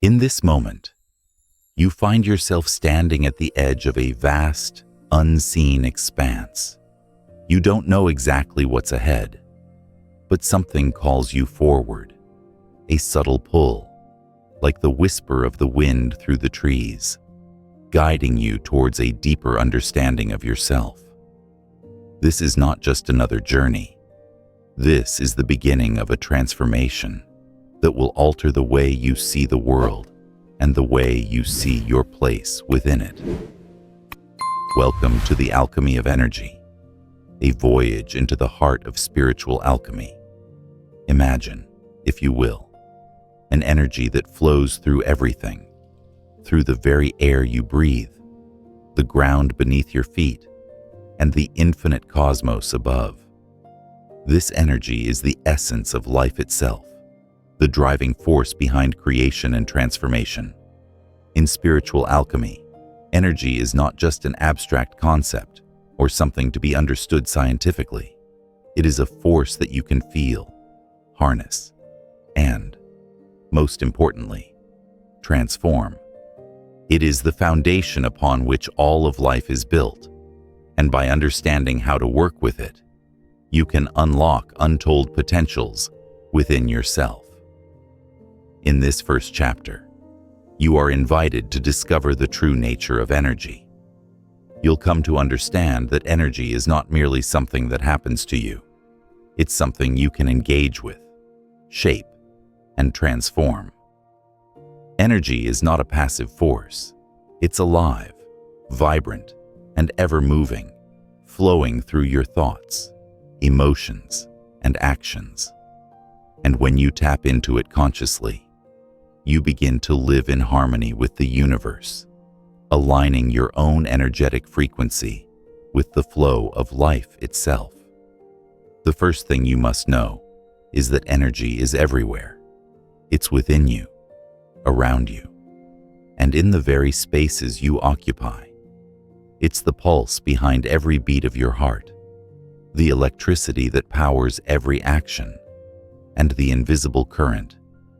In this moment, you find yourself standing at the edge of a vast, unseen expanse. You don't know exactly what's ahead, but something calls you forward, a subtle pull, like the whisper of the wind through the trees, guiding you towards a deeper understanding of yourself. This is not just another journey. This is the beginning of a transformation that will alter the way you see the world and the way you see your place within it. Welcome to the Alchemy of Energy, a voyage into the heart of spiritual alchemy. Imagine, if you will, an energy that flows through everything, through the very air you breathe, the ground beneath your feet, and the infinite cosmos above. This energy is the essence of life itself, the driving force behind creation and transformation. In spiritual alchemy, energy is not just an abstract concept or something to be understood scientifically. It is a force that you can feel, harness, and, most importantly, transform. It is the foundation upon which all of life is built, and by understanding how to work with it, you can unlock untold potentials within yourself. In this first chapter, you are invited to discover the true nature of energy. You'll come to understand that energy is not merely something that happens to you. It's something you can engage with, shape, and transform. Energy is not a passive force. It's alive, vibrant, and ever-moving, flowing through your thoughts, emotions, and actions. And when you tap into it consciously, you begin to live in harmony with the universe, aligning your own energetic frequency with the flow of life itself. The first thing you must know is that energy is everywhere. It's within you, around you, and in the very spaces you occupy. It's the pulse behind every beat of your heart, the electricity that powers every action, and the invisible current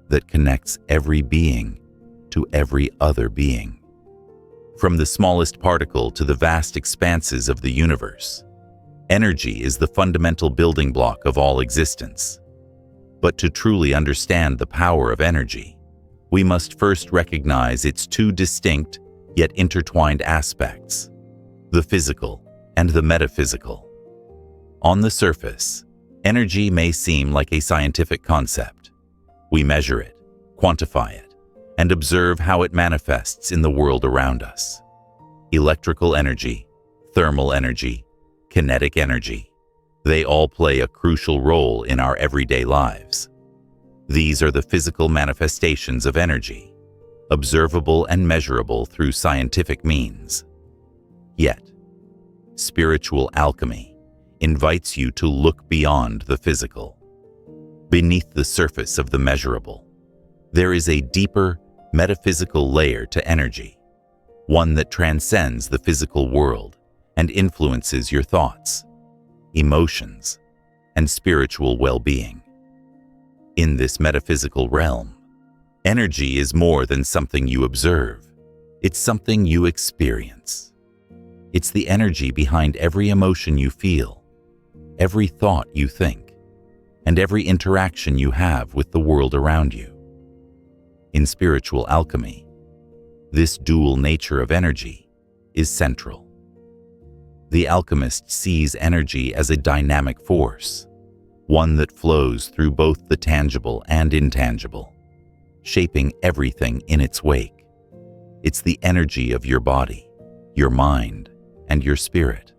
that connects every being to every other being. From the smallest particle to the vast expanses of the universe, energy is the fundamental building block of all existence. But to truly understand the power of energy, we must first recognize its two distinct yet intertwined aspects: the physical and the metaphysical. On the surface, energy may seem like a scientific concept. We measure it, quantify it, and observe how it manifests in the world around us. Electrical energy, thermal energy, kinetic energy, they all play a crucial role in our everyday lives. These are the physical manifestations of energy, observable and measurable through scientific means. Yet, spiritual alchemy invites you to look beyond the physical. Beneath the surface of the measurable, there is a deeper, metaphysical layer to energy, one that transcends the physical world and influences your thoughts, emotions, and spiritual well-being. In this metaphysical realm, energy is more than something you observe. It's something you experience. It's the energy behind every emotion you feel, every thought you think, and every interaction you have with the world around you. In spiritual alchemy, this dual nature of energy is central. The alchemist sees energy as a dynamic force, one that flows through both the tangible and intangible, shaping everything in its wake. It's the energy of your body, your mind, and your spirit,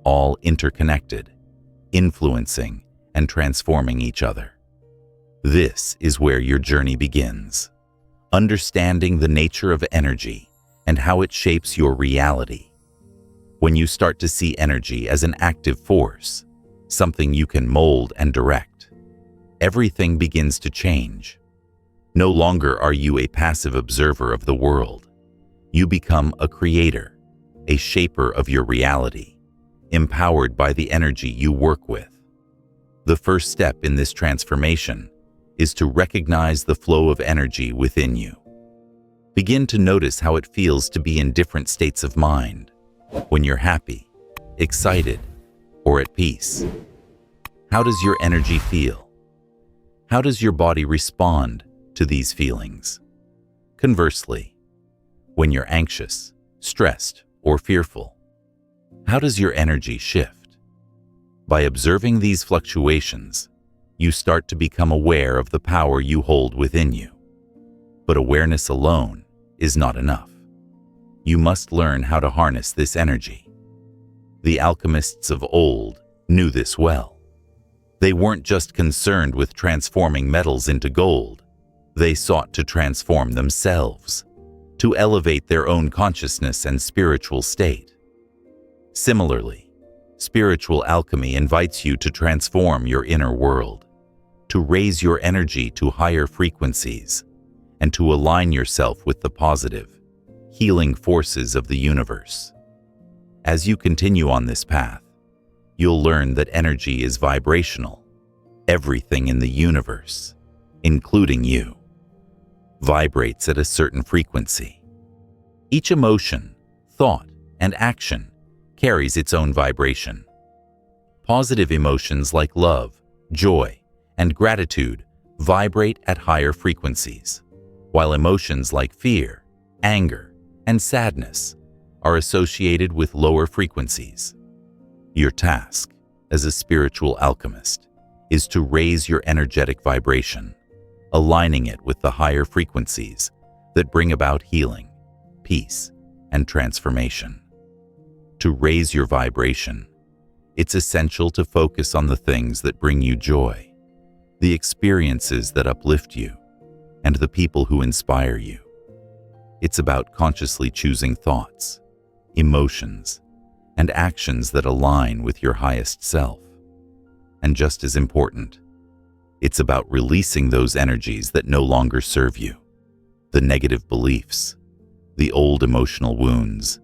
all interconnected, influencing and transforming each other. This is where your journey begins, understanding the nature of energy and how it shapes your reality. When you start to see energy as an active force, something you can mold and direct, everything begins to change. No longer are you a passive observer of the world. You become a creator, a shaper of your reality, empowered by the energy you work with. The first step in this transformation is to recognize the flow of energy within you. Begin to notice how it feels to be in different states of mind, when you're happy, excited, or at peace. How does your energy feel? How does your body respond to these feelings? Conversely, when you're anxious, stressed, or fearful, how does your energy shift? By observing these fluctuations, you start to become aware of the power you hold within you. But awareness alone is not enough. You must learn how to harness this energy. The alchemists of old knew this well. They weren't just concerned with transforming metals into gold. They sought to transform themselves, to elevate their own consciousness and spiritual state. Similarly, spiritual alchemy invites you to transform your inner world, to raise your energy to higher frequencies, and to align yourself with the positive, healing forces of the universe. As you continue on this path, you'll learn that energy is vibrational. Everything in the universe, including you, vibrates at a certain frequency. Each emotion, thought, and action carries its own vibration. Positive emotions like love, joy, and gratitude vibrate at higher frequencies, while emotions like fear, anger, and sadness are associated with lower frequencies. Your task as a spiritual alchemist is to raise your energetic vibration, aligning it with the higher frequencies that bring about healing, peace, and transformation. To raise your vibration, it's essential to focus on the things that bring you joy, the experiences that uplift you, and the people who inspire you. It's about consciously choosing thoughts, emotions, and actions that align with your highest self. And just as important, it's about releasing those energies that no longer serve you, the negative beliefs, the old emotional wounds,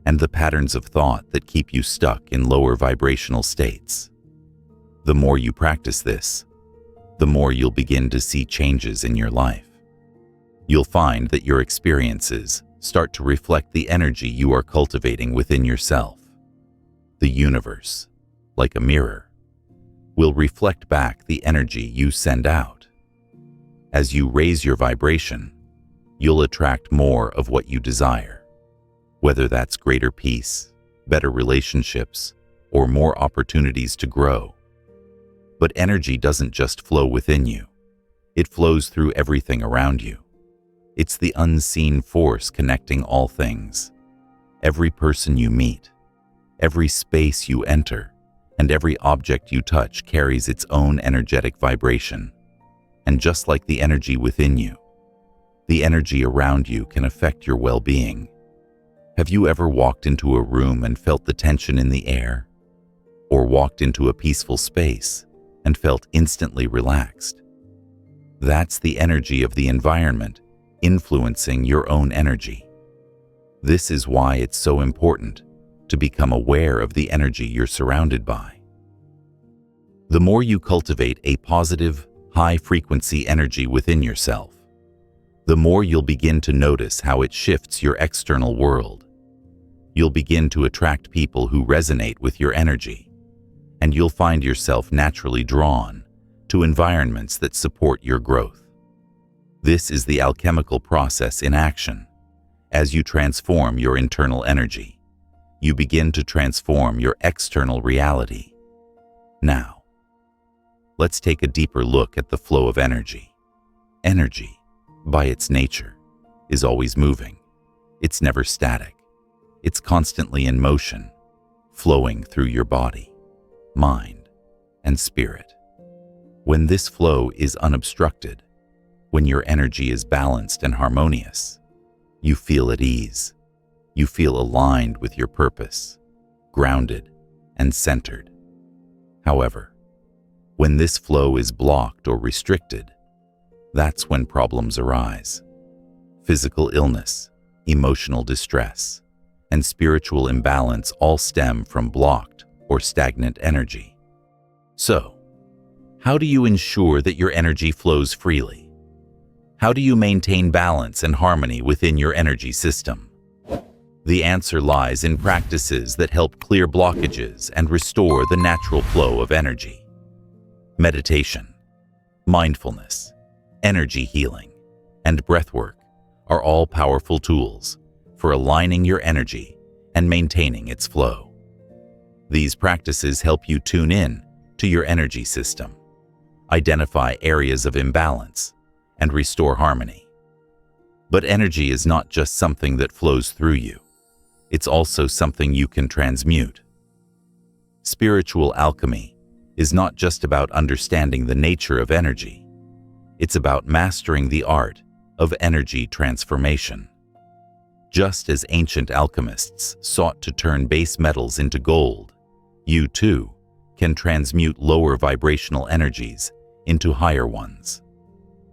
and the patterns of thought that keep you stuck in lower vibrational states. The more you practice this, the more you'll begin to see changes in your life. You'll find that your experiences start to reflect the energy you are cultivating within yourself. The universe, like a mirror, will reflect back the energy you send out. As you raise your vibration, you'll attract more of what you desire, whether that's greater peace, better relationships, or more opportunities to grow. But energy doesn't just flow within you. It flows through everything around you. It's the unseen force connecting all things. Every person you meet, every space you enter, and every object you touch carries its own energetic vibration. And just like the energy within you, the energy around you can affect your well-being. Have you ever walked into a room and felt the tension in the air? Or walked into a peaceful space and felt instantly relaxed? That's the energy of the environment influencing your own energy. This is why it's so important to become aware of the energy you're surrounded by. The more you cultivate a positive, high-frequency energy within yourself, the more you'll begin to notice how it shifts your external world. You'll begin to attract people who resonate with your energy, and you'll find yourself naturally drawn to environments that support your growth. This is the alchemical process in action. As you transform your internal energy, you begin to transform your external reality. Now, let's take a deeper look at the flow of energy. Energy, by its nature, is always moving. It's never static. It's constantly in motion, flowing through your body, mind, and spirit. When this flow is unobstructed, when your energy is balanced and harmonious, you feel at ease. You feel aligned with your purpose, grounded and centered. However, when this flow is blocked or restricted, that's when problems arise. Physical illness, emotional distress, and spiritual imbalance all stem from blocked or stagnant energy. So, how do you ensure that your energy flows freely? How do you maintain balance and harmony within your energy system? The answer lies in practices that help clear blockages and restore the natural flow of energy. Meditation, mindfulness, energy healing, and breathwork are all powerful tools for aligning your energy and maintaining its flow. These practices help you tune in to your energy system, identify areas of imbalance, and restore harmony. But energy is not just something that flows through you. It's also something you can transmute. Spiritual alchemy is not just about understanding the nature of energy. It's about mastering the art of energy transformation. Just as ancient alchemists sought to turn base metals into gold, you too can transmute lower vibrational energies into higher ones.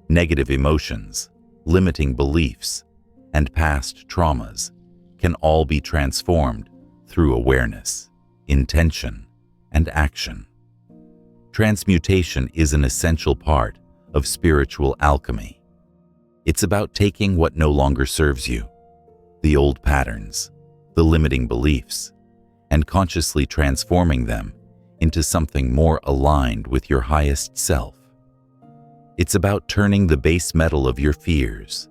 Negative emotions, limiting beliefs, and past traumas can all be transformed through awareness, intention, and action. Transmutation is an essential part of spiritual alchemy. It's about taking what no longer serves you, the old patterns, the limiting beliefs, and consciously transforming them into something more aligned with your highest self. It's about turning the base metal of your fears,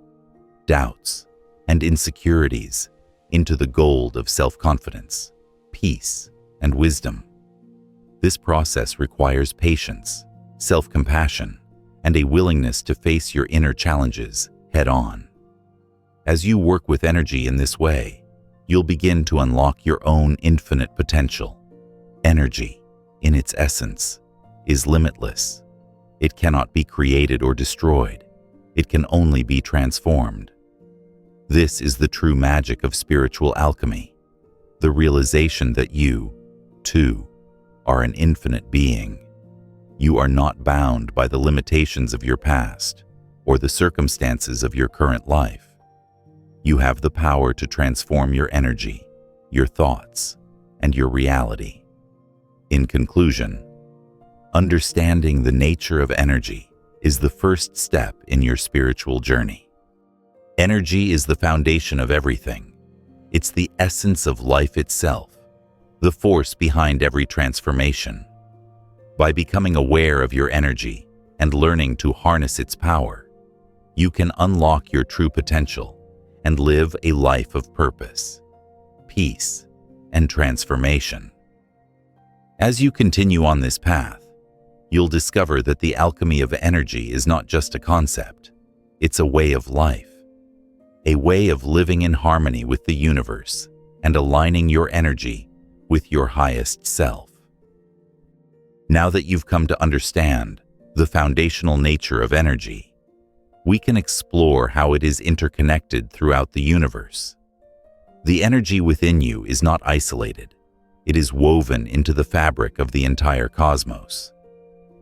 doubts, and insecurities into the gold of self-confidence, peace, and wisdom. This process requires patience, self-compassion, and a willingness to face your inner challenges head-on. As you work with energy in this way, you'll begin to unlock your own infinite potential. Energy, in its essence, is limitless. It cannot be created or destroyed. It can only be transformed. This is the true magic of spiritual alchemy, the realization that you, too, are an infinite being. You are not bound by the limitations of your past or the circumstances of your current life. You have the power to transform your energy, your thoughts, and your reality. In conclusion, understanding the nature of energy is the first step in your spiritual journey. Energy is the foundation of everything. It's the essence of life itself, the force behind every transformation. By becoming aware of your energy and learning to harness its power, you can unlock your true potential and live a life of purpose, peace, and transformation. As you continue on this path, you'll discover that the alchemy of energy is not just a concept. It's a way of life, a way of living in harmony with the universe and aligning your energy with your highest self. Now that you've come to understand the foundational nature of energy, we can explore how it is interconnected throughout the universe. The energy within you is not isolated. It is woven into the fabric of the entire cosmos.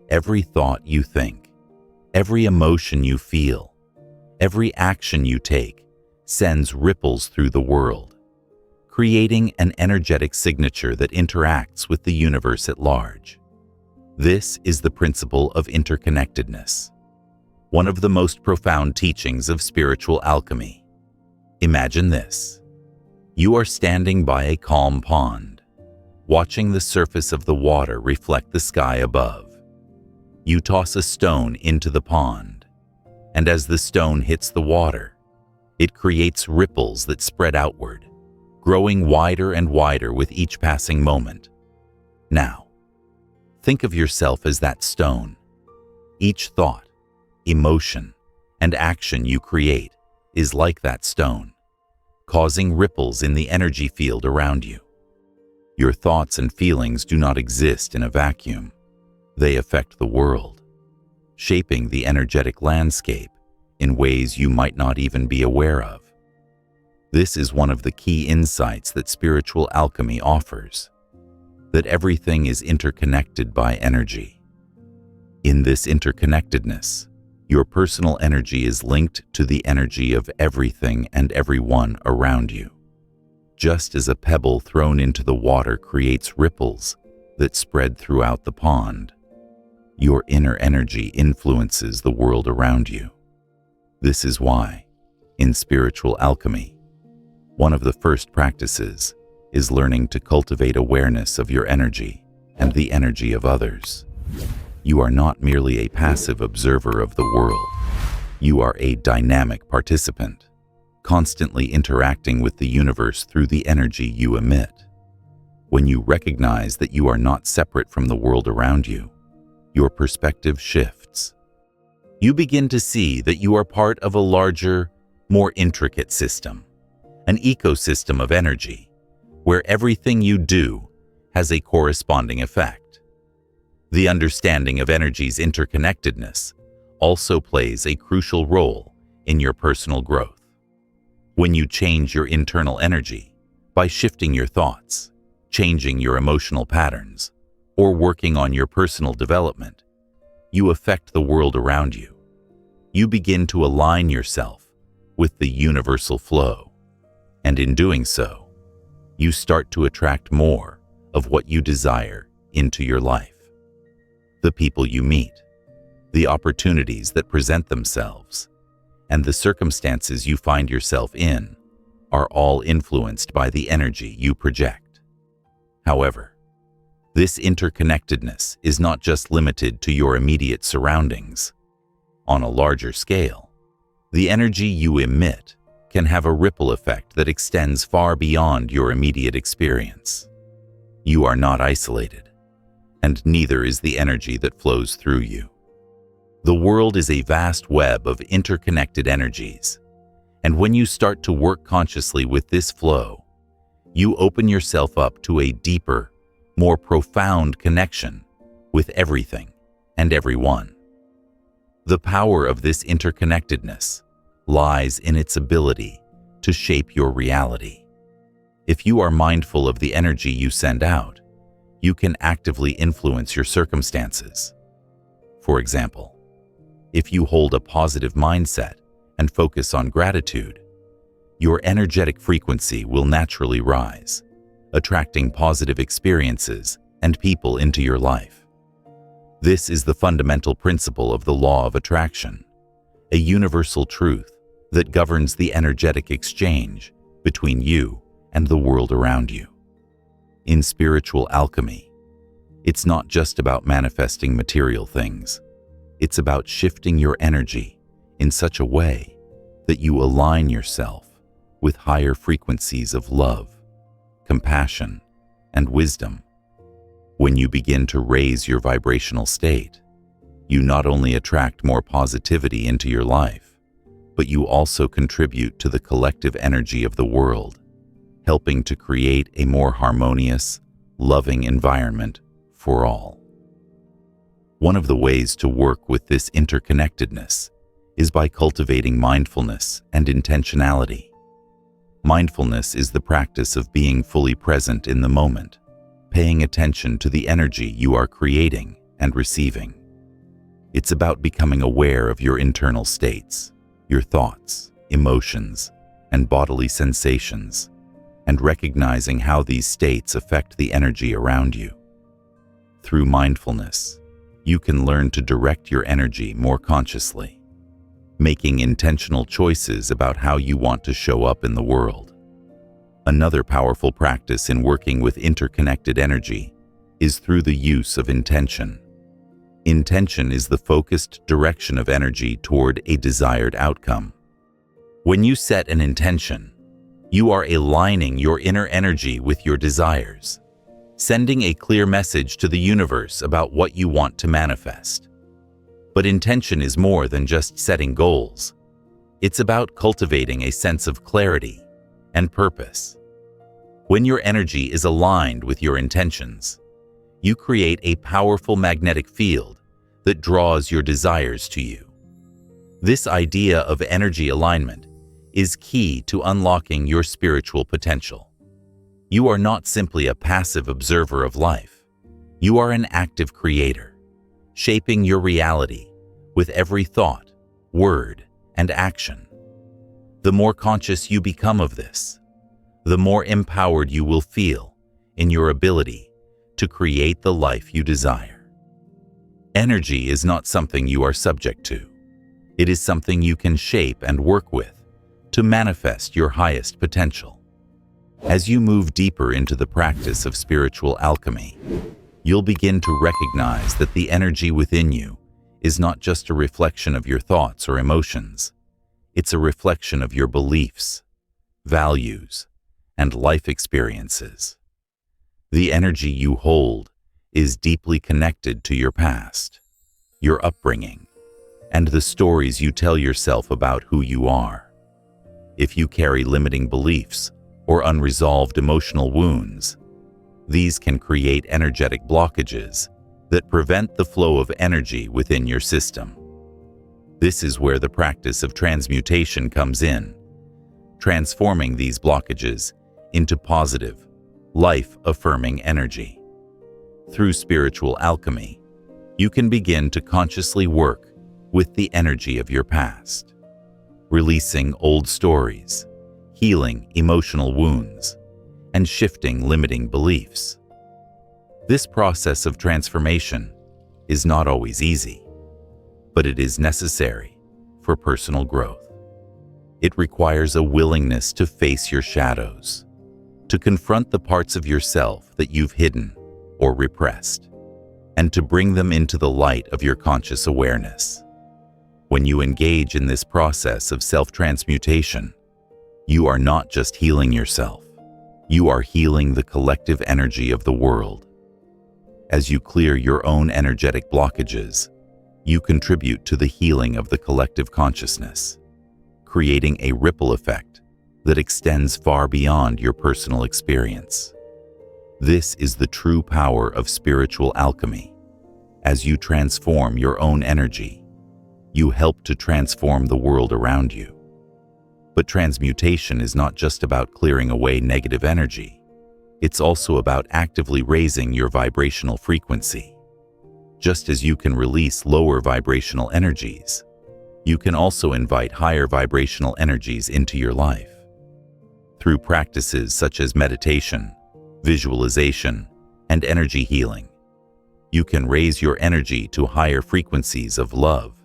Every thought you think, every emotion you feel, every action you take sends ripples through the world, creating an energetic signature that interacts with the universe at large. This is the principle of interconnectedness, one of the most profound teachings of spiritual alchemy. Imagine this. You are standing by a calm pond, watching the surface of the water reflect the sky above. You toss a stone into the pond, and as the stone hits the water, it creates ripples that spread outward, growing wider and wider with each passing moment. Now, think of yourself as that stone. Each thought, emotion, and action you create is like that stone, causing ripples in the energy field around you. Your thoughts and feelings do not exist in a vacuum. They affect the world, shaping the energetic landscape in ways you might not even be aware of. This is one of the key insights that spiritual alchemy offers, that everything is interconnected by energy. In this interconnectedness, your personal energy is linked to the energy of everything and everyone around you. Just as a pebble thrown into the water creates ripples that spread throughout the pond, your inner energy influences the world around you. This is why, in spiritual alchemy, one of the first practices is learning to cultivate awareness of your energy and the energy of others. You are not merely a passive observer of the world. You are a dynamic participant, constantly interacting with the universe through the energy you emit. When you recognize that you are not separate from the world around you, your perspective shifts. You begin to see that you are part of a larger, more intricate system, an ecosystem of energy, where everything you do has a corresponding effect. The understanding of energy's interconnectedness also plays a crucial role in your personal growth. When you change your internal energy by shifting your thoughts, changing your emotional patterns, or working on your personal development, you affect the world around you. You begin to align yourself with the universal flow, and in doing so, you start to attract more of what you desire into your life. The people you meet, the opportunities that present themselves, and the circumstances you find yourself in are all influenced by the energy you project. However, this interconnectedness is not just limited to your immediate surroundings. On a larger scale, the energy you emit can have a ripple effect that extends far beyond your immediate experience. You are not isolated, and neither is the energy that flows through you. The world is a vast web of interconnected energies, and when you start to work consciously with this flow, you open yourself up to a deeper, more profound connection with everything and everyone. The power of this interconnectedness lies in its ability to shape your reality. If you are mindful of the energy you send out, you can actively influence your circumstances. For example, if you hold a positive mindset and focus on gratitude, your energetic frequency will naturally rise, attracting positive experiences and people into your life. This is the fundamental principle of the law of attraction, a universal truth that governs the energetic exchange between you and the world around you. In spiritual alchemy, it's not just about manifesting material things. It's about shifting your energy in such a way that you align yourself with higher frequencies of love, compassion, and wisdom. When you begin to raise your vibrational state, you not only attract more positivity into your life, but you also contribute to the collective energy of the world, helping to create a more harmonious, loving environment for all. One of the ways to work with this interconnectedness is by cultivating mindfulness and intentionality. Mindfulness is the practice of being fully present in the moment, paying attention to the energy you are creating and receiving. It's about becoming aware of your internal states, your thoughts, emotions, and bodily sensations, and recognizing how these states affect the energy around you. Through mindfulness, you can learn to direct your energy more consciously, making intentional choices about how you want to show up in the world. Another powerful practice in working with interconnected energy is through the use of intention. Intention is the focused direction of energy toward a desired outcome. When you set an intention, you are aligning your inner energy with your desires, sending a clear message to the universe about what you want to manifest. But intention is more than just setting goals. It's about cultivating a sense of clarity and purpose. When your energy is aligned with your intentions, you create a powerful magnetic field that draws your desires to you. This idea of energy alignment is key to unlocking your spiritual potential. You are not simply a passive observer of life. You are an active creator, shaping your reality with every thought, word, and action. The more conscious you become of this, the more empowered you will feel in your ability to create the life you desire. Energy is not something you are subject to. It is something you can shape and work with to manifest your highest potential. As you move deeper into the practice of spiritual alchemy, you'll begin to recognize that the energy within you is not just a reflection of your thoughts or emotions. It's a reflection of your beliefs, values, and life experiences. The energy you hold is deeply connected to your past, your upbringing, and the stories you tell yourself about who you are. If you carry limiting beliefs or unresolved emotional wounds, these can create energetic blockages that prevent the flow of energy within your system. This is where the practice of transmutation comes in, transforming these blockages into positive, life-affirming energy. Through spiritual alchemy, you can begin to consciously work with the energy of your past, releasing old stories, healing emotional wounds, and shifting limiting beliefs. This process of transformation is not always easy, but it is necessary for personal growth. It requires a willingness to face your shadows, to confront the parts of yourself that you've hidden or repressed, and to bring them into the light of your conscious awareness. When you engage in this process of self-transmutation, you are not just healing yourself, you are healing the collective energy of the world. As you clear your own energetic blockages, you contribute to the healing of the collective consciousness, creating a ripple effect that extends far beyond your personal experience. This is the true power of spiritual alchemy. As you transform your own energy, you help to transform the world around you. But transmutation is not just about clearing away negative energy. It's also about actively raising your vibrational frequency. Just as you can release lower vibrational energies, you can also invite higher vibrational energies into your life. Through practices such as meditation, visualization, and energy healing, you can raise your energy to higher frequencies of love,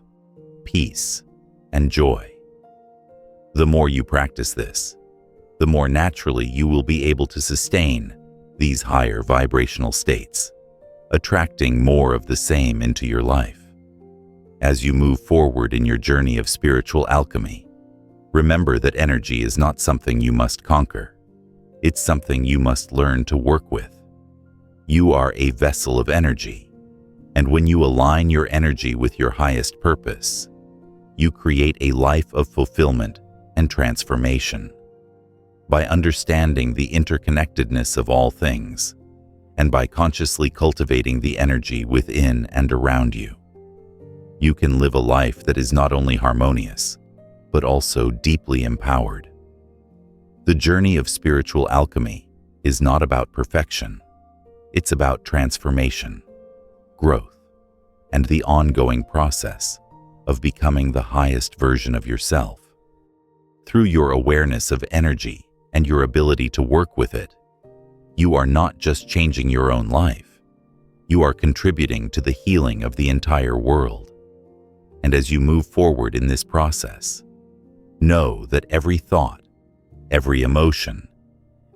peace, and joy. The more you practice this, the more naturally you will be able to sustain these higher vibrational states, attracting more of the same into your life. As you move forward in your journey of spiritual alchemy, remember that energy is not something you must conquer. It's something you must learn to work with. You are a vessel of energy, and when you align your energy with your highest purpose, you create a life of fulfillment and transformation. By understanding the interconnectedness of all things, and by consciously cultivating the energy within and around you, you can live a life that is not only harmonious, but also deeply empowered. The journey of spiritual alchemy is not about perfection. It's about transformation, growth, and the ongoing process of becoming the highest version of yourself. Through your awareness of energy and your ability to work with it, you are not just changing your own life, you are contributing to the healing of the entire world. And as you move forward in this process, know that every thought, every emotion,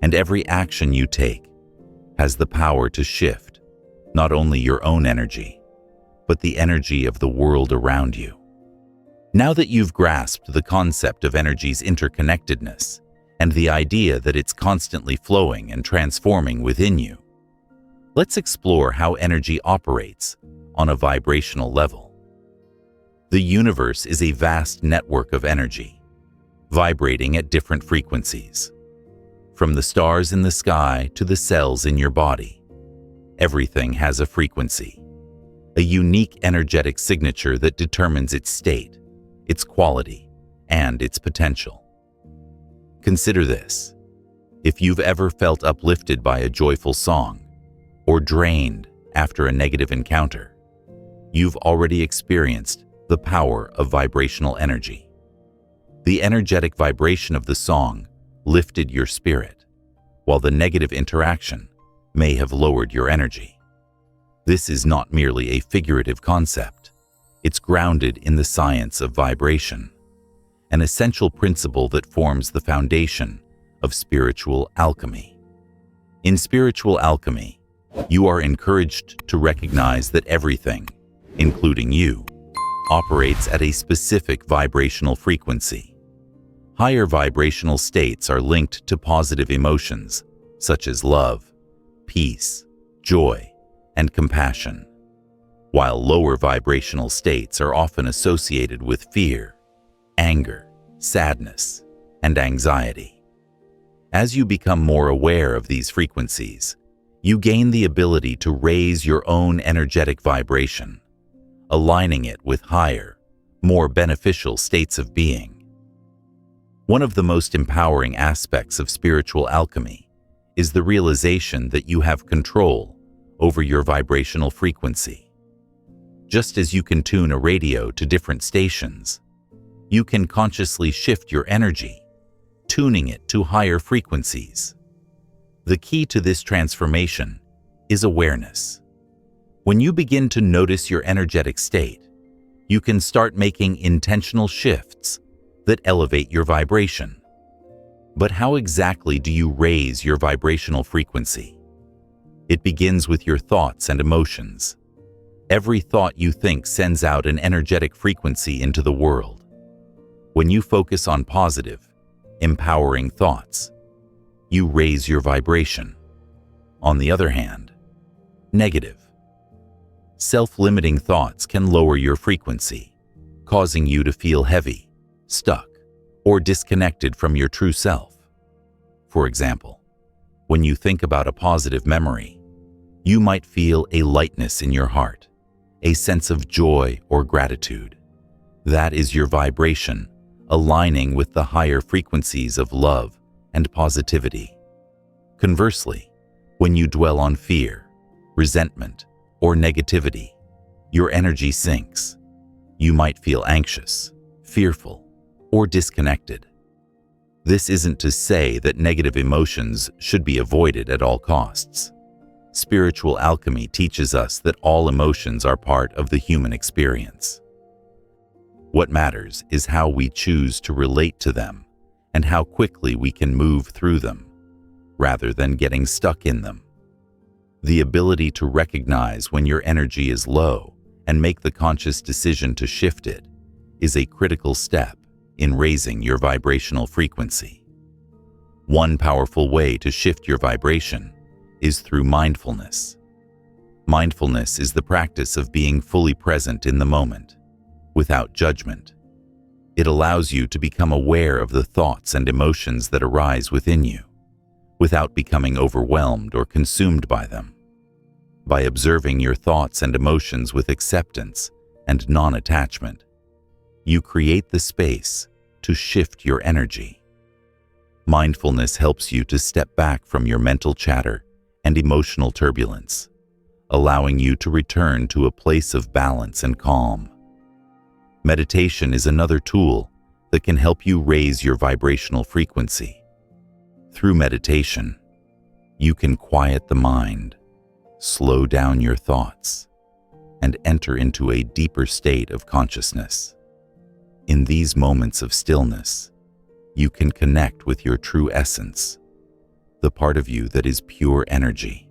and every action you take has the power to shift not only your own energy, but the energy of the world around you. Now that you've grasped the concept of energy's interconnectedness and the idea that it's constantly flowing and transforming within you, let's explore how energy operates on a vibrational level. The universe is a vast network of energy, vibrating at different frequencies. From the stars in the sky to the cells in your body, everything has a frequency, a unique energetic signature that determines its state, its quality, and its potential. Consider this. If you've ever felt uplifted by a joyful song, or drained after a negative encounter, you've already experienced the power of vibrational energy. The energetic vibration of the song lifted your spirit, while the negative interaction may have lowered your energy. This is not merely a figurative concept. It's grounded in the science of vibration, an essential principle that forms the foundation of spiritual alchemy. In spiritual alchemy, you are encouraged to recognize that everything, including you, operates at a specific vibrational frequency. Higher vibrational states are linked to positive emotions such as love, peace, joy, and compassion, while lower vibrational states are often associated with fear, anger, sadness, and anxiety. As you become more aware of these frequencies, you gain the ability to raise your own energetic vibration, aligning it with higher, more beneficial states of being. One of the most empowering aspects of spiritual alchemy is the realization that you have control over your vibrational frequency. Just as you can tune a radio to different stations, you can consciously shift your energy, tuning it to higher frequencies. The key to this transformation is awareness. When you begin to notice your energetic state, you can start making intentional shifts that elevate your vibration. But how exactly do you raise your vibrational frequency? It begins with your thoughts and emotions. Every thought you think sends out an energetic frequency into the world. When you focus on positive, empowering thoughts, you raise your vibration. On the other hand, negative, self-limiting thoughts can lower your frequency, causing you to feel heavy, stuck, or disconnected from your true self. For example, when you think about a positive memory, you might feel a lightness in your heart, a sense of joy or gratitude. That is your vibration aligning with the higher frequencies of love and positivity. Conversely, when you dwell on fear, resentment, or negativity, your energy sinks. You might feel anxious, fearful, or disconnected. This isn't to say that negative emotions should be avoided at all costs. Spiritual alchemy teaches us that all emotions are part of the human experience. What matters is how we choose to relate to them and how quickly we can move through them, rather than getting stuck in them. The ability to recognize when your energy is low and make the conscious decision to shift it is a critical step in raising your vibrational frequency. One powerful way to shift your vibration is through mindfulness. Mindfulness is the practice of being fully present in the moment, without judgment. It allows you to become aware of the thoughts and emotions that arise within you, without becoming overwhelmed or consumed by them. By observing your thoughts and emotions with acceptance and non-attachment, you create the space to shift your energy. Mindfulness helps you to step back from your mental chatter and emotional turbulence, allowing you to return to a place of balance and calm. Meditation is another tool that can help you raise your vibrational frequency. Through meditation, you can quiet the mind, slow down your thoughts, and enter into a deeper state of consciousness. In these moments of stillness, you can connect with your true essence, the part of you that is pure energy,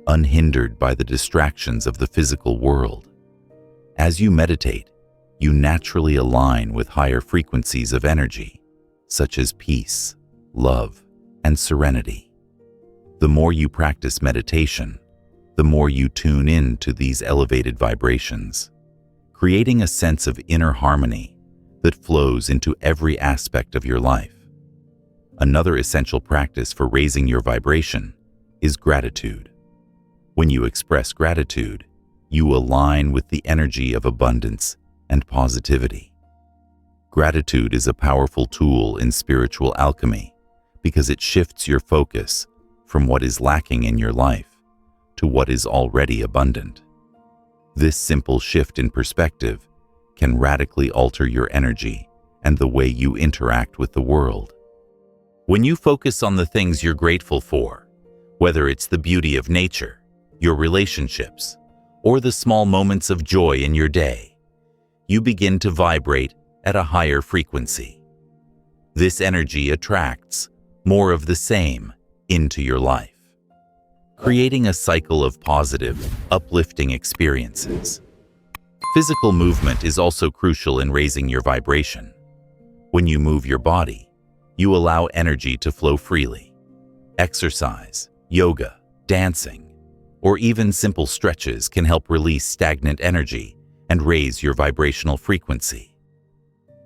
unhindered by the distractions of the physical world. As you meditate, you naturally align with higher frequencies of energy, such as peace, love, and serenity. The more you practice meditation, the more you tune in to these elevated vibrations, creating a sense of inner harmony that flows into every aspect of your life. Another essential practice for raising your vibration is gratitude. When you express gratitude, you align with the energy of abundance and positivity. Gratitude is a powerful tool in spiritual alchemy because it shifts your focus from what is lacking in your life to what is already abundant. This simple shift in perspective can radically alter your energy and the way you interact with the world. When you focus on the things you're grateful for, whether it's the beauty of nature, your relationships, or the small moments of joy in your day, you begin to vibrate at a higher frequency. This energy attracts more of the same into your life, creating a cycle of positive, uplifting experiences. Physical movement is also crucial in raising your vibration. When you move your body, you allow energy to flow freely. Exercise, yoga, dancing, or even simple stretches can help release stagnant energy and raise your vibrational frequency.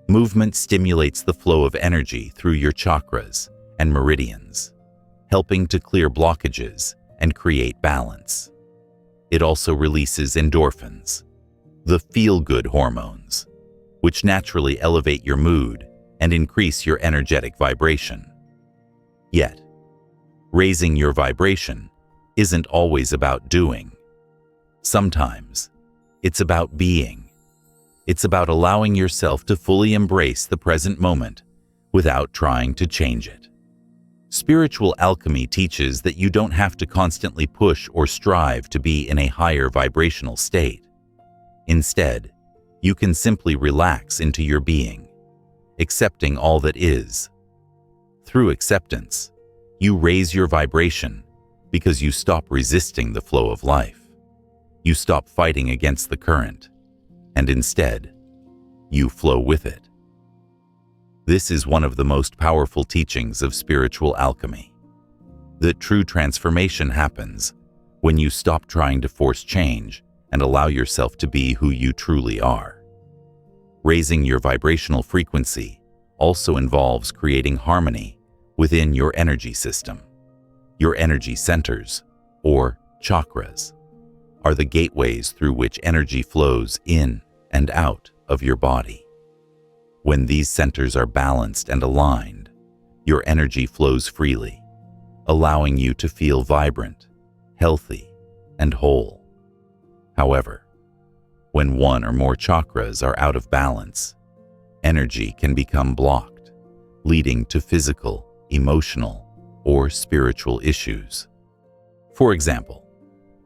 Movement stimulates the flow of energy through your chakras and meridians, helping to clear blockages and create balance. It also releases endorphins, the feel-good hormones, which naturally elevate your mood and increase your energetic vibration. Yet, raising your vibration isn't always about doing. Sometimes, it's about being. It's about allowing yourself to fully embrace the present moment without trying to change it. Spiritual alchemy teaches that you don't have to constantly push or strive to be in a higher vibrational state. Instead, you can simply relax into your being, accepting all that is. Through acceptance, you raise your vibration because you stop resisting the flow of life. You stop fighting against the current, and instead, you flow with it. This is one of the most powerful teachings of spiritual alchemy. That true transformation happens when you stop trying to force change and allow yourself to be who you truly are. Raising your vibrational frequency also involves creating harmony within your energy system. Your energy centers, or chakras, are the gateways through which energy flows in and out of your body. When these centers are balanced and aligned, your energy flows freely, allowing you to feel vibrant, healthy, and whole. However, when one or more chakras are out of balance, energy can become blocked, leading to physical, emotional, or spiritual issues. For example,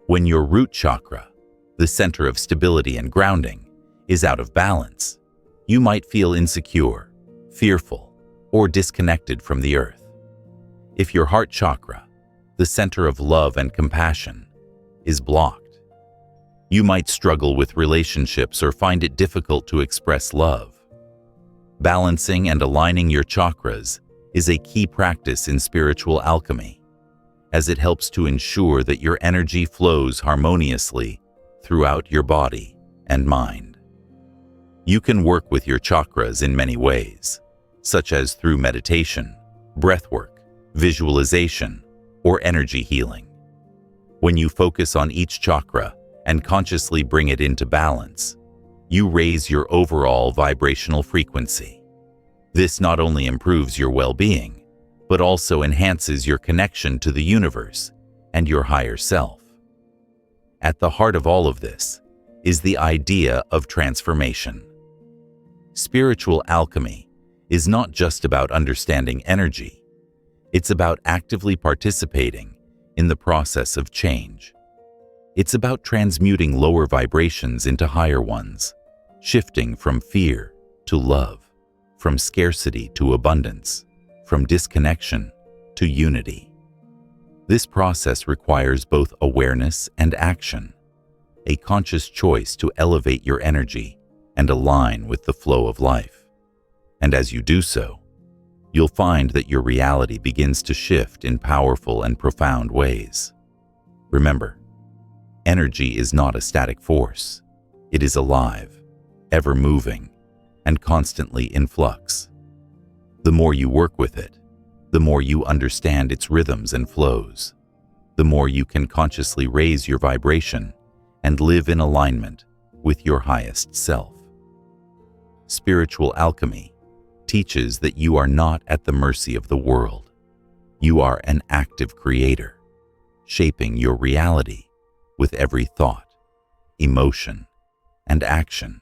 when your root chakra, the center of stability and grounding, is out of balance, you might feel insecure, fearful, or disconnected from the earth. If your heart chakra, the center of love and compassion, is blocked, you might struggle with relationships or find it difficult to express love. Balancing and aligning your chakras is a key practice in spiritual alchemy, as it helps to ensure that your energy flows harmoniously throughout your body and mind. You can work with your chakras in many ways, such as through meditation, breathwork, visualization, or energy healing. When you focus on each chakra and consciously bring it into balance, you raise your overall vibrational frequency. This not only improves your well-being, but also enhances your connection to the universe and your higher self. At the heart of all of this is the idea of transformation. Spiritual alchemy is not just about understanding energy. It's about actively participating in the process of change. It's about transmuting lower vibrations into higher ones, shifting from fear to love, from scarcity to abundance, from disconnection to unity. This process requires both awareness and action, a conscious choice to elevate your energy and align with the flow of life. And as you do so, you'll find that your reality begins to shift in powerful and profound ways. Remember, energy is not a static force. It is alive, ever moving, and constantly in flux. The more you work with it, the more you understand its rhythms and flows, the more you can consciously raise your vibration and live in alignment with your highest self. Spiritual alchemy teaches that you are not at the mercy of the world. You are an active creator, shaping your reality with every thought, emotion, and action.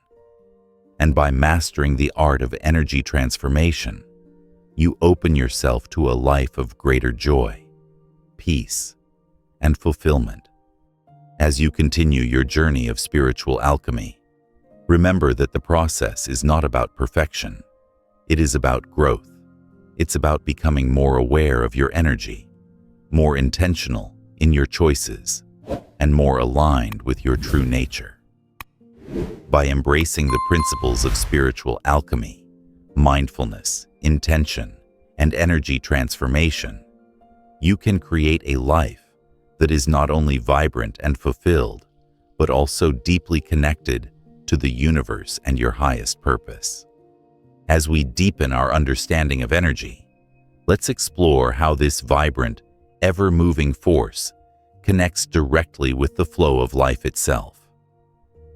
And by mastering the art of energy transformation, you open yourself to a life of greater joy, peace, and fulfillment. As you continue your journey of spiritual alchemy, Remember that the process is not about perfection. It is about growth. It's about becoming more aware of your energy, more intentional in your choices, and more aligned with your true nature. By embracing the principles of spiritual alchemy, mindfulness, intention, and energy transformation, you can create a life that is not only vibrant and fulfilled, but also deeply connected to the universe and your highest purpose. As we deepen our understanding of energy, let's explore how this vibrant, ever-moving force connects directly with the flow of life itself.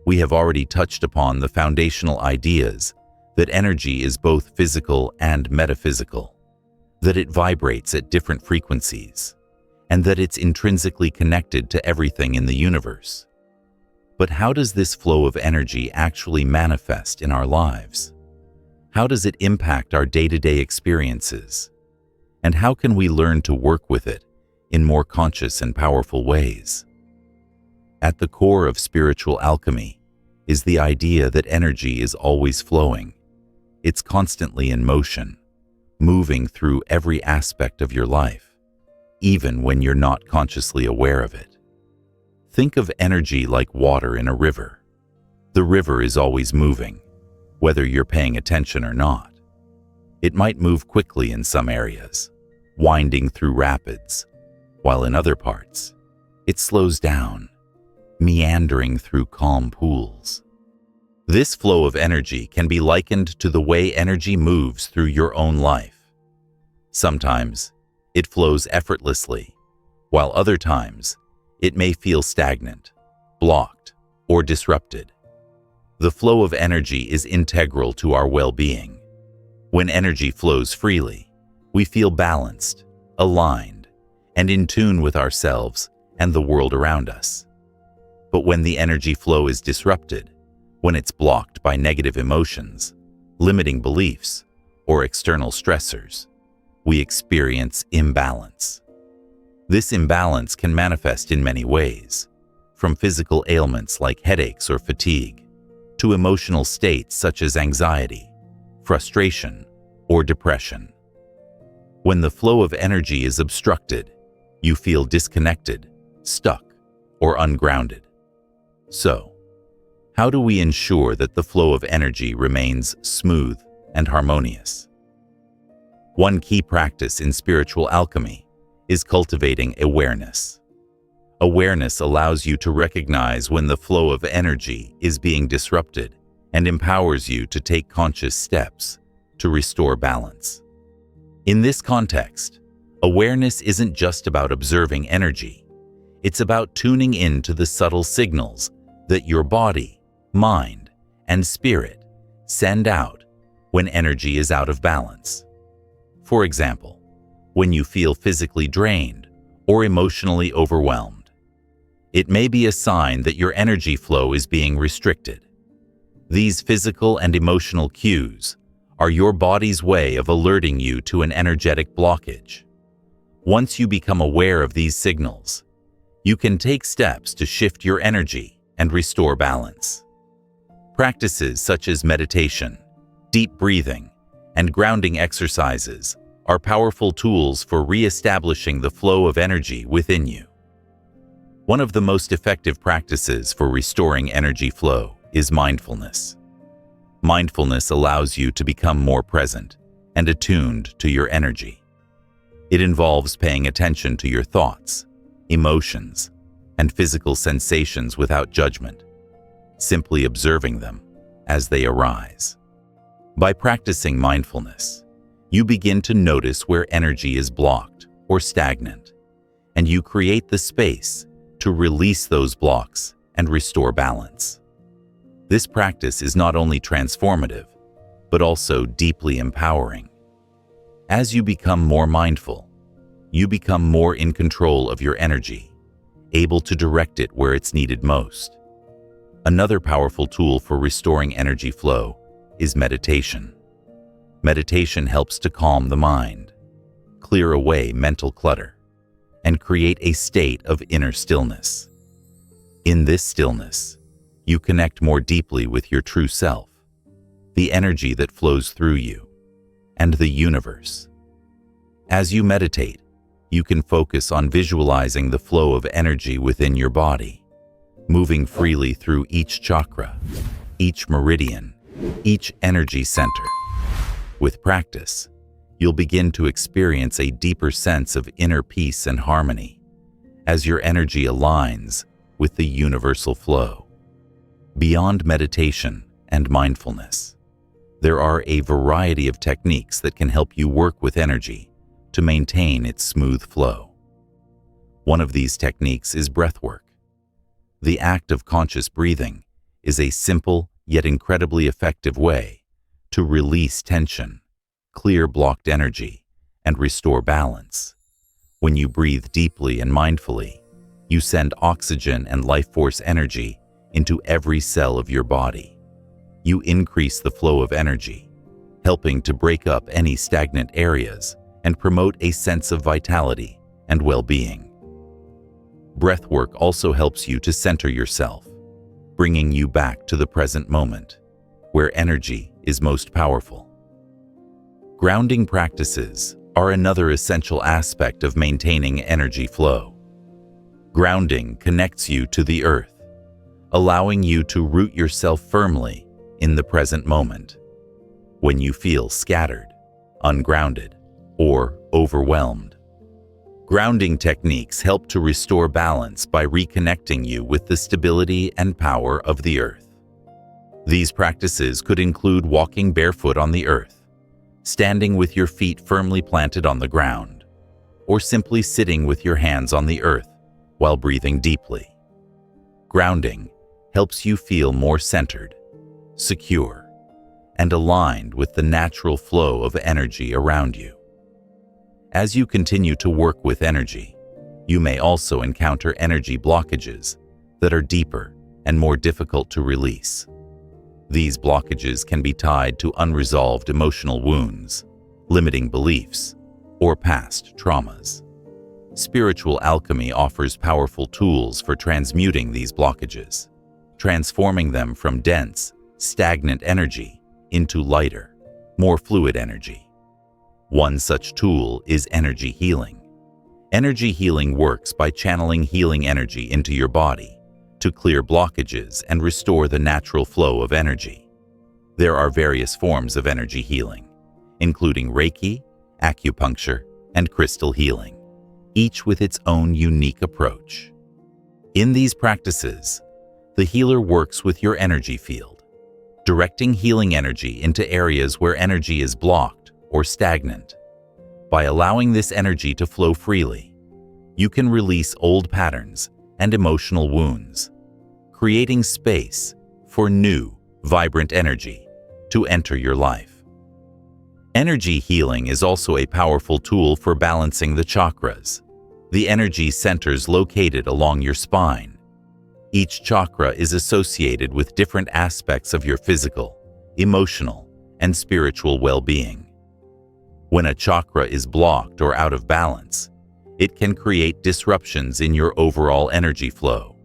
We have already touched upon the foundational ideas that energy is both physical and metaphysical, that it vibrates at different frequencies, and that it's intrinsically connected to everything in the universe. But how does this flow of energy actually manifest in our lives? How does it impact our day-to-day experiences? And how can we learn to work with it in more conscious and powerful ways? At the core of spiritual alchemy is the idea that energy is always flowing. It's constantly in motion, moving through every aspect of your life, even when you're not consciously aware of it. Think of energy like water in a river. The river is always moving, whether you're paying attention or not. It might move quickly in some areas, winding through rapids, while in other parts, it slows down, meandering through calm pools. This flow of energy can be likened to the way energy moves through your own life. Sometimes, it flows effortlessly, while other times, it may feel stagnant, blocked, or disrupted. The flow of energy is integral to our well-being. When energy flows freely, we feel balanced, aligned, and in tune with ourselves and the world around us. But when the energy flow is disrupted, when it's blocked by negative emotions, limiting beliefs, or external stressors, we experience imbalance. This imbalance can manifest in many ways, from physical ailments like headaches or fatigue, to emotional states such as anxiety, frustration, or depression. When the flow of energy is obstructed, you feel disconnected, stuck, or ungrounded. So, how do we ensure that the flow of energy remains smooth and harmonious? One key practice in spiritual alchemy is cultivating awareness. Awareness allows you to recognize when the flow of energy is being disrupted and empowers you to take conscious steps to restore balance. In this context, awareness isn't just about observing energy. It's about tuning in to the subtle signals that your body, mind, and spirit send out when energy is out of balance. For example, when you feel physically drained or emotionally overwhelmed, it may be a sign that your energy flow is being restricted. These physical and emotional cues are your body's way of alerting you to an energetic blockage. Once you become aware of these signals, you can take steps to shift your energy and restore balance. Practices such as meditation, deep breathing, and grounding exercises are powerful tools for re-establishing the flow of energy within you. One of the most effective practices for restoring energy flow is mindfulness. Mindfulness allows you to become more present and attuned to your energy. It involves paying attention to your thoughts, emotions, and physical sensations without judgment, simply observing them as they arise. By practicing mindfulness, you begin to notice where energy is blocked or stagnant, and you create the space to release those blocks and restore balance. This practice is not only transformative, but also deeply empowering. As you become more mindful, you become more in control of your energy, able to direct it where it's needed most. Another powerful tool for restoring energy flow is meditation. Meditation helps to calm the mind, clear away mental clutter, and create a state of inner stillness. In this stillness, you connect more deeply with your true self, the energy that flows through you, and the universe. As you meditate, you can focus on visualizing the flow of energy within your body, moving freely through each chakra, each meridian, each energy center. With practice, you'll begin to experience a deeper sense of inner peace and harmony as your energy aligns with the universal flow. Beyond meditation and mindfulness, there are a variety of techniques that can help you work with energy to maintain its smooth flow. One of these techniques is breathwork. The act of conscious breathing is a simple yet incredibly effective way to release tension, clear blocked energy, and restore balance. When you breathe deeply and mindfully, you send oxygen and life force energy into every cell of your body. You increase the flow of energy, helping to break up any stagnant areas and promote a sense of vitality and well-being. Breathwork also helps you to center yourself, bringing you back to the present moment, where energy is most powerful. Grounding practices are another essential aspect of maintaining energy flow. Grounding connects you to the earth, allowing you to root yourself firmly in the present moment. When you feel scattered, ungrounded, or overwhelmed, grounding techniques help to restore balance by reconnecting you with the stability and power of the earth. These practices could include walking barefoot on the earth, standing with your feet firmly planted on the ground, or simply sitting with your hands on the earth while breathing deeply. Grounding helps you feel more centered, secure, and aligned with the natural flow of energy around you. As you continue to work with energy, you may also encounter energy blockages that are deeper and more difficult to release. These blockages can be tied to unresolved emotional wounds, limiting beliefs, or past traumas. Spiritual alchemy offers powerful tools for transmuting these blockages, transforming them from dense, stagnant energy into lighter, more fluid energy. One such tool is energy healing. Energy healing works by channeling healing energy into your body to clear blockages and restore the natural flow of energy. There are various forms of energy healing, including Reiki, acupuncture, and crystal healing, each with its own unique approach. In these practices, the healer works with your energy field, directing healing energy into areas where energy is blocked or stagnant. By allowing this energy to flow freely, you can release old patterns and emotional wounds, creating space for new, vibrant energy to enter your life. Energy healing is also a powerful tool for balancing the chakras, the energy centers located along your spine. Each chakra is associated with different aspects of your physical, emotional, and spiritual well-being. When a chakra is blocked or out of balance, it can create disruptions in your overall energy flow.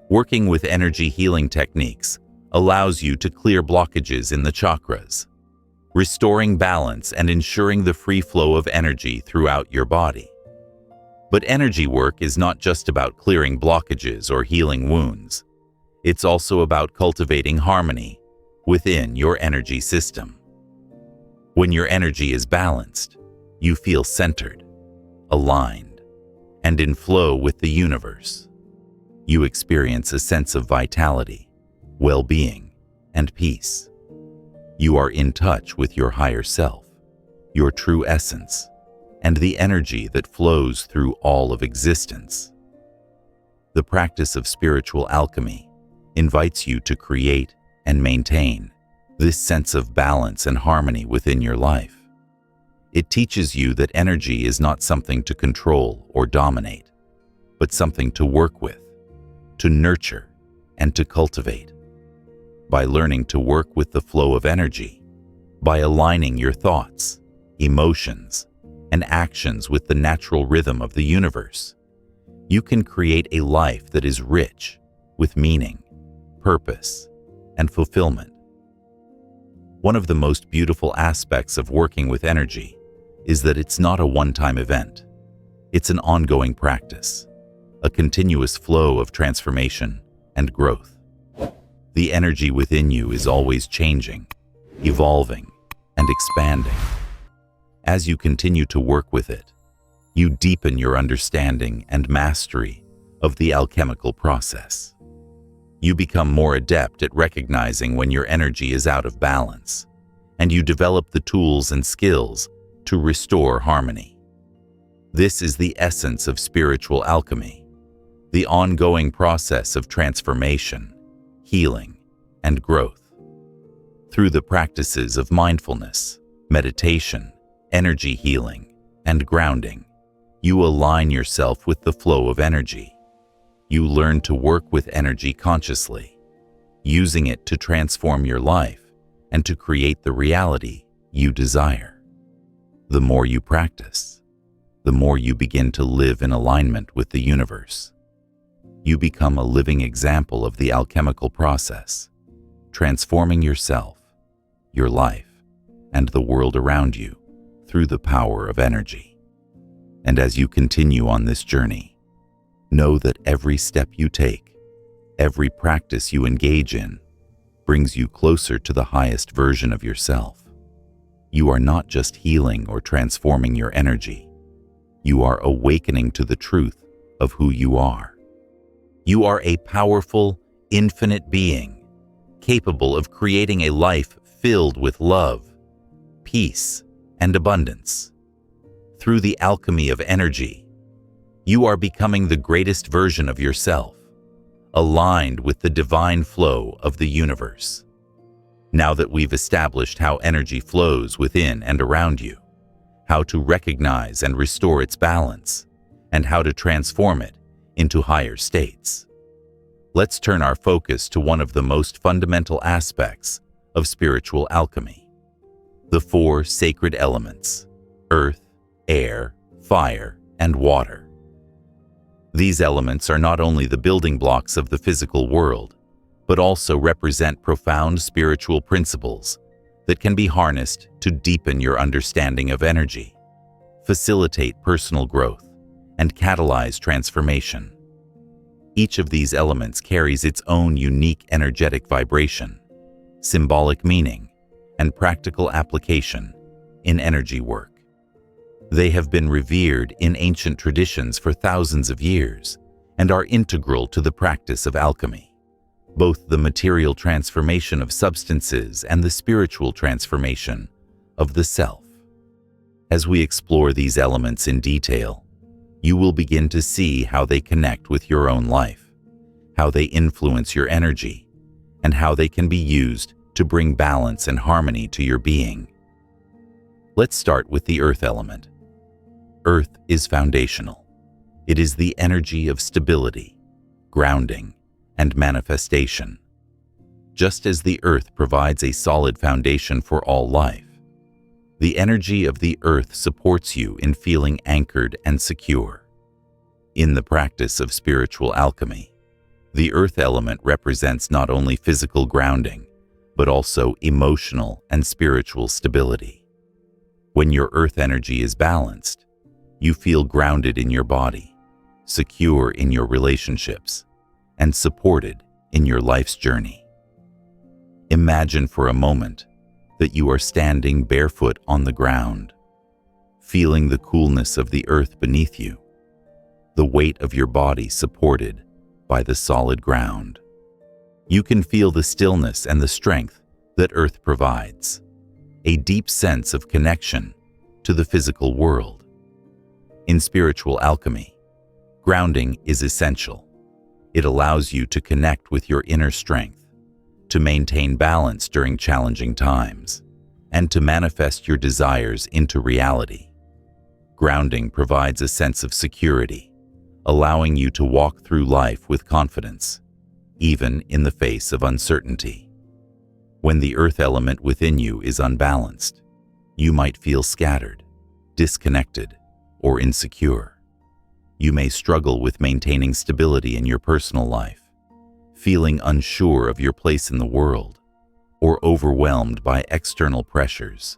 Working with energy healing techniques allows you to clear blockages in the chakras, restoring balance and ensuring the free flow of energy throughout your body. But energy work is not just about clearing blockages or healing wounds. It's also about cultivating harmony within your energy system. When your energy is balanced, you feel centered, aligned, and in flow with the universe. You experience a sense of vitality, well-being, and peace. You are in touch with your higher self, your true essence, and the energy that flows through all of existence. The practice of spiritual alchemy invites you to create and maintain this sense of balance and harmony within your life. It teaches you that energy is not something to control or dominate, but something to work with, to nurture, and to cultivate. By learning to work with the flow of energy, by aligning your thoughts, emotions, and actions with the natural rhythm of the universe, you can create a life that is rich with meaning, purpose, and fulfillment. One of the most beautiful aspects of working with energy is that it's not a one-time event. It's an ongoing practice, a continuous flow of transformation and growth. The energy within you is always changing, evolving, and expanding. As you continue to work with it, you deepen your understanding and mastery of the alchemical process. You become more adept at recognizing when your energy is out of balance, and you develop the tools and skills to restore harmony. This is the essence of spiritual alchemy, the ongoing process of transformation, healing, and growth. Through the practices of mindfulness, meditation, energy healing, and grounding, you align yourself with the flow of energy. You learn to work with energy consciously, using it to transform your life and to create the reality you desire. The more you practice, the more you begin to live in alignment with the universe. You become a living example of the alchemical process, transforming yourself, your life, and the world around you through the power of energy. And as you continue on this journey, know that every step you take, every practice you engage in, brings you closer to the highest version of yourself. You are not just healing or transforming your energy. You are awakening to the truth of who you are. You are a powerful, infinite being, capable of creating a life filled with love, peace, and abundance. Through the alchemy of energy, you are becoming the greatest version of yourself, aligned with the divine flow of the universe. Now that we've established how energy flows within and around you, how to recognize and restore its balance, and how to transform it into higher states, let's turn our focus to one of the most fundamental aspects of spiritual alchemy: the four sacred elements: earth, air, fire, and water. These elements are not only the building blocks of the physical world, but also represent profound spiritual principles that can be harnessed to deepen your understanding of energy, facilitate personal growth, and catalyze transformation. Each of these elements carries its own unique energetic vibration, symbolic meaning, and practical application in energy work. They have been revered in ancient traditions for thousands of years and are integral to the practice of alchemy, both the material transformation of substances and the spiritual transformation of the self. As we explore these elements in detail, you will begin to see how they connect with your own life, how they influence your energy, and how they can be used to bring balance and harmony to your being. Let's start with the earth element. Earth is foundational. It is the energy of stability, grounding, and manifestation. Just as the earth provides a solid foundation for all life, the energy of the earth supports you in feeling anchored and secure. In the practice of spiritual alchemy, the earth element represents not only physical grounding, but also emotional and spiritual stability. When your earth energy is balanced, you feel grounded in your body, secure in your relationships, and supported in your life's journey. Imagine for a moment that you are standing barefoot on the ground, feeling the coolness of the earth beneath you, the weight of your body supported by the solid ground. You can feel the stillness and the strength that earth provides, a deep sense of connection to the physical world. In spiritual alchemy, grounding is essential. It allows you to connect with your inner strength, to maintain balance during challenging times, and to manifest your desires into reality. Grounding provides a sense of security, allowing you to walk through life with confidence, even in the face of uncertainty. When the earth element within you is unbalanced, you might feel scattered, disconnected, or insecure. You may struggle with maintaining stability in your personal life, feeling unsure of your place in the world, or overwhelmed by external pressures.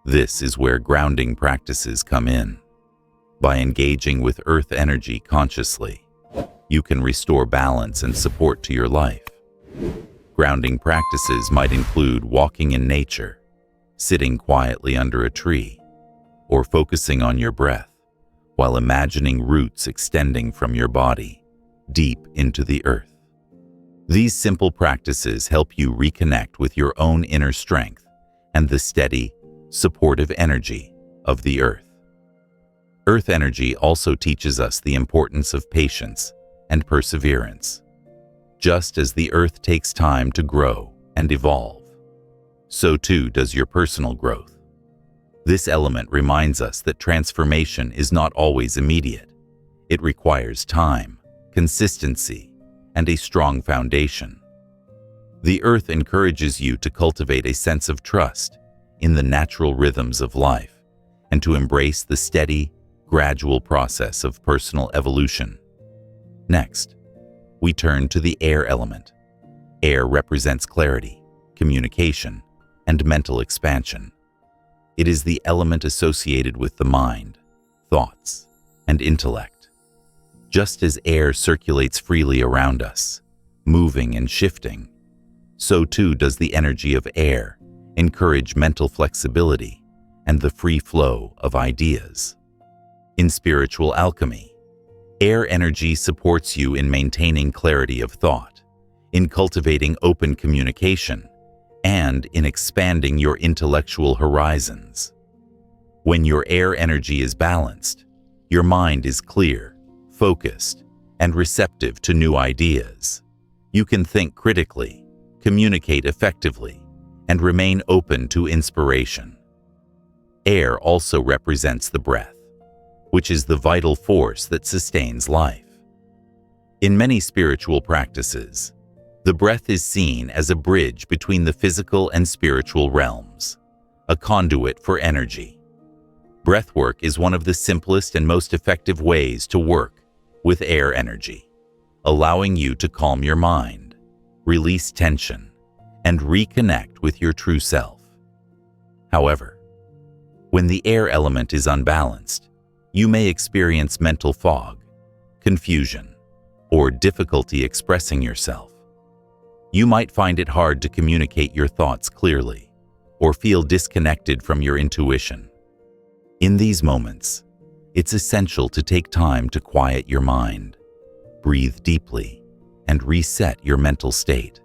This is where grounding practices come in. By engaging with earth energy consciously, you can restore balance and support to your life. Grounding practices might include walking in nature, sitting quietly under a tree, or focusing on your breath while imagining roots extending from your body deep into the earth. These simple practices help you reconnect with your own inner strength and the steady, supportive energy of the earth. Earth energy also teaches us the importance of patience and perseverance. Just as the earth takes time to grow and evolve, so too does your personal growth. This element reminds us that transformation is not always immediate. It requires time, consistency, and a strong foundation. The earth encourages you to cultivate a sense of trust in the natural rhythms of life and to embrace the steady, gradual process of personal evolution. Next, we turn to the air element. Air represents clarity, communication, and mental expansion. It is the element associated with the mind, thoughts, and intellect. Just as air circulates freely around us, moving and shifting, so too does the energy of air encourage mental flexibility and the free flow of ideas. In spiritual alchemy, air energy supports you in maintaining clarity of thought, in cultivating open communication, and in expanding your intellectual horizons. When your air energy is balanced, your mind is clear, focused, and receptive to new ideas. You can think critically, communicate effectively, and remain open to inspiration. Air also represents the breath, which is the vital force that sustains life. In many spiritual practices, the breath is seen as a bridge between the physical and spiritual realms, a conduit for energy. Breathwork is one of the simplest and most effective ways to work with air energy, allowing you to calm your mind, release tension, and reconnect with your true self. However, when the air element is unbalanced, you may experience mental fog, confusion, or difficulty expressing yourself. You might find it hard to communicate your thoughts clearly, or feel disconnected from your intuition. In these moments, it's essential to take time to quiet your mind, breathe deeply, and reset your mental state.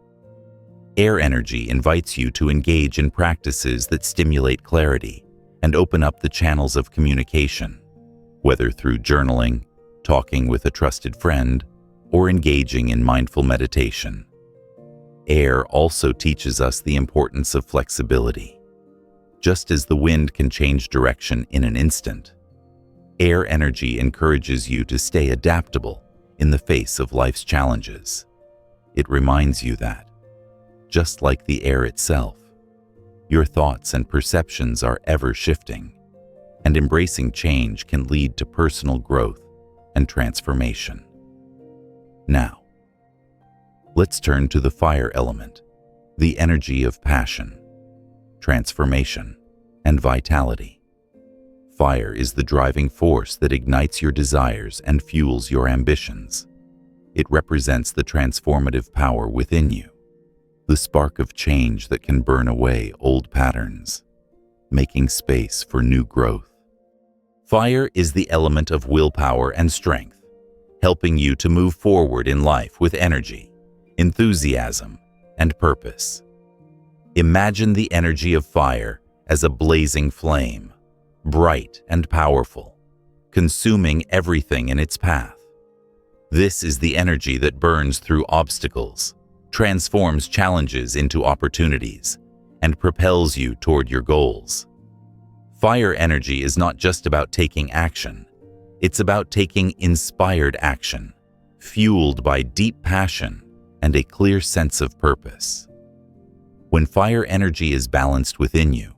Air energy invites you to engage in practices that stimulate clarity and open up the channels of communication, whether through journaling, talking with a trusted friend, or engaging in mindful meditation. Air also teaches us the importance of flexibility. Just as the wind can change direction in an instant, air energy encourages you to stay adaptable in the face of life's challenges. It reminds you that, just like the air itself, your thoughts and perceptions are ever shifting, and embracing change can lead to personal growth and transformation. Now, let's turn to the fire element, the energy of passion, transformation, and vitality. Fire is the driving force that ignites your desires and fuels your ambitions. It represents the transformative power within you, the spark of change that can burn away old patterns, making space for new growth. Fire is the element of willpower and strength, helping you to move forward in life with energy, enthusiasm, and purpose. Imagine the energy of fire as a blazing flame, bright and powerful, consuming everything in its path. This is the energy that burns through obstacles, transforms challenges into opportunities, and propels you toward your goals. Fire energy is not just about taking action, it's about taking inspired action, fueled by deep passion and a clear sense of purpose. When fire energy is balanced within you,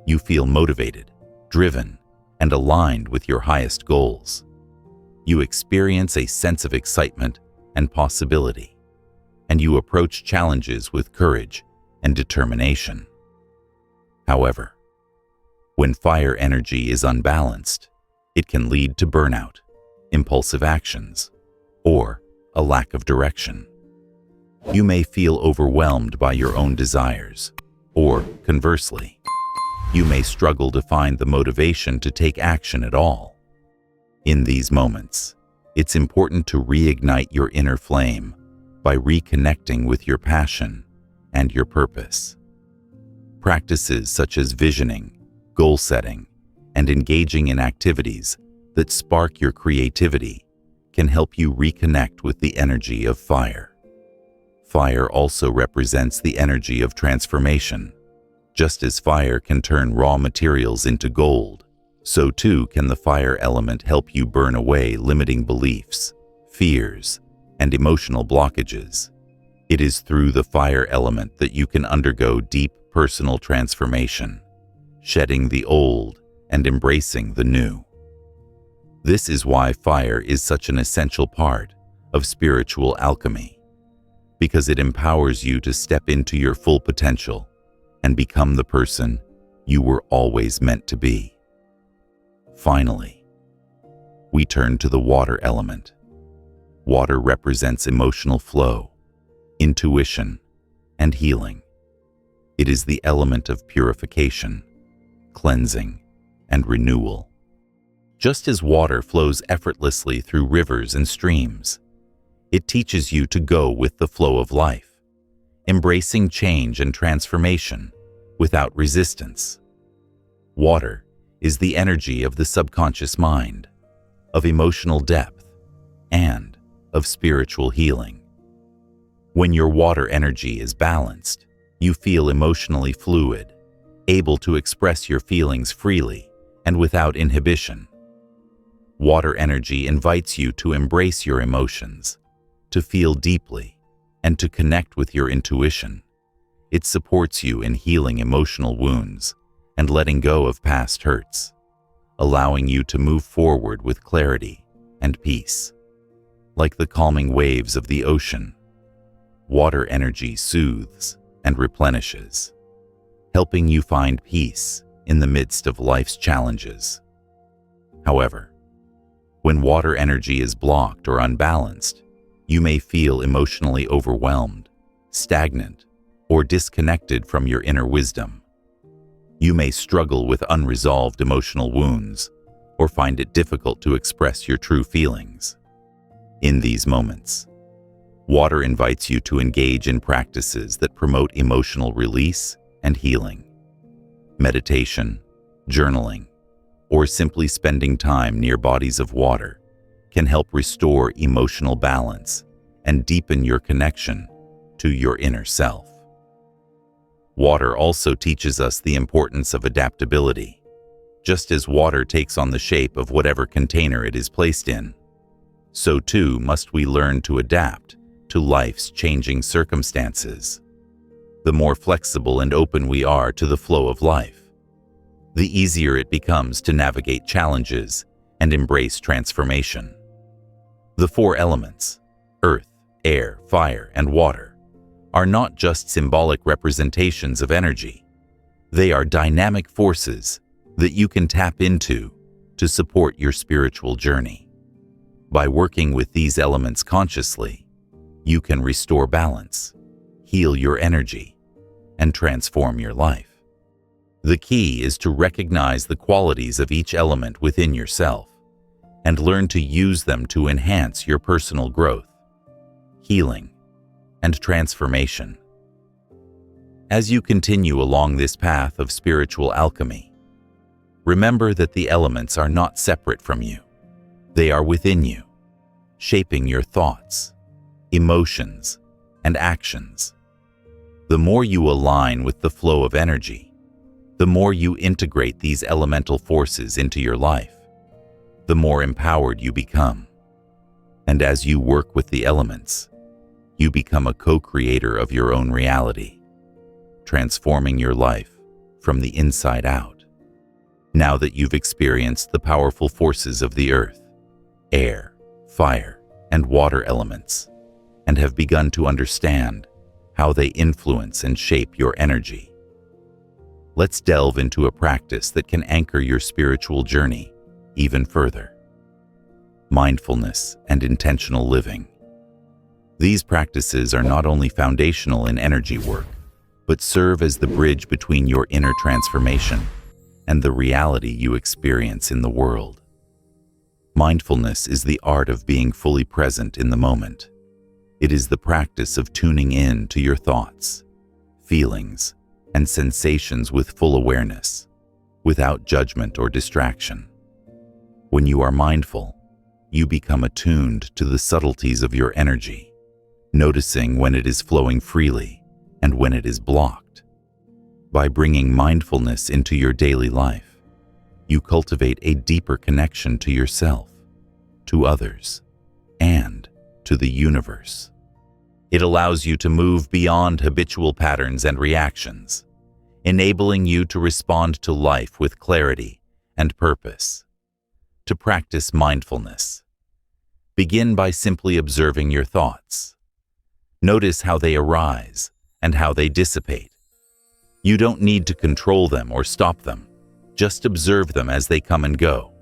you feel motivated, driven, and aligned with your highest goals. You experience a sense of excitement and possibility, and you approach challenges with courage and determination. However, when fire energy is unbalanced, it can lead to burnout, impulsive actions, or a lack of direction. You may feel overwhelmed by your own desires, or conversely, you may struggle to find the motivation to take action at all. In these moments, it's important to reignite your inner flame by reconnecting with your passion and your purpose. Practices such as visioning, goal setting, and engaging in activities that spark your creativity can help you reconnect with the energy of fire. Fire also represents the energy of transformation. Just as fire can turn raw materials into gold, so too can the fire element help you burn away limiting beliefs, fears, and emotional blockages. It is through the fire element that you can undergo deep personal transformation, shedding the old and embracing the new. This is why fire is such an essential part of spiritual alchemy, because it empowers you to step into your full potential and become the person you were always meant to be. Finally, we turn to the water element. Water represents emotional flow, intuition, and healing. It is the element of purification, cleansing, and renewal. Just as water flows effortlessly through rivers and streams, it teaches you to go with the flow of life, embracing change and transformation without resistance. Water is the energy of the subconscious mind, of emotional depth, and of spiritual healing. When your water energy is balanced, you feel emotionally fluid, able to express your feelings freely and without inhibition. Water energy invites you to embrace your emotions, to feel deeply, and to connect with your intuition. It supports you in healing emotional wounds and letting go of past hurts, allowing you to move forward with clarity and peace. Like the calming waves of the ocean, water energy soothes and replenishes, helping you find peace in the midst of life's challenges. However, when water energy is blocked or unbalanced, you may feel emotionally overwhelmed, stagnant, or disconnected from your inner wisdom. You may struggle with unresolved emotional wounds or find it difficult to express your true feelings. In these moments, water invites you to engage in practices that promote emotional release and healing. Meditation, journaling, or simply spending time near bodies of water can help restore emotional balance and deepen your connection to your inner self. Water also teaches us the importance of adaptability. Just as water takes on the shape of whatever container it is placed in, so too must we learn to adapt to life's changing circumstances. The more flexible and open we are to the flow of life, the easier it becomes to navigate challenges and embrace transformation. The four elements, earth, air, fire, and water, are not just symbolic representations of energy. They are dynamic forces that you can tap into to support your spiritual journey. By working with these elements consciously, you can restore balance, heal your energy, and transform your life. The key is to recognize the qualities of each element within yourself and learn to use them to enhance your personal growth, healing, and transformation. As you continue along this path of spiritual alchemy, remember that the elements are not separate from you. They are within you, shaping your thoughts, emotions, and actions. The more you align with the flow of energy, the more you integrate these elemental forces into your life, the more empowered you become. And as you work with the elements, you become a co-creator of your own reality, transforming your life from the inside out. Now that you've experienced the powerful forces of the earth, air, fire, and water elements, and have begun to understand how they influence and shape your energy. Let's delve into a practice that can anchor your spiritual journey even further. Mindfulness and intentional living. These practices are not only foundational in energy work, but serve as the bridge between your inner transformation and the reality you experience in the world. Mindfulness is the art of being fully present in the moment. It is the practice of tuning in to your thoughts, feelings, and sensations with full awareness, without judgment or distraction. When you are mindful, you become attuned to the subtleties of your energy, noticing when it is flowing freely and when it is blocked. By bringing mindfulness into your daily life, you cultivate a deeper connection to yourself, to others, and to the universe. It allows you to move beyond habitual patterns and reactions, enabling you to respond to life with clarity and purpose. To practice mindfulness, begin by simply observing your thoughts. Notice how they arise and how they dissipate. You don't need to control them or stop them. Just observe them as they come and go.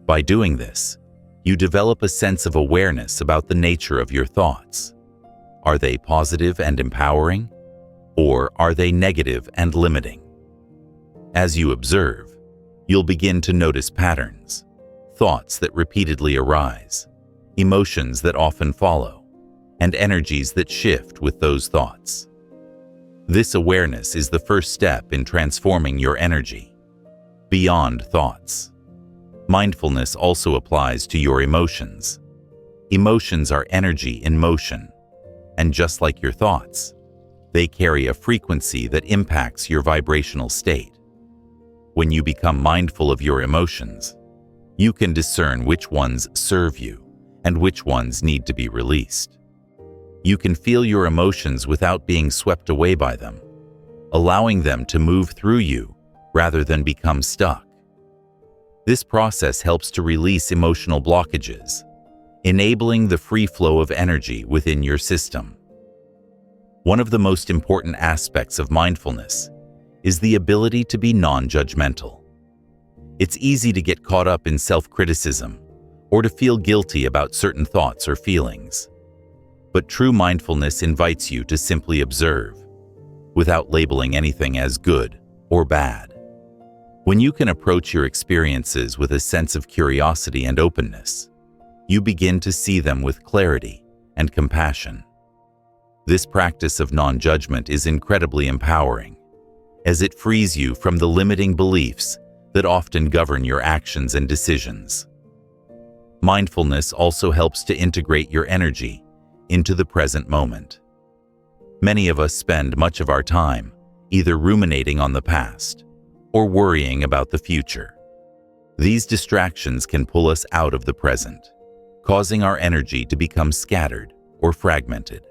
By doing this, you develop a sense of awareness about the nature of your thoughts. Are they positive and empowering, or are they negative and limiting? As you observe, you'll begin to notice patterns, thoughts that repeatedly arise, emotions that often follow, and energies that shift with those thoughts. This awareness is the first step in transforming your energy. Beyond thoughts, mindfulness also applies to your emotions. Emotions are energy in motion, and just like your thoughts, they carry a frequency that impacts your vibrational state. When you become mindful of your emotions, you can discern which ones serve you and which ones need to be released. You can feel your emotions without being swept away by them, allowing them to move through you rather than become stuck. This process helps to release emotional blockages, enabling the free flow of energy within your system. One of the most important aspects of mindfulness is the ability to be non-judgmental. It's easy to get caught up in self-criticism or to feel guilty about certain thoughts or feelings. But true mindfulness invites you to simply observe, without labeling anything as good or bad. When you can approach your experiences with a sense of curiosity and openness, you begin to see them with clarity and compassion. This practice of non-judgment is incredibly empowering, as it frees you from the limiting beliefs that often govern your actions and decisions. Mindfulness also helps to integrate your energy into the present moment. Many of us spend much of our time either ruminating on the past or worrying about the future. These distractions can pull us out of the present, causing our energy to become scattered or fragmented.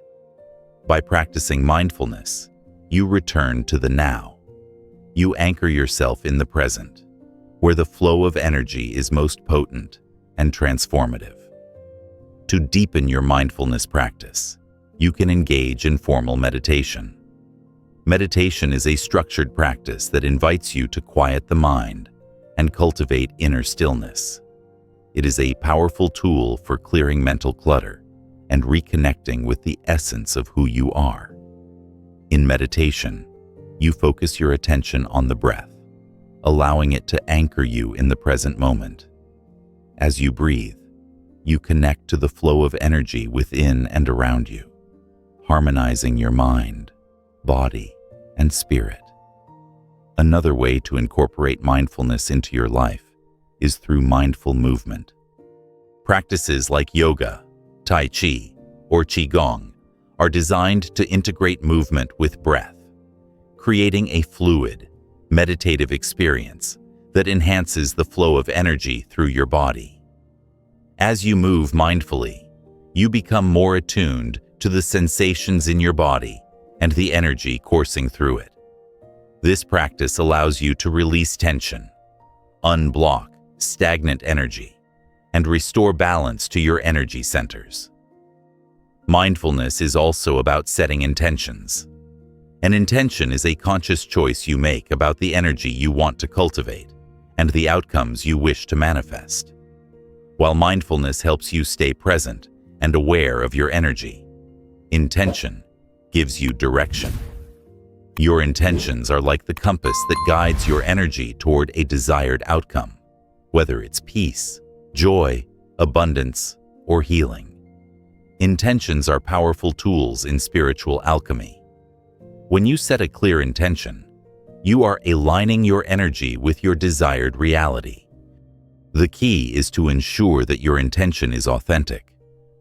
By practicing mindfulness, you return to the now. You anchor yourself in the present, where the flow of energy is most potent and transformative. To deepen your mindfulness practice, you can engage in formal meditation. Meditation is a structured practice that invites you to quiet the mind and cultivate inner stillness. It is a powerful tool for clearing mental clutter and reconnecting with the essence of who you are. In meditation, you focus your attention on the breath, allowing it to anchor you in the present moment. As you breathe, you connect to the flow of energy within and around you, harmonizing your mind, body, and spirit. Another way to incorporate mindfulness into your life is through mindful movement. Practices like yoga, tai chi, or qigong are designed to integrate movement with breath, creating a fluid, meditative experience that enhances the flow of energy through your body. As you move mindfully, you become more attuned to the sensations in your body and the energy coursing through it. This practice allows you to release tension, unblock stagnant energy, and restore balance to your energy centers. Mindfulness is also about setting intentions. An intention is a conscious choice you make about the energy you want to cultivate and the outcomes you wish to manifest. While mindfulness helps you stay present and aware of your energy, intention gives you direction. Your intentions are like the compass that guides your energy toward a desired outcome, whether it's peace, joy, abundance, or healing. Intentions are powerful tools in spiritual alchemy. When you set a clear intention, you are aligning your energy with your desired reality. The key is to ensure that your intention is authentic,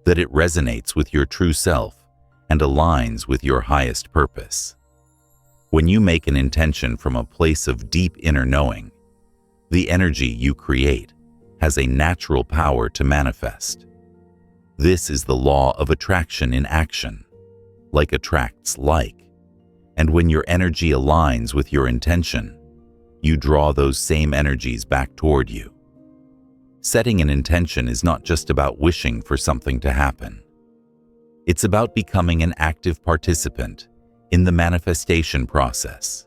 that it resonates with your true self, and aligns with your highest purpose. When you make an intention from a place of deep inner knowing, the energy you create has a natural power to manifest. This is the law of attraction in action. Like attracts like. And when your energy aligns with your intention, you draw those same energies back toward you. Setting an intention is not just about wishing for something to happen. It's about becoming an active participant in the manifestation process.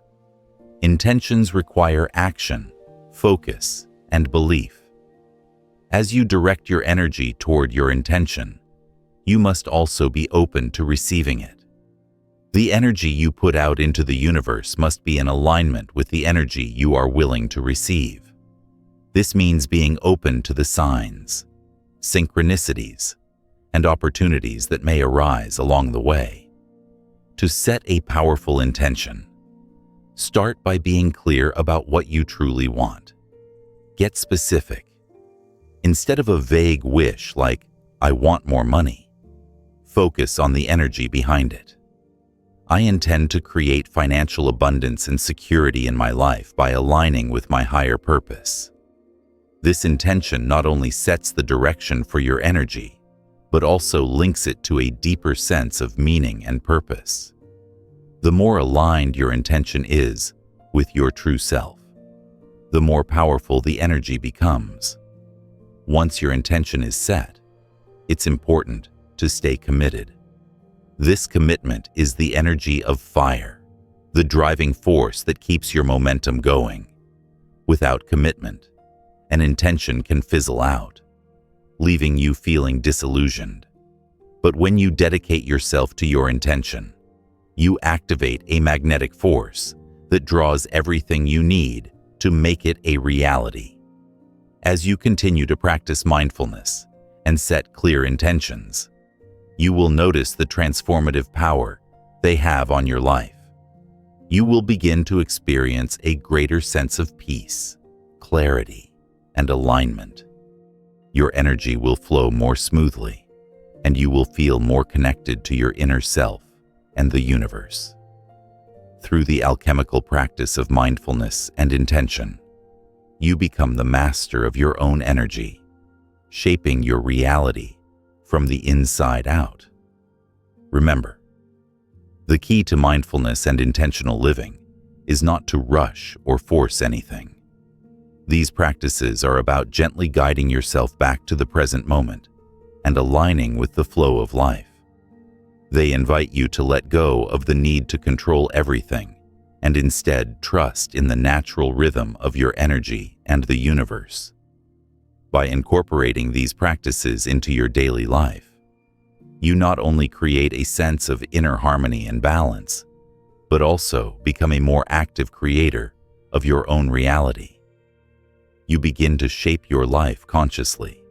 Intentions require action, focus, and belief. As you direct your energy toward your intention, you must also be open to receiving it. The energy you put out into the universe must be in alignment with the energy you are willing to receive. This means being open to the signs, synchronicities, and opportunities that may arise along the way. To set a powerful intention, start by being clear about what you truly want. Get specific. Instead of a vague wish like, "I want more money," focus on the energy behind it. I intend to create financial abundance and security in my life by aligning with my higher purpose. This intention not only sets the direction for your energy, but also links it to a deeper sense of meaning and purpose. The more aligned your intention is with your true self, the more powerful the energy becomes. Once your intention is set, it's important to stay committed. This commitment is the energy of fire, the driving force that keeps your momentum going. Without commitment, an intention can fizzle out, leaving you feeling disillusioned. But when you dedicate yourself to your intention, you activate a magnetic force that draws everything you need to make it a reality. As you continue to practice mindfulness and set clear intentions, you will notice the transformative power they have on your life. You will begin to experience a greater sense of peace, clarity, and alignment. Your energy will flow more smoothly, and you will feel more connected to your inner self and the universe. Through the alchemical practice of mindfulness and intention, you become the master of your own energy, shaping your reality from the inside out. Remember, the key to mindfulness and intentional living is not to rush or force anything. These practices are about gently guiding yourself back to the present moment and aligning with the flow of life. They invite you to let go of the need to control everything and instead trust in the natural rhythm of your energy and the universe. By incorporating these practices into your daily life, you not only create a sense of inner harmony and balance, but also become a more active creator of your own reality. You begin to shape your life consciously,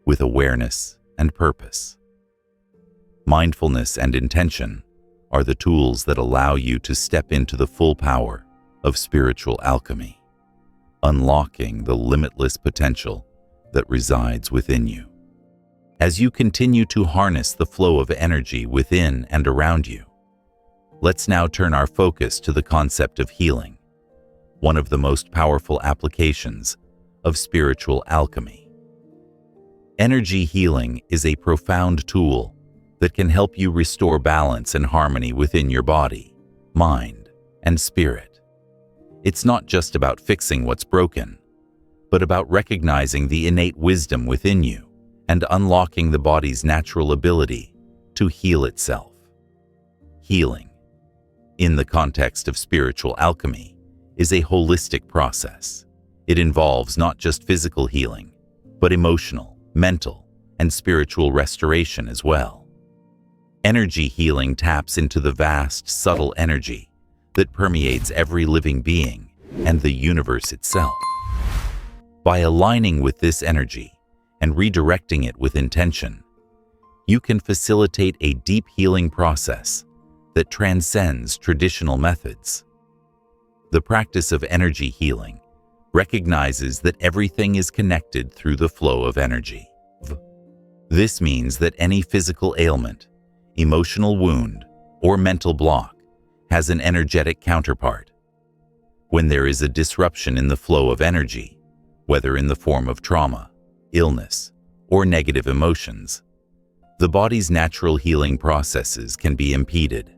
with awareness and purpose. Mindfulness and intention are the tools that allow you to step into the full power of spiritual alchemy, unlocking the limitless potential that resides within you. As you continue to harness the flow of energy within and around you, let's now turn our focus to the concept of healing, one of the most powerful applications of spiritual alchemy. Energy healing is a profound tool that can help you restore balance and harmony within your body, mind, and spirit. It's not just about fixing what's broken, but about recognizing the innate wisdom within you and unlocking the body's natural ability to to heal itself. Healing, in the context of spiritual alchemy, is a holistic process. It involves not just physical healing, but emotional, mental, and spiritual restoration as well. Energy healing taps into the vast, subtle energy that permeates every living being and the universe itself. By aligning with this energy and redirecting it with intention, you can facilitate a deep healing process that transcends traditional methods. The practice of energy healing recognizes that everything is connected through the flow of energy. This means that any physical ailment, emotional wound, or mental block has an energetic counterpart. When there is a disruption in the flow of energy, whether in the form of trauma, illness, or negative emotions, the body's natural healing processes can be impeded.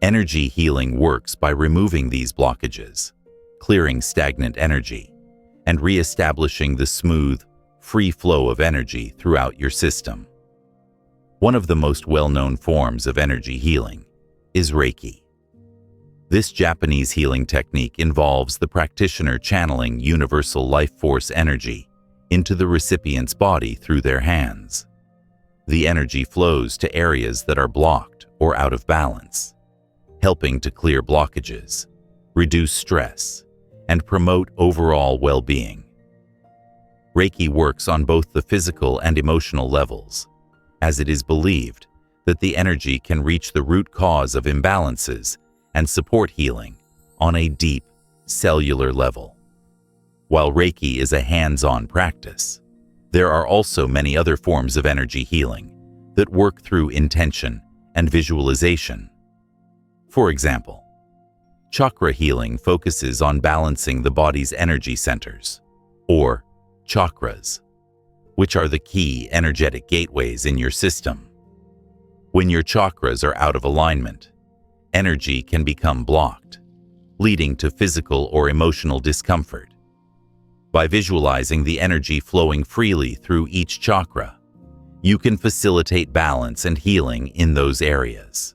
Energy healing works by removing these blockages, clearing stagnant energy, and re-establishing the smooth, free flow of energy throughout your system. One of the most well-known forms of energy healing is Reiki. This Japanese healing technique involves the practitioner channeling universal life force energy into the recipient's body through their hands. The energy flows to areas that are blocked or out of balance, helping to clear blockages, reduce stress, and promote overall well-being. Reiki works on both the physical and emotional levels, as it is believed that the energy can reach the root cause of imbalances and support healing on a deep, cellular level. While Reiki is a hands-on practice, there are also many other forms of energy healing that work through intention and visualization. For example, chakra healing focuses on balancing the body's energy centers, or chakras, which are the key energetic gateways in your system. When your chakras are out of alignment, energy can become blocked, leading to physical or emotional discomfort. By visualizing the energy flowing freely through each chakra, you can facilitate balance and healing in those areas.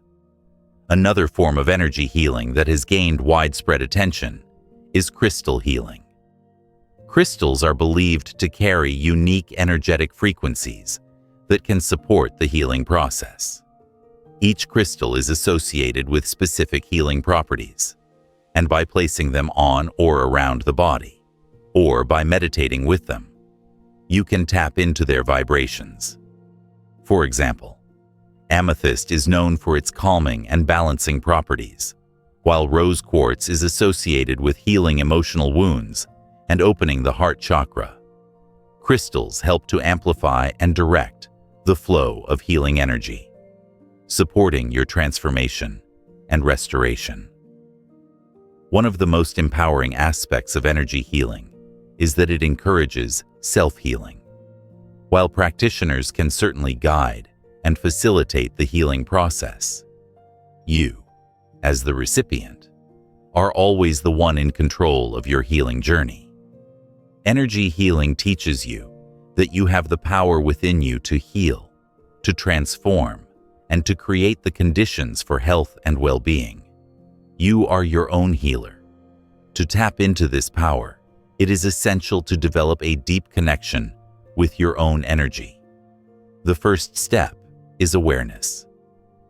Another form of energy healing that has gained widespread attention is crystal healing. Crystals are believed to carry unique energetic frequencies that can support the healing process. Each crystal is associated with specific healing properties, and by placing them on or around the body, or by meditating with them, you can tap into their vibrations. For example, amethyst is known for its calming and balancing properties, while rose quartz is associated with healing emotional wounds and opening the heart chakra. Crystals help to amplify and direct the flow of healing energy, supporting your transformation and restoration. One of the most empowering aspects of energy healing is that it encourages self-healing. While practitioners can certainly guide and facilitate the healing process, you, as the recipient, are always the one in control of your healing journey. Energy healing teaches you that you have the power within you to heal, to transform, and to create the conditions for health and well-being. You are your own healer. To tap into this power, it is essential to develop a deep connection with your own energy. The first step is awareness.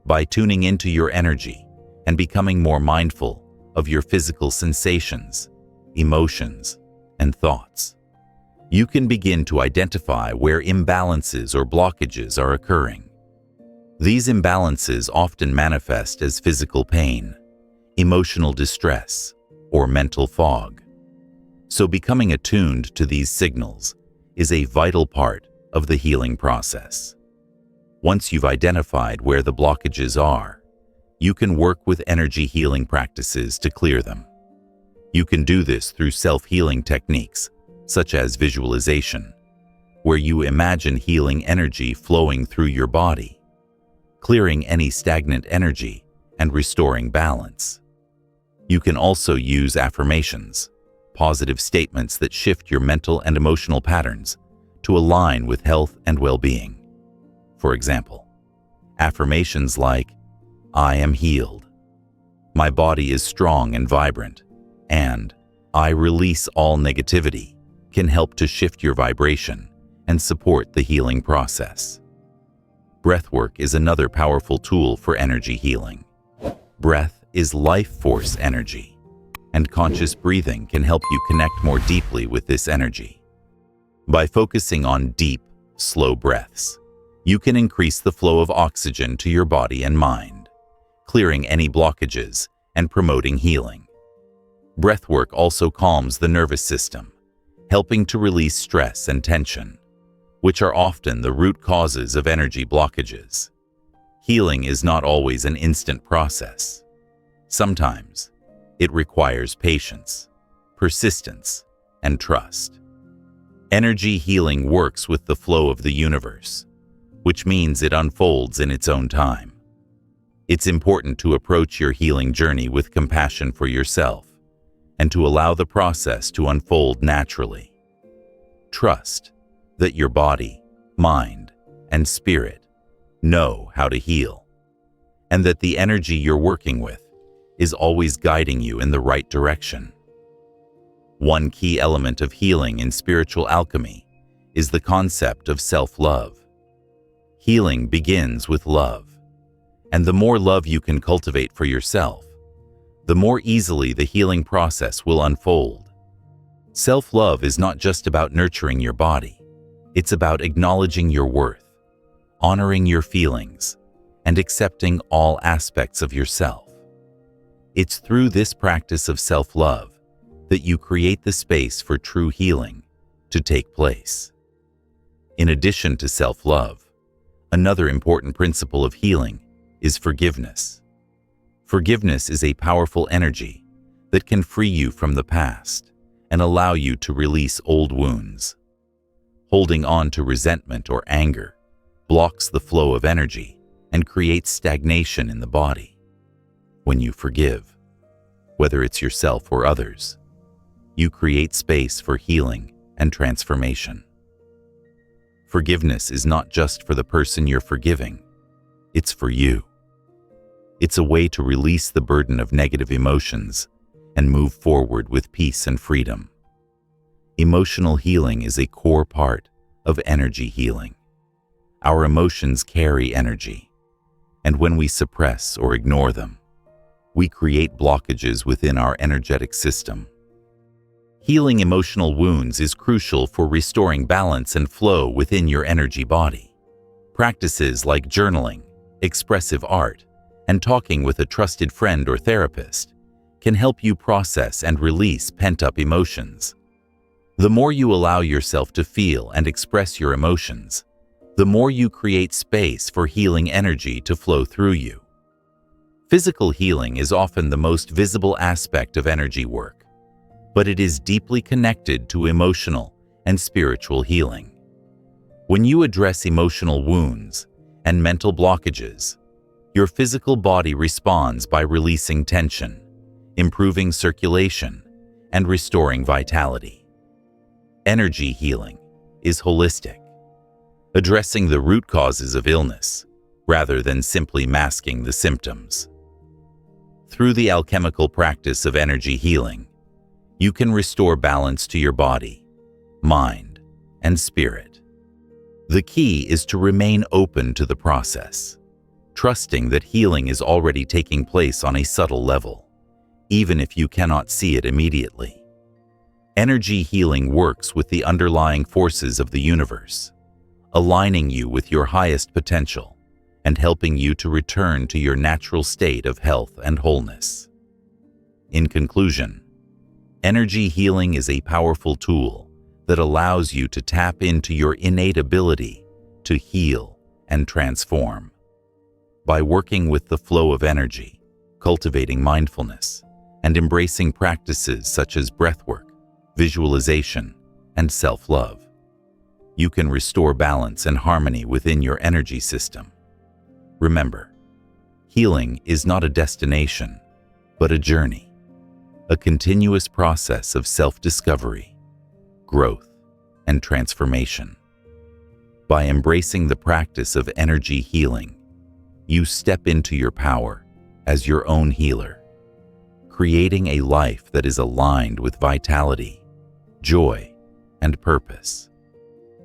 By tuning into your energy and becoming more mindful of your physical sensations, emotions, and thoughts, you can begin to identify where imbalances or blockages are occurring. These imbalances often manifest as physical pain, emotional distress, or mental fog. So becoming attuned to these signals is a vital part of the healing process. Once you've identified where the blockages are, you can work with energy healing practices to clear them. You can do this through self-healing techniques, such as visualization, where you imagine healing energy flowing through your body, clearing any stagnant energy and restoring balance. You can also use affirmations, positive statements that shift your mental and emotional patterns to align with health and well-being. For example, Affirmations like, "I am healed," "My body is strong and vibrant," and "I release all negativity" can help to shift your vibration and support the healing process. Breathwork is another powerful tool for energy healing. Breath is life force energy, and conscious breathing can help you connect more deeply with this energy. By focusing on deep, slow breaths, you can increase the flow of oxygen to your body and mind, clearing any blockages and promoting healing. Breathwork also calms the nervous system, helping to release stress and tension, which are often the root causes of energy blockages. Healing is not always an instant process. Sometimes, it requires patience, persistence, and trust. Energy healing works with the flow of the universe, which means it unfolds in its own time. It's important to approach your healing journey with compassion for yourself and to allow the process to unfold naturally. Trust that your body, mind, and spirit know how to heal, and that the energy you're working with is always guiding you in the right direction. One key element of healing in spiritual alchemy is the concept of self-love. Healing begins with love, and the more love you can cultivate for yourself, the more easily the healing process will unfold. Self-love is not just about nurturing your body. It's about acknowledging your worth, honoring your feelings, and accepting all aspects of yourself. It's through this practice of self-love that you create the space for true healing to take place. In addition to self-love, another important principle of healing is forgiveness. Forgiveness is a powerful energy that can free you from the past and allow you to release old wounds. Holding on to resentment or anger blocks the flow of energy and creates stagnation in the body. When you forgive, whether it's yourself or others, you create space for healing and transformation. Forgiveness is not just for the person you're forgiving, it's for you. It's a way to release the burden of negative emotions and move forward with peace and freedom. Emotional healing is a core part of energy healing. Our emotions carry energy, and when we suppress or ignore them, we create blockages within our energetic system. Healing emotional wounds is crucial for restoring balance and flow within your energy body. Practices like journaling, expressive art, and talking with a trusted friend or therapist can help you process and release pent-up emotions. The more you allow yourself to feel and express your emotions, the more you create space for healing energy to flow through you. Physical healing is often the most visible aspect of energy work, but it is deeply connected to emotional and spiritual healing. When you address emotional wounds and mental blockages, your physical body responds by releasing tension, improving circulation, and restoring vitality. Energy healing is holistic, addressing the root causes of illness rather than simply masking the symptoms. Through the alchemical practice of energy healing, you can restore balance to your body, mind, and spirit. The key is to remain open to the process, trusting that healing is already taking place on a subtle level, even if you cannot see it immediately. Energy healing works with the underlying forces of the universe, aligning you with your highest potential and helping you to return to your natural state of health and wholeness. In conclusion, energy healing is a powerful tool that allows you to tap into your innate ability to heal and transform. By working with the flow of energy, cultivating mindfulness, and embracing practices such as breathwork, visualization, and self-love, you can restore balance and harmony within your energy system. Remember, healing is not a destination, but a journey, a continuous process of self-discovery, growth, and transformation. By embracing the practice of energy healing, You step into your power as your own healer, creating a life that is aligned with vitality, joy, and purpose.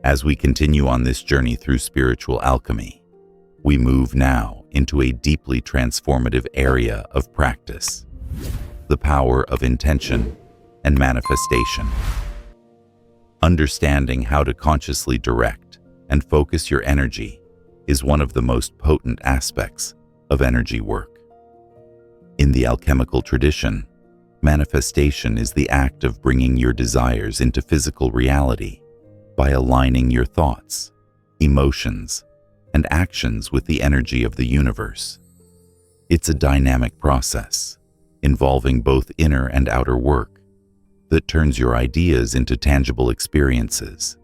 As we continue on this journey through spiritual alchemy, we move now into a deeply transformative area of practice: the power of intention and manifestation. Understanding how to consciously direct and focus your energy is one of the most potent aspects of energy work. In the alchemical tradition, manifestation is the act of bringing your desires into physical reality by aligning your thoughts, emotions, and actions with the energy of the universe. It's a dynamic process involving both inner and outer work that turns your ideas into tangible experiences.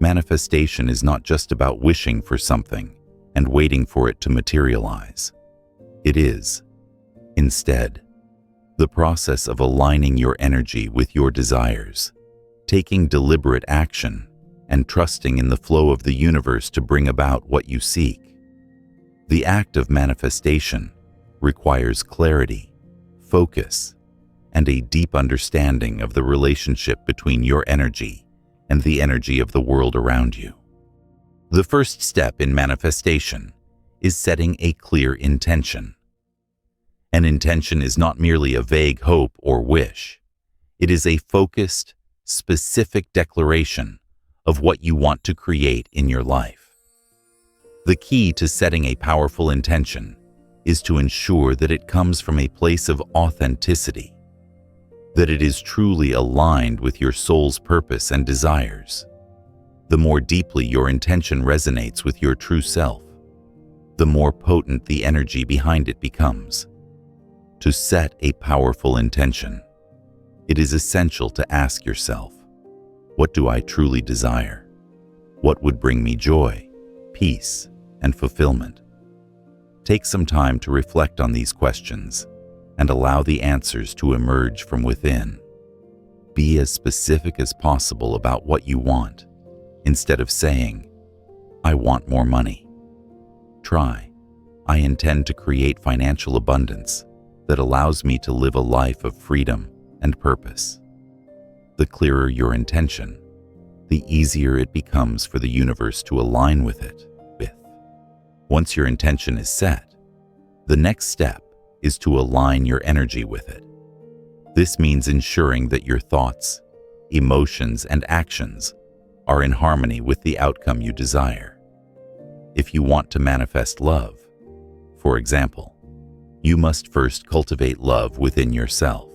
Manifestation is not just about wishing for something and waiting for it to materialize. It is, instead, the process of aligning your energy with your desires, taking deliberate action, and trusting in the flow of the universe to bring about what you seek. The act of manifestation requires clarity, focus, and a deep understanding of the relationship between your energy and the energy of the world around you. The first step in manifestation is setting a clear intention. An intention is not merely a vague hope or wish. It is a focused, specific declaration of what you want to create in your life. The key to setting a powerful intention is to ensure that it comes from a place of authenticity, that it is truly aligned with your soul's purpose and desires. The more deeply your intention resonates with your true self, the more potent the energy behind it becomes. To set a powerful intention, it is essential to ask yourself, what do I truly desire? What would bring me joy, peace, and fulfillment? Take some time to reflect on these questions and allow the answers to emerge from within. Be as specific as possible about what you want, instead of saying, I want more money. Try, I intend to create financial abundance that allows me to live a life of freedom and purpose. The clearer your intention, the easier it becomes for the universe to align with it. Once your intention is set, the next step is to align your energy with it. This means ensuring that your thoughts, emotions, and actions are in harmony with the outcome you desire. If you want to manifest love, for example, you must first cultivate love within yourself.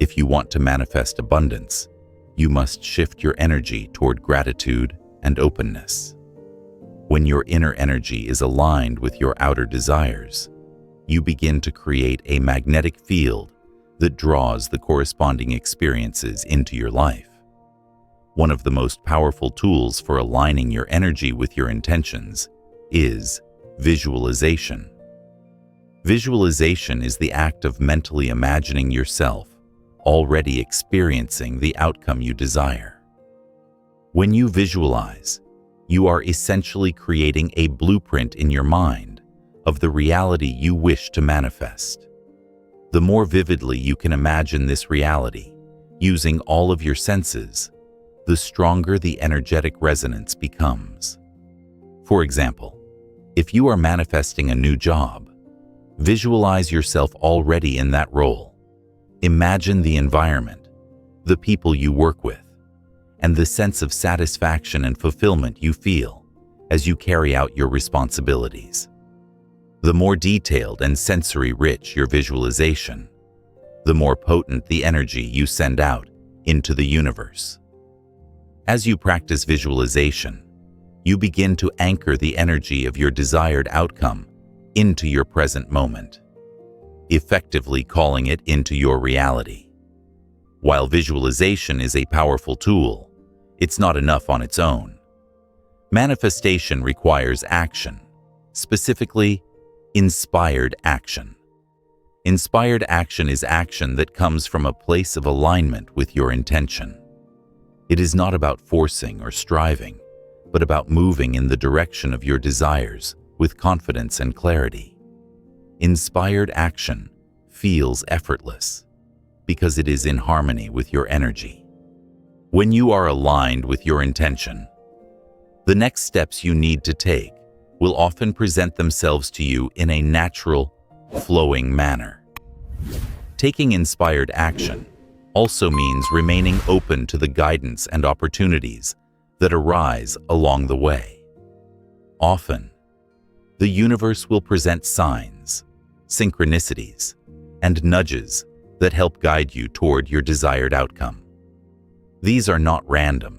If you want to manifest abundance, you must shift your energy toward gratitude and openness. When your inner energy is aligned with your outer desires, you begin to create a magnetic field that draws the corresponding experiences into your life. One of the most powerful tools for aligning your energy with your intentions is visualization. Visualization is the act of mentally imagining yourself already experiencing the outcome you desire. When you visualize, you are essentially creating a blueprint in your mind of the reality you wish to manifest. The more vividly you can imagine this reality, using all of your senses, the stronger the energetic resonance becomes. For example, if you are manifesting a new job, visualize yourself already in that role. Imagine the environment, the people you work with, and the sense of satisfaction and fulfillment you feel as you carry out your responsibilities. The more detailed and sensory-rich your visualization, the more potent the energy you send out into the universe. As you practice visualization, you begin to anchor the energy of your desired outcome into your present moment, effectively calling it into your reality. While visualization is a powerful tool, it's not enough on its own. Manifestation requires action, specifically, inspired action. Inspired action is action that comes from a place of alignment with your intention. It is not about forcing or striving, but about moving in the direction of your desires with confidence and clarity. Inspired action feels effortless because it is in harmony with your energy. When you are aligned with your intention, the next steps you need to take will often present themselves to you in a natural, flowing manner. Taking inspired action also means remaining open to the guidance and opportunities that arise along the way. Often, the universe will present signs, synchronicities, and nudges that help guide you toward your desired outcome. These are not random.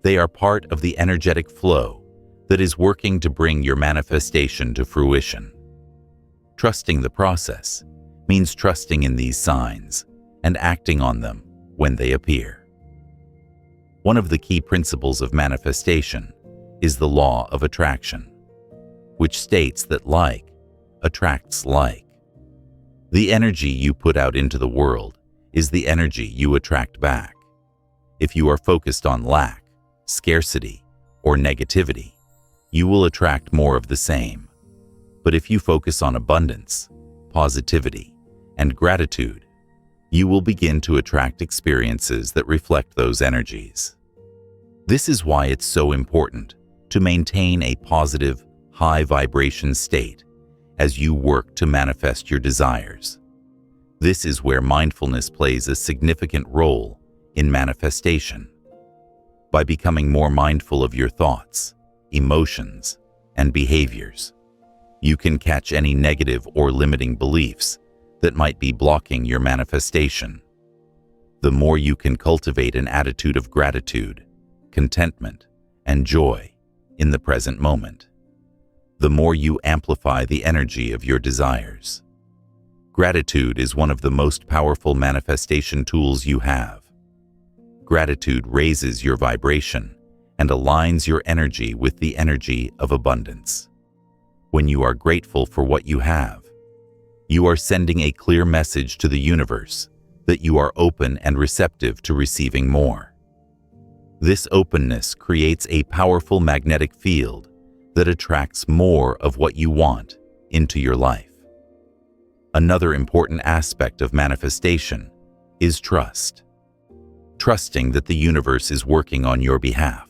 They are part of the energetic flow that is working to bring your manifestation to fruition. Trusting the process means trusting in these signs and acting on them when they appear. One of the key principles of manifestation is the law of attraction, which states that like attracts like. The energy you put out into the world is the energy you attract back. If you are focused on lack, scarcity, or negativity, you will attract more of the same. But if you focus on abundance, positivity, and gratitude, you will begin to attract experiences that reflect those energies. This is why it's so important to maintain a positive, high vibration state as you work to manifest your desires. This is where mindfulness plays a significant role in manifestation. By becoming more mindful of your thoughts, emotions, and behaviors, you can catch any negative or limiting beliefs that might be blocking your manifestation. The more you can cultivate an attitude of gratitude, contentment, and joy in the present moment, the more you amplify the energy of your desires. Gratitude is one of the most powerful manifestation tools you have. Gratitude raises your vibration and aligns your energy with the energy of abundance. When you are grateful for what you have, you are sending a clear message to the universe that you are open and receptive to receiving more. This openness creates a powerful magnetic field that attracts more of what you want into your life. Another important aspect of manifestation is trust. Trusting that the universe is working on your behalf,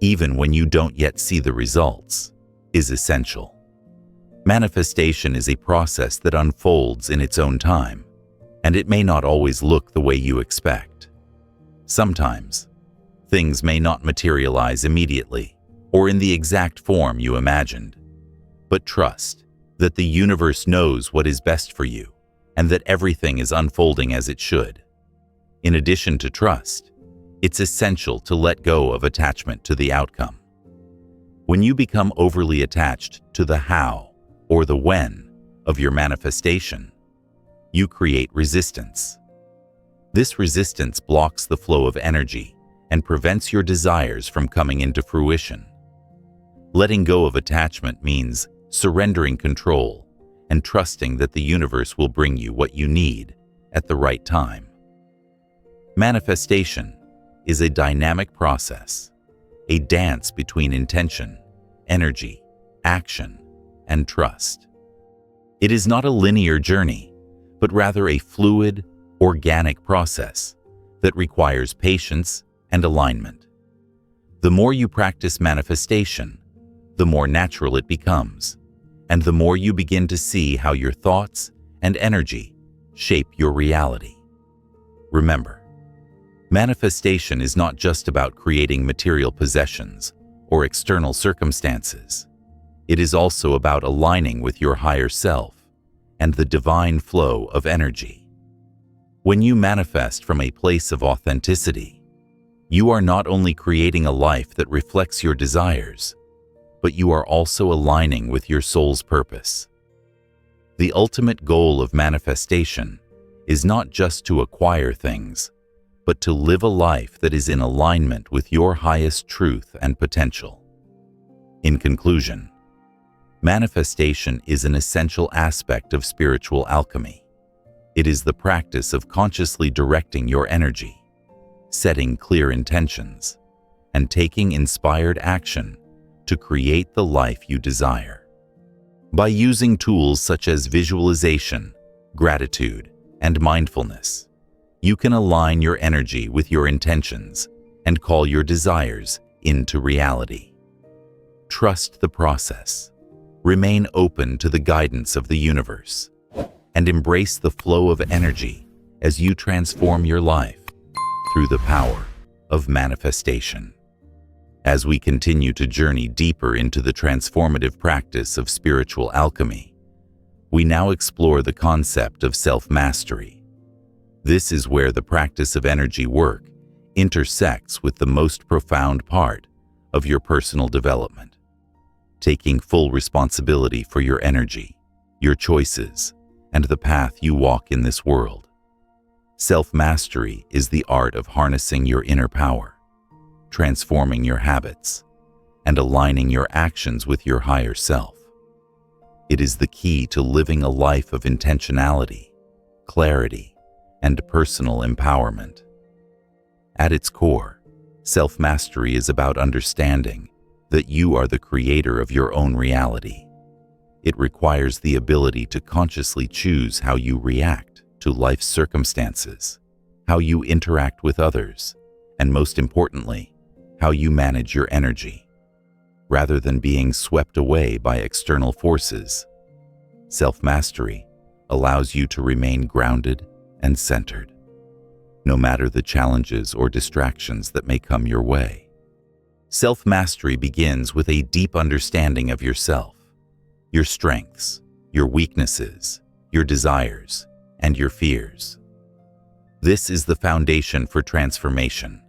even when you don't yet see the results, is essential. Manifestation is a process that unfolds in its own time, and it may not always look the way you expect. Sometimes, things may not materialize immediately or in the exact form you imagined, but trust that the universe knows what is best for you and that everything is unfolding as it should. In addition to trust, it's essential to let go of attachment to the outcome. When you become overly attached to the how or the when of your manifestation, you create resistance. This resistance blocks the flow of energy and prevents your desires from coming into fruition. Letting go of attachment means surrendering control and trusting that the universe will bring you what you need at the right time. Manifestation is a dynamic process, a dance between intention, energy, action, and trust. It is not a linear journey, but rather a fluid, organic process that requires patience and alignment. The more you practice manifestation, the more natural it becomes, and the more you begin to see how your thoughts and energy shape your reality. Remember, manifestation is not just about creating material possessions or external circumstances. It is also about aligning with your higher self and the divine flow of energy. When you manifest from a place of authenticity, you are not only creating a life that reflects your desires, but you are also aligning with your soul's purpose. The ultimate goal of manifestation is not just to acquire things, but to live a life that is in alignment with your highest truth and potential. In conclusion, manifestation is an essential aspect of spiritual alchemy. It is the practice of consciously directing your energy, setting clear intentions, and taking inspired action to create the life you desire. By using tools such as visualization, gratitude, and mindfulness, you can align your energy with your intentions and call your desires into reality. Trust the process. Remain open to the guidance of the universe, and embrace the flow of energy as you transform your life through the power of manifestation. As we continue to journey deeper into the transformative practice of spiritual alchemy, we now explore the concept of self-mastery. This is where the practice of energy work intersects with the most profound part of your personal development. Taking full responsibility for your energy, your choices, and the path you walk in this world. Self-mastery is the art of harnessing your inner power, transforming your habits, and aligning your actions with your higher self. It is the key to living a life of intentionality, clarity, and personal empowerment. At its core, self-mastery is about understanding that you are the creator of your own reality. It requires the ability to consciously choose how you react to life's circumstances, how you interact with others, and most importantly, how you manage your energy. Rather than being swept away by external forces, self-mastery allows you to remain grounded and centered, no matter the challenges or distractions that may come your way. Self-mastery begins with a deep understanding of yourself, your strengths, your weaknesses, your desires, and your fears. This is the foundation for transformation.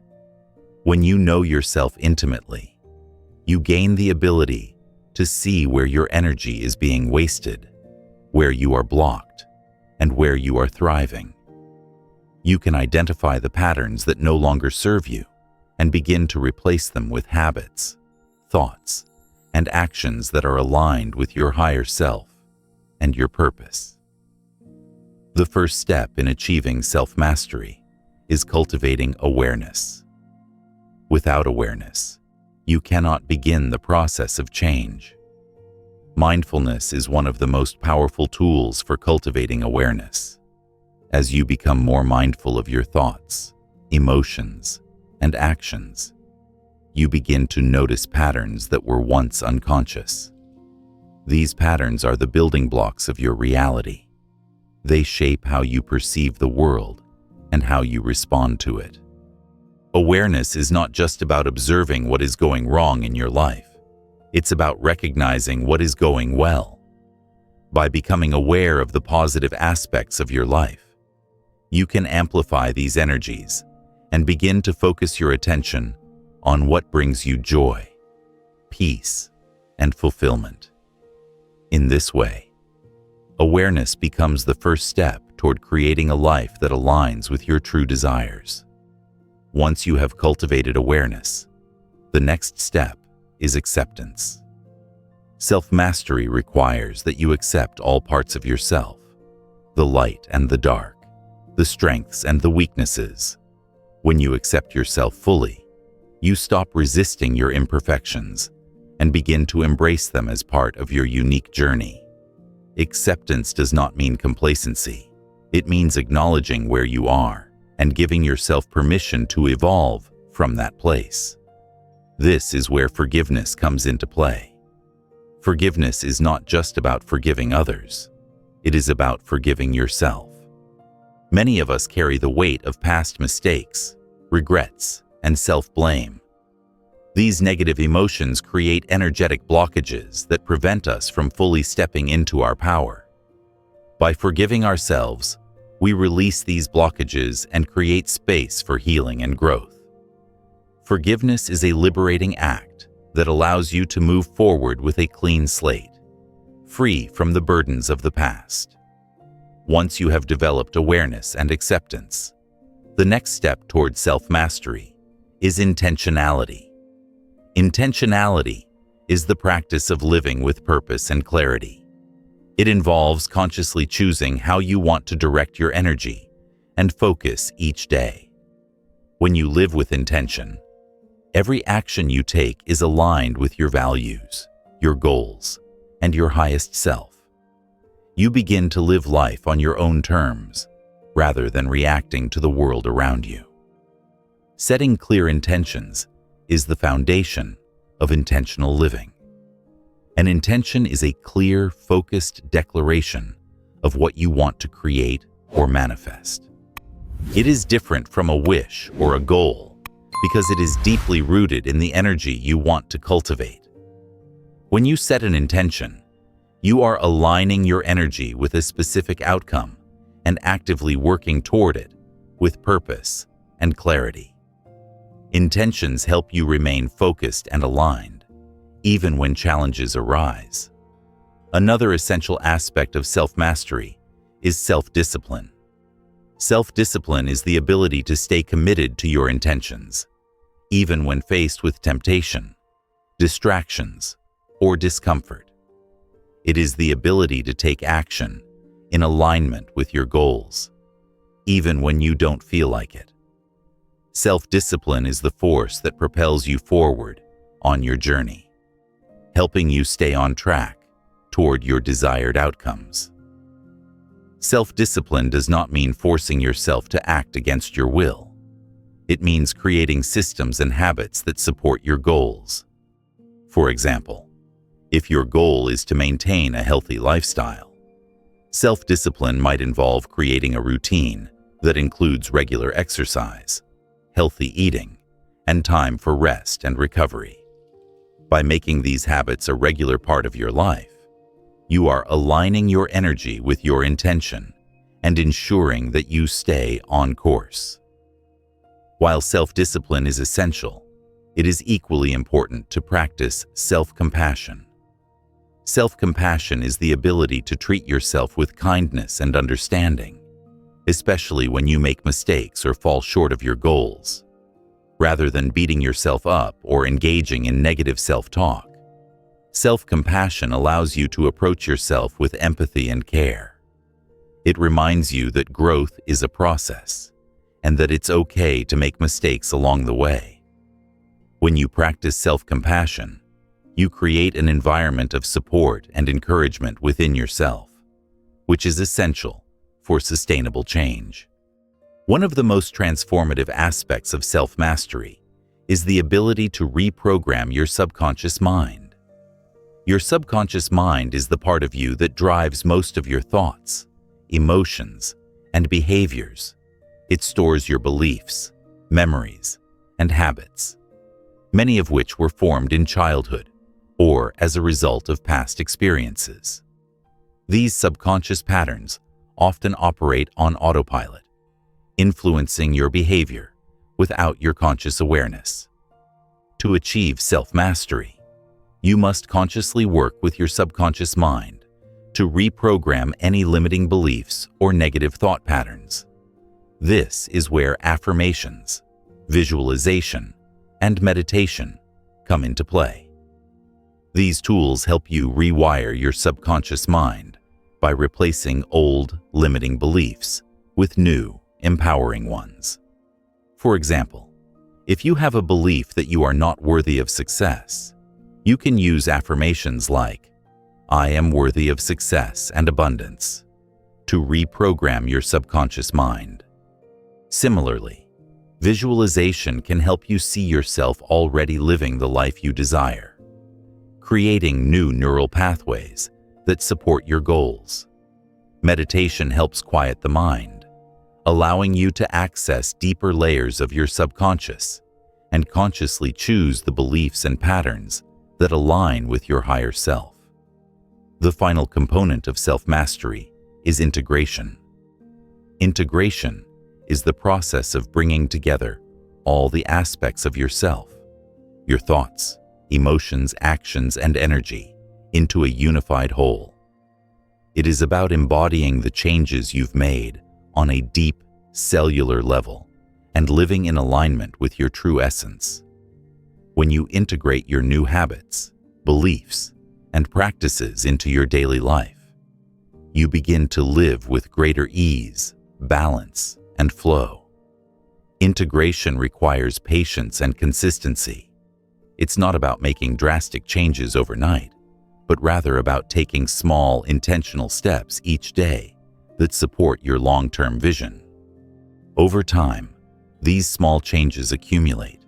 When you know yourself intimately, you gain the ability to see where your energy is being wasted, where you are blocked, and where you are thriving. You can identify the patterns that no longer serve you and begin to replace them with habits, thoughts, and actions that are aligned with your higher self and your purpose. The first step in achieving self-mastery is cultivating awareness. Without awareness, you cannot begin the process of change. Mindfulness is one of the most powerful tools for cultivating awareness. As you become more mindful of your thoughts, emotions, and actions, you begin to notice patterns that were once unconscious. These patterns are the building blocks of your reality. They shape how you perceive the world and how you respond to it. Awareness is not just about observing what is going wrong in your life. It's about recognizing what is going well. By becoming aware of the positive aspects of your life, you can amplify these energies and begin to focus your attention on what brings you joy, peace, and fulfillment. In this way, awareness becomes the first step toward creating a life that aligns with your true desires. Once you have cultivated awareness, the next step is acceptance. Self-mastery requires that you accept all parts of yourself, the light and the dark, the strengths and the weaknesses. When you accept yourself fully, you stop resisting your imperfections and begin to embrace them as part of your unique journey. Acceptance does not mean complacency. It means acknowledging where you are and giving yourself permission to evolve from that place. This is where forgiveness comes into play. Forgiveness is not just about forgiving others. It is about forgiving yourself. Many of us carry the weight of past mistakes, regrets, and self-blame. These negative emotions create energetic blockages that prevent us from fully stepping into our power. By forgiving ourselves, we release these blockages and create space for healing and growth. Forgiveness is a liberating act that allows you to move forward with a clean slate, free from the burdens of the past. Once you have developed awareness and acceptance, the next step toward self-mastery is intentionality. Intentionality is the practice of living with purpose and clarity. It involves consciously choosing how you want to direct your energy and focus each day. When you live with intention, every action you take is aligned with your values, your goals, and your highest self. You begin to live life on your own terms, rather than reacting to the world around you. Setting clear intentions is the foundation of intentional living. An intention is a clear, focused declaration of what you want to create or manifest. It is different from a wish or a goal because it is deeply rooted in the energy you want to cultivate. When you set an intention, you are aligning your energy with a specific outcome and actively working toward it with purpose and clarity. Intentions help you remain focused and aligned, even when challenges arise. Another essential aspect of self-mastery is self-discipline. Self-discipline is the ability to stay committed to your intentions, even when faced with temptation, distractions, or discomfort. It is the ability to take action in alignment with your goals, even when you don't feel like it. Self-discipline is the force that propels you forward on your journey, helping you stay on track toward your desired outcomes. Self-discipline does not mean forcing yourself to act against your will. It means creating systems and habits that support your goals. For example, if your goal is to maintain a healthy lifestyle, self-discipline might involve creating a routine that includes regular exercise, healthy eating, and time for rest and recovery. By making these habits a regular part of your life, you are aligning your energy with your intention and ensuring that you stay on course. While self-discipline is essential, it is equally important to practice self-compassion. Self-compassion is the ability to treat yourself with kindness and understanding, especially when you make mistakes or fall short of your goals. Rather than beating yourself up or engaging in negative self-talk, self-compassion allows you to approach yourself with empathy and care. It reminds you that growth is a process and that it's okay to make mistakes along the way. When you practice self-compassion, you create an environment of support and encouragement within yourself, which is essential for sustainable change. One of the most transformative aspects of self-mastery is the ability to reprogram your subconscious mind. Your subconscious mind is the part of you that drives most of your thoughts, emotions, and behaviors. It stores your beliefs, memories, and habits, many of which were formed in childhood or as a result of past experiences. These subconscious patterns often operate on autopilot, influencing your behavior without your conscious awareness. To achieve self-mastery, you must consciously work with your subconscious mind to reprogram any limiting beliefs or negative thought patterns. This is where affirmations, visualization, and meditation come into play. These tools help you rewire your subconscious mind by replacing old, limiting beliefs with new, empowering ones. For example, if you have a belief that you are not worthy of success, you can use affirmations like, "I am worthy of success and abundance," to reprogram your subconscious mind. Similarly, visualization can help you see yourself already living the life you desire, creating new neural pathways that support your goals. Meditation helps quiet the mind, allowing you to access deeper layers of your subconscious and consciously choose the beliefs and patterns that align with your higher self. The final component of self-mastery is integration. Integration is the process of bringing together all the aspects of yourself, your thoughts, emotions, actions, and energy into a unified whole. It is about embodying the changes you've made on a deep, cellular level and living in alignment with your true essence. When you integrate your new habits, beliefs, and practices into your daily life, you begin to live with greater ease, balance, and flow. Integration requires patience and consistency. It's not about making drastic changes overnight, but rather about taking small, intentional steps each day that support your long-term vision. Over time, these small changes accumulate,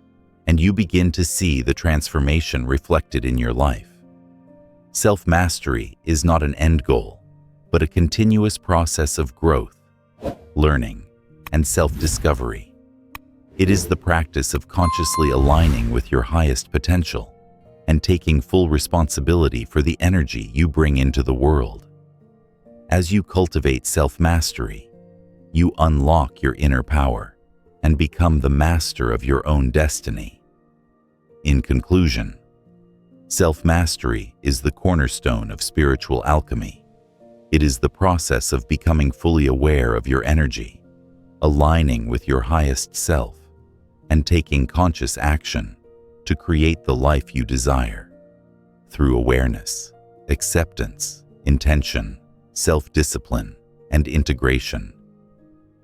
and you begin to see the transformation reflected in your life. Self-mastery is not an end goal, but a continuous process of growth, learning, and self-discovery. It is the practice of consciously aligning with your highest potential and taking full responsibility for the energy you bring into the world. As you cultivate self-mastery, you unlock your inner power and become the master of your own destiny. In conclusion, self-mastery is the cornerstone of spiritual alchemy. It is the process of becoming fully aware of your energy, aligning with your highest self, and taking conscious action to create the life you desire. Through awareness, acceptance, intention, self-discipline, and integration,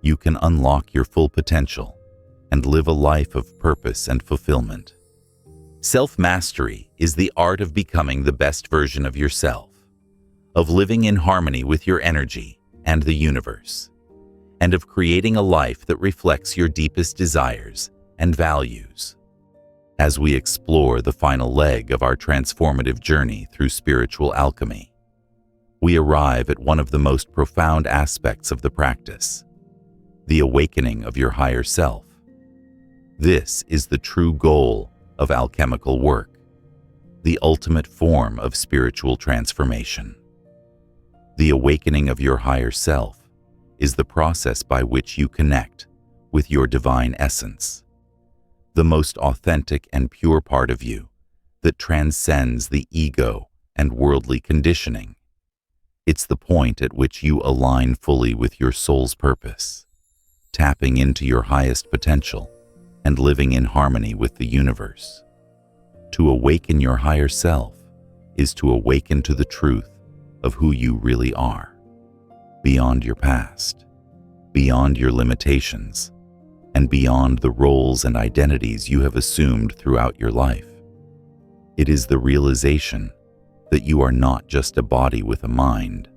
you can unlock your full potential and live a life of purpose and fulfillment. Self-mastery is the art of becoming the best version of yourself, of living in harmony with your energy and the universe, and of creating a life that reflects your deepest desires and values. As we explore the final leg of our transformative journey through spiritual alchemy, we arrive at one of the most profound aspects of the practice: the awakening of your higher self. This is the true goal of alchemical work, the ultimate form of spiritual transformation. The awakening of your higher self is the process by which you connect with your divine essence, the most authentic and pure part of you that transcends the ego and worldly conditioning. It's the point at which you align fully with your soul's purpose, tapping into your highest potential and living in harmony with the universe. To awaken your higher self is to awaken to the truth of who you really are, beyond your past, beyond your limitations, and beyond the roles and identities you have assumed throughout your life. It is the realization that you are not just a body with a mind,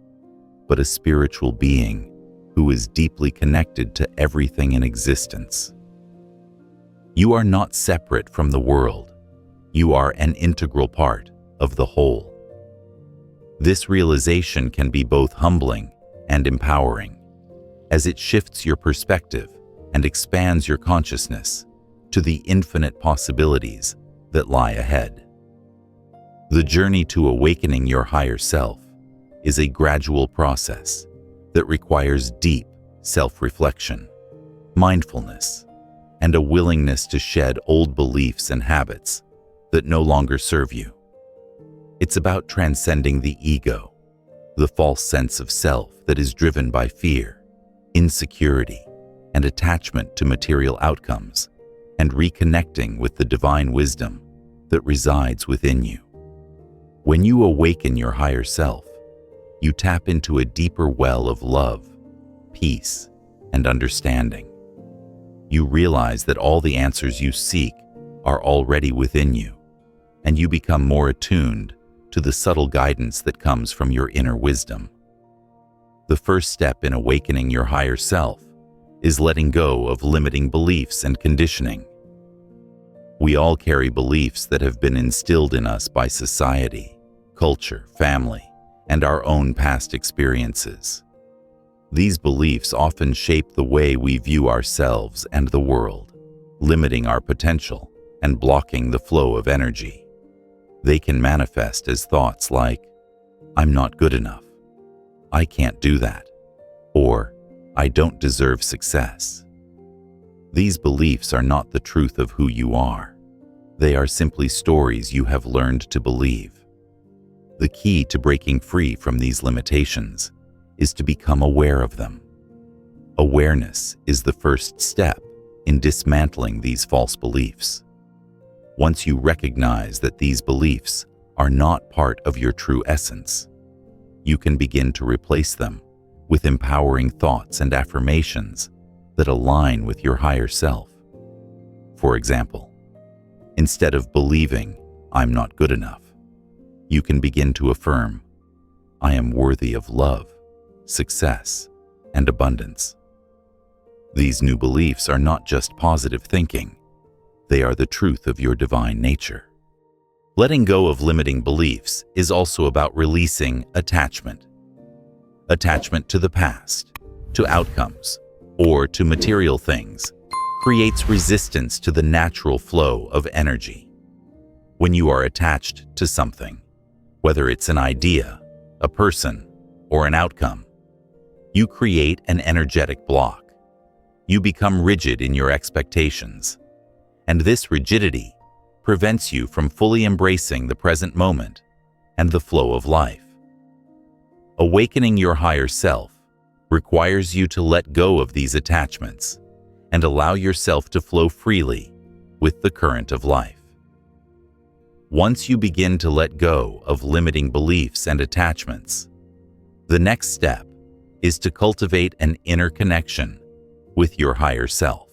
but a spiritual being who is deeply connected to everything in existence. You are not separate from the world. You are an integral part of the whole. This realization can be both humbling and empowering, as it shifts your perspective and expands your consciousness to the infinite possibilities that lie ahead. The journey to awakening your higher self is a gradual process that requires deep self-reflection, mindfulness, and a willingness to shed old beliefs and habits that no longer serve you. It's about transcending the ego, the false sense of self that is driven by fear, insecurity, and attachment to material outcomes, and reconnecting with the divine wisdom that resides within you. When you awaken your higher self, you tap into a deeper well of love, peace, and understanding. You realize that all the answers you seek are already within you, and you become more attuned to the subtle guidance that comes from your inner wisdom. The first step in awakening your higher self is letting go of limiting beliefs and conditioning. We all carry beliefs that have been instilled in us by society, culture, family, and our own past experiences. These beliefs often shape the way we view ourselves and the world, limiting our potential and blocking the flow of energy. They can manifest as thoughts like, "I'm not good enough," "I can't do that," or "I don't deserve success." These beliefs are not the truth of who you are. They are simply stories you have learned to believe. The key to breaking free from these limitations is to become aware of them. Awareness is the first step in dismantling these false beliefs. Once you recognize that these beliefs are not part of your true essence, you can begin to replace them with empowering thoughts and affirmations that align with your higher self. For example, instead of believing, "I'm not good enough," You can begin to affirm, "I am worthy of love, success, and abundance." These new beliefs are not just positive thinking. They are the truth of your divine nature. Letting go of limiting beliefs is also about releasing attachment. Attachment to the past, to outcomes, or to material things creates resistance to the natural flow of energy. When you are attached to something, whether it's an idea, a person, or an outcome, you create an energetic block. You become rigid in your expectations, and this rigidity prevents you from fully embracing the present moment and the flow of life. Awakening your higher self requires you to let go of these attachments and allow yourself to flow freely with the current of life. Once you begin to let go of limiting beliefs and attachments, the next step is to cultivate an inner connection with your higher self.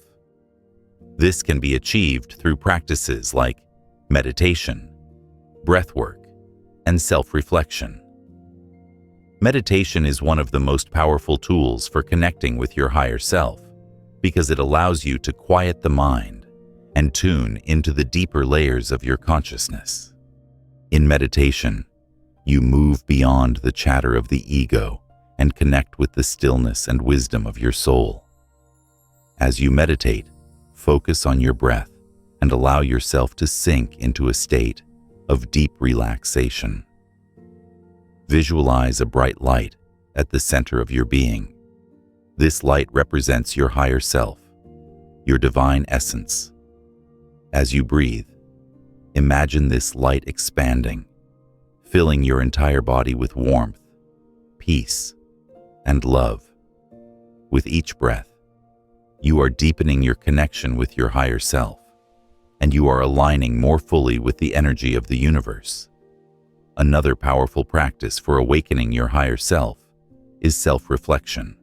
This can be achieved through practices like meditation, breathwork, and self-reflection. Meditation is one of the most powerful tools for connecting with your higher self because it allows you to quiet the mind and tune into the deeper layers of your consciousness. In meditation, you move beyond the chatter of the ego and connect with the stillness and wisdom of your soul. As you meditate, focus on your breath and allow yourself to sink into a state of deep relaxation. Visualize a bright light at the center of your being. This light represents your higher self, your divine essence. As you breathe, imagine this light expanding, filling your entire body with warmth, peace, and love. With each breath, you are deepening your connection with your higher self, and you are aligning more fully with the energy of the universe. Another powerful practice for awakening your higher self is self-reflection.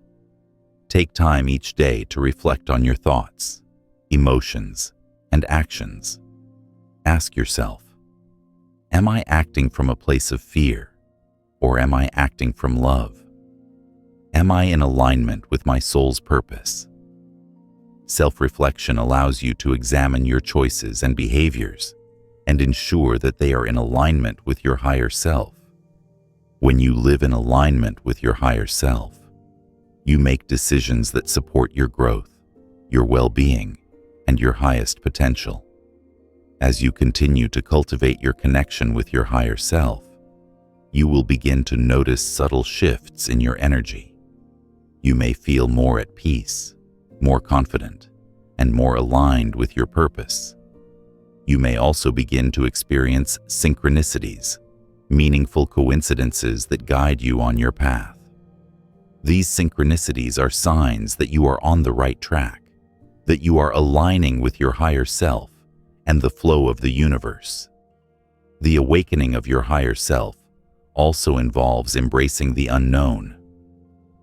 Take time each day to reflect on your thoughts, emotions, and actions. Ask yourself, am I acting from a place of fear, or am I acting from love? Am I in alignment with my soul's purpose? Self-reflection allows you to examine your choices and behaviors and ensure that they are in alignment with your higher self. When you live in alignment with your higher self, you make decisions that support your growth, your well-being, and your highest potential. As you continue to cultivate your connection with your higher self, you will begin to notice subtle shifts in your energy. You may feel more at peace, more confident, and more aligned with your purpose. You may also begin to experience synchronicities, meaningful coincidences that guide you on your path. These synchronicities are signs that you are on the right track, that you are aligning with your higher self and the flow of the universe. The awakening of your higher self also involves embracing the unknown.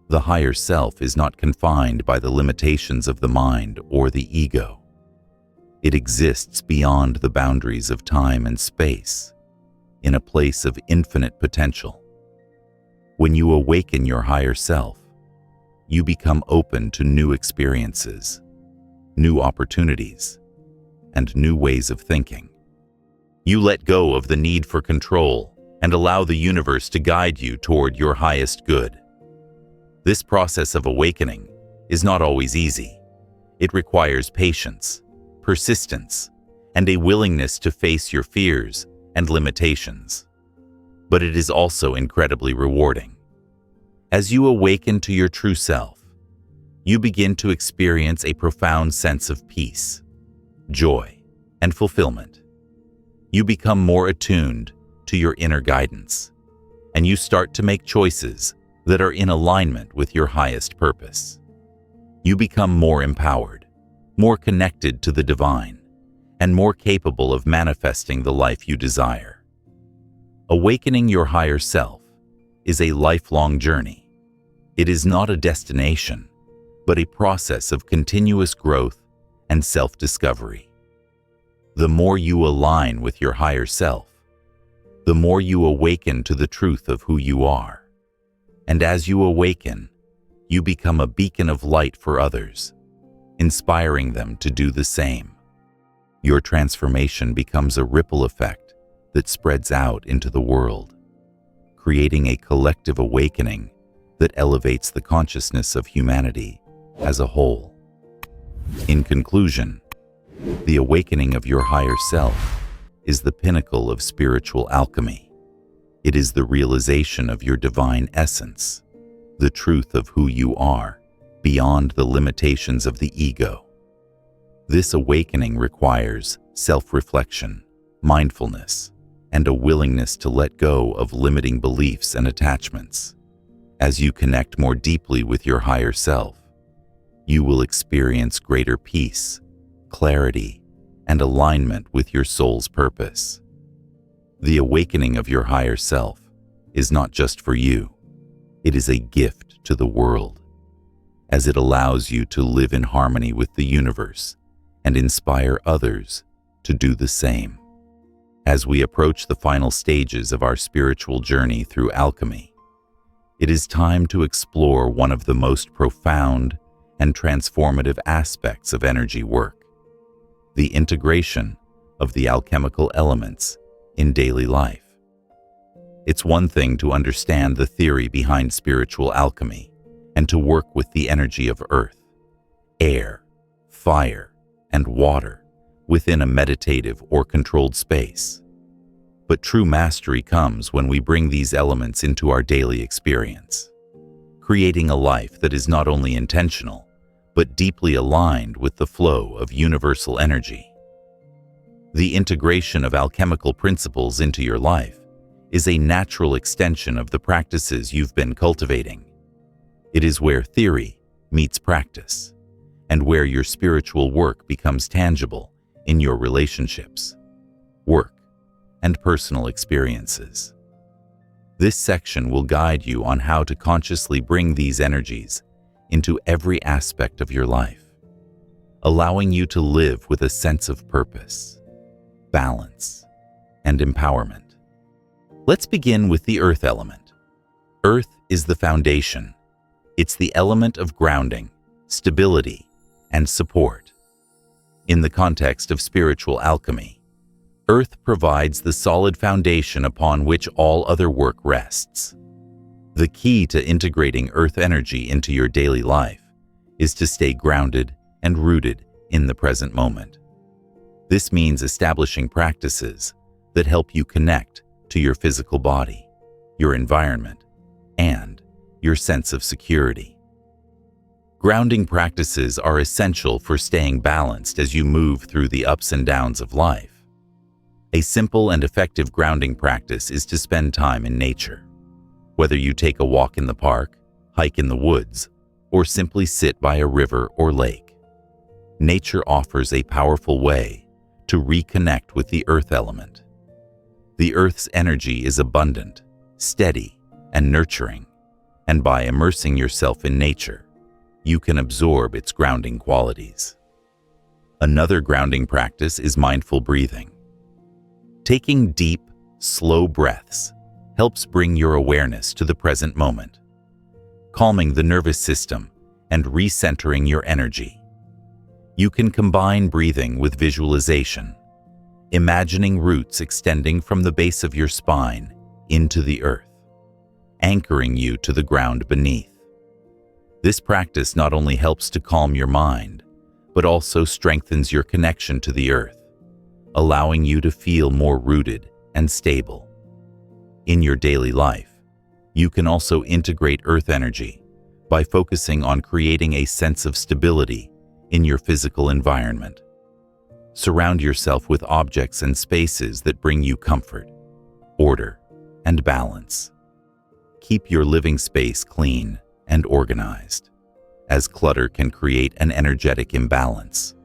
The higher self is not confined by the limitations of the mind or the ego. It exists beyond the boundaries of time and space, in a place of infinite potential. When you awaken your higher self, you become open to new experiences, new opportunities, and new ways of thinking. You let go of the need for control and allow the universe to guide you toward your highest good. This process of awakening is not always easy. It requires patience, persistence, and a willingness to face your fears and limitations. But it is also incredibly rewarding. As you awaken to your true self, you begin to experience a profound sense of peace, joy, and fulfillment. You become more attuned to your inner guidance, and you start to make choices that are in alignment with your highest purpose. You become more empowered, more connected to the divine, and more capable of manifesting the life you desire. Awakening your higher self is a lifelong journey. It is not a destination, but a process of continuous growth and self-discovery. The more you align with your higher self, the more you awaken to the truth of who you are. And as you awaken, you become a beacon of light for others, inspiring them to do the same. Your transformation becomes a ripple effect that spreads out into the world, creating a collective awakening that elevates the consciousness of humanity as a whole. In conclusion, the awakening of your higher self is the pinnacle of spiritual alchemy. It is the realization of your divine essence, the truth of who you are, beyond the limitations of the ego. This awakening requires self-reflection, mindfulness, and a willingness to let go of limiting beliefs and attachments. As you connect more deeply with your higher self, you will experience greater peace, clarity, and alignment with your soul's purpose. The awakening of your higher self is not just for you. It is a gift to the world, as it allows you to live in harmony with the universe and inspire others to do the same. As we approach the final stages of our spiritual journey through alchemy, it is time to explore one of the most profound and transformative aspects of energy work: the integration of the alchemical elements in daily life. It's one thing to understand the theory behind spiritual alchemy and to work with the energy of earth, air, fire, and water within a meditative or controlled space. But true mastery comes when we bring these elements into our daily experience, creating a life that is not only intentional, but deeply aligned with the flow of universal energy. The integration of alchemical principles into your life is a natural extension of the practices you've been cultivating. It is where theory meets practice, and where your spiritual work becomes tangible in your relationships, work, and personal experiences. This section will guide you on how to consciously bring these energies into every aspect of your life, allowing you to live with a sense of purpose, balance, and empowerment. Let's begin with the earth element. Earth is the foundation. It's the element of grounding, stability, and support. In the context of spiritual alchemy, earth provides the solid foundation upon which all other work rests. The key to integrating earth energy into your daily life is to stay grounded and rooted in the present moment. This means establishing practices that help you connect to your physical body, your environment, and your sense of security. Grounding practices are essential for staying balanced as you move through the ups and downs of life. A simple and effective grounding practice is to spend time in nature. Whether you take a walk in the park, hike in the woods, or simply sit by a river or lake, nature offers a powerful way to reconnect with the earth element. The earth's energy is abundant, steady, and nurturing, and by immersing yourself in nature, you can absorb its grounding qualities. Another grounding practice is mindful breathing. Taking deep, slow breaths helps bring your awareness to the present moment, calming the nervous system and recentering your energy. You can combine breathing with visualization, imagining roots extending from the base of your spine into the earth, anchoring you to the ground beneath. This practice not only helps to calm your mind, but also strengthens your connection to the earth, allowing you to feel more rooted and stable. In your daily life, you can also integrate earth energy by focusing on creating a sense of stability in your physical environment. Surround yourself with objects and spaces that bring you comfort, order, and balance. Keep your living space clean and organized, as clutter can create an energetic imbalance.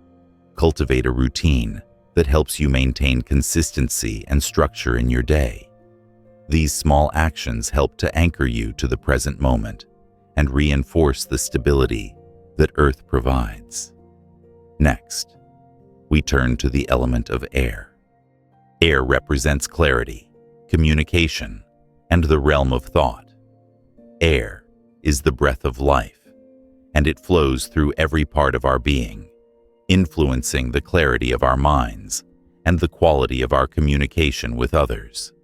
Cultivate a routine that helps you maintain consistency and structure in your day. These small actions help to anchor you to the present moment and reinforce the stability that Earth provides. Next, we turn to the element of air. Air represents clarity, communication, and the realm of thought. Air is the breath of life, and it flows through every part of our being, influencing the clarity of our minds and the quality of our communication with others.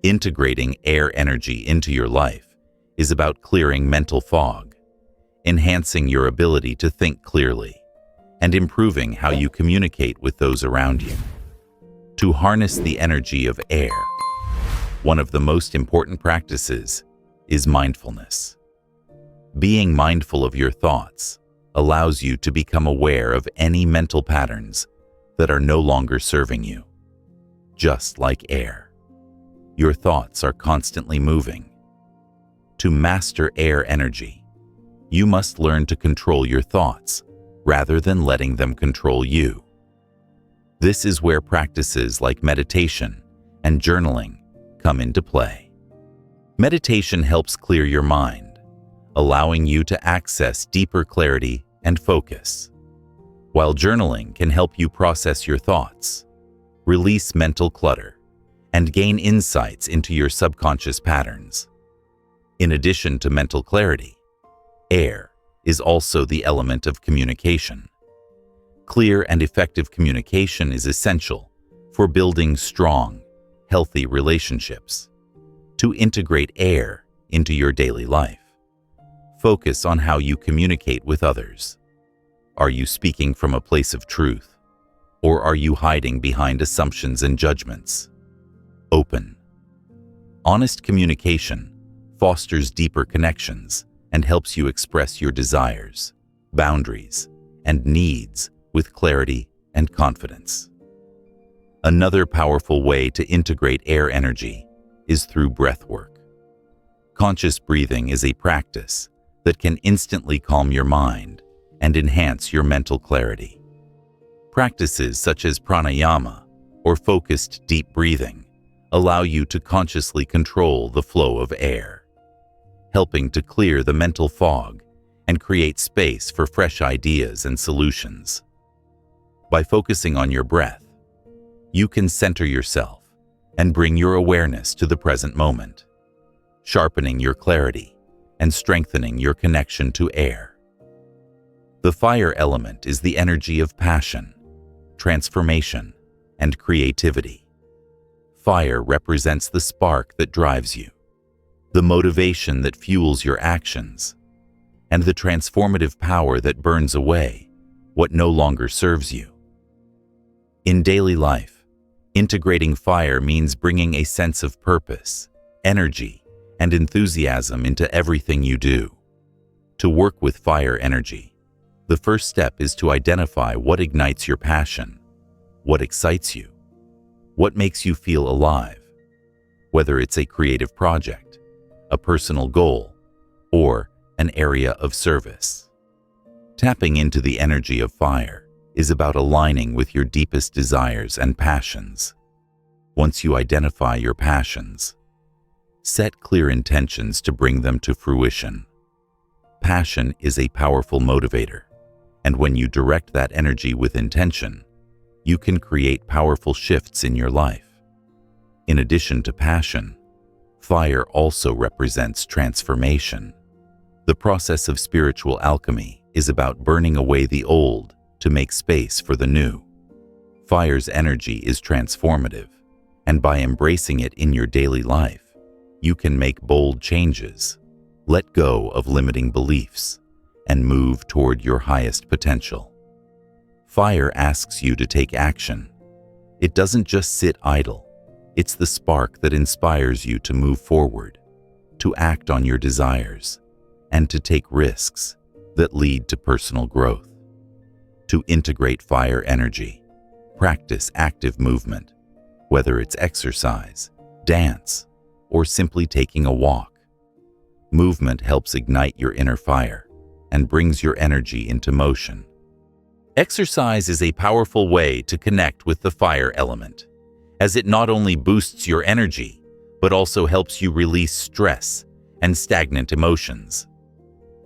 Integrating air energy into your life is about clearing mental fog, enhancing your ability to think clearly, and improving how you communicate with those around you. To harness the energy of air, one of the most important practices is mindfulness. Being mindful of your thoughts allows you to become aware of any mental patterns that are no longer serving you. Just like air, your thoughts are constantly moving. To master air energy, you must learn to control your thoughts rather than letting them control you. This is where practices like meditation and journaling come into play. Meditation helps clear your mind, allowing you to access deeper clarity and focus, while journaling can help you process your thoughts, release mental clutter, and gain insights into your subconscious patterns. In addition to mental clarity, air is also the element of communication. Clear and effective communication is essential for building strong, healthy relationships. To integrate air into your daily life, focus on how you communicate with others. Are you speaking from a place of truth, or are you hiding behind assumptions and judgments? Open, honest communication fosters deeper connections and helps you express your desires, boundaries, and needs with clarity and confidence. Another powerful way to integrate air energy is through breath work. Conscious breathing is a practice that can instantly calm your mind and enhance your mental clarity. Practices such as pranayama or focused deep breathing allow you to consciously control the flow of air, helping to clear the mental fog and create space for fresh ideas and solutions. By focusing on your breath, you can center yourself and bring your awareness to the present moment, sharpening your clarity and strengthening your connection to air. The fire element is the energy of passion, transformation, and creativity. Fire represents the spark that drives you, the motivation that fuels your actions, and the transformative power that burns away what no longer serves you. In daily life, integrating fire means bringing a sense of purpose, energy, and enthusiasm into everything you do. To work with fire energy, the first step is to identify what ignites your passion, what excites you, what makes you feel alive, whether it's a creative project, a personal goal, or an area of service. Tapping into the energy of fire is about aligning with your deepest desires and passions. Once you identify your passions, set clear intentions to bring them to fruition. Passion is a powerful motivator, and when you direct that energy with intention, you can create powerful shifts in your life. In addition to passion, fire also represents transformation. The process of spiritual alchemy is about burning away the old to make space for the new. Fire's energy is transformative, and by embracing it in your daily life, you can make bold changes, let go of limiting beliefs, and move toward your highest potential. Fire asks you to take action. It doesn't just sit idle. It's the spark that inspires you to move forward, to act on your desires, and to take risks that lead to personal growth. To integrate fire energy, practice active movement, whether it's exercise, dance, or simply taking a walk. Movement helps ignite your inner fire and brings your energy into motion. Exercise is a powerful way to connect with the fire element, as it not only boosts your energy, but also helps you release stress and stagnant emotions.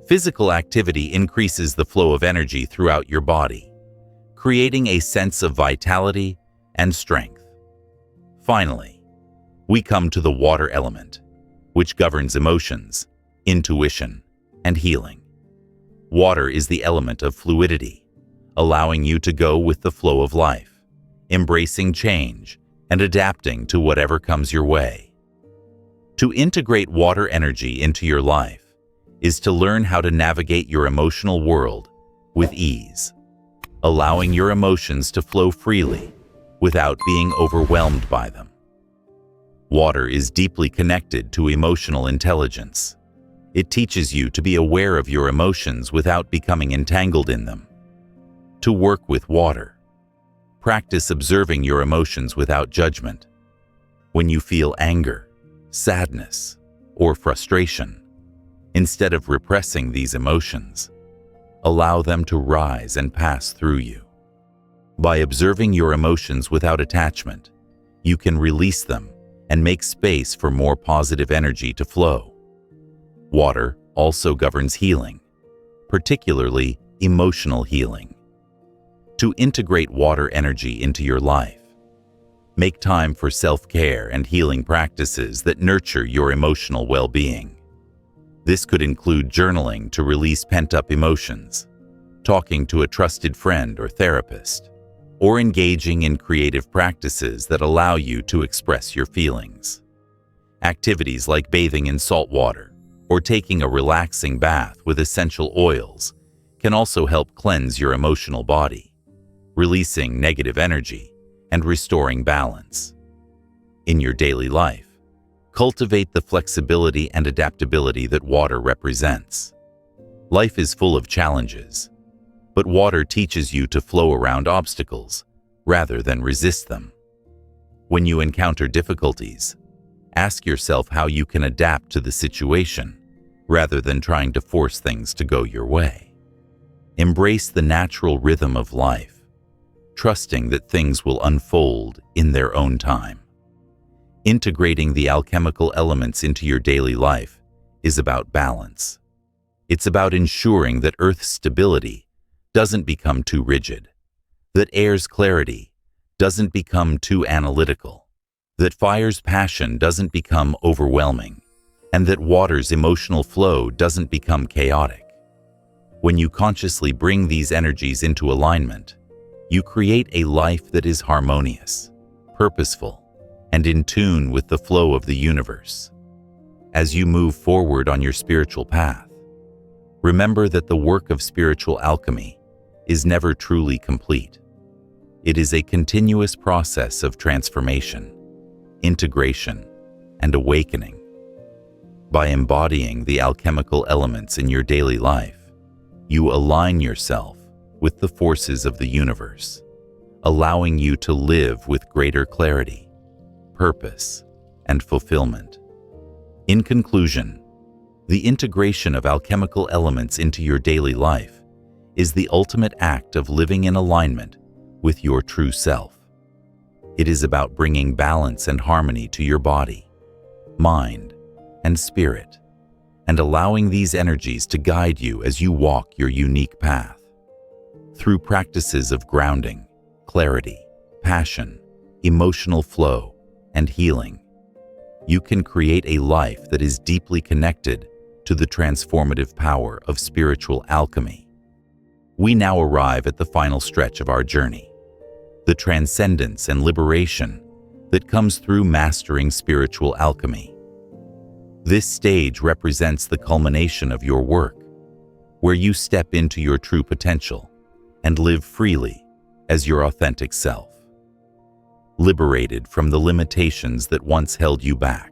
Physical activity increases the flow of energy throughout your body, creating a sense of vitality and strength. Finally, we come to the water element, which governs emotions, intuition, and healing. Water is the element of fluidity, allowing you to go with the flow of life, embracing change and adapting to whatever comes your way. To integrate water energy into your life is to learn how to navigate your emotional world with ease, allowing your emotions to flow freely without being overwhelmed by them. Water is deeply connected to emotional intelligence. It teaches you to be aware of your emotions without becoming entangled in them. To work with water, practice observing your emotions without judgment. When you feel anger, sadness, or frustration, instead of repressing these emotions, allow them to rise and pass through you. By observing your emotions without attachment, you can release them and make space for more positive energy to flow. Water also governs healing, particularly emotional healing. To integrate water energy into your life, make time for self-care and healing practices that nurture your emotional well-being. This could include journaling to release pent-up emotions, talking to a trusted friend or therapist, or engaging in creative practices that allow you to express your feelings. Activities like bathing in salt water or taking a relaxing bath with essential oils can also help cleanse your emotional body, releasing negative energy and restoring balance. In your daily life, cultivate the flexibility and adaptability that water represents. Life is full of challenges, but water teaches you to flow around obstacles rather than resist them. When you encounter difficulties, ask yourself how you can adapt to the situation rather than trying to force things to go your way. Embrace the natural rhythm of life, trusting that things will unfold in their own time. Integrating the alchemical elements into your daily life is about balance. It's about ensuring that Earth's stability doesn't become too rigid, that air's clarity doesn't become too analytical, that fire's passion doesn't become overwhelming, and that water's emotional flow doesn't become chaotic. When you consciously bring these energies into alignment, you create a life that is harmonious, purposeful, and in tune with the flow of the universe. As you move forward on your spiritual path, remember that the work of spiritual alchemy is never truly complete. It is a continuous process of transformation, integration, and awakening. By embodying the alchemical elements in your daily life, you align yourself with the forces of the universe, allowing you to live with greater clarity, purpose, and fulfillment. In conclusion, the integration of alchemical elements into your daily life is the ultimate act of living in alignment with your true self. It is about bringing balance and harmony to your body, mind, and spirit, and allowing these energies to guide you as you walk your unique path. Through practices of grounding, clarity, passion, emotional flow, and healing, you can create a life that is deeply connected to the transformative power of spiritual alchemy. We now arrive at the final stretch of our journey, the transcendence and liberation that comes through mastering spiritual alchemy. This stage represents the culmination of your work, where you step into your true potential and live freely as your authentic self, liberated from the limitations that once held you back.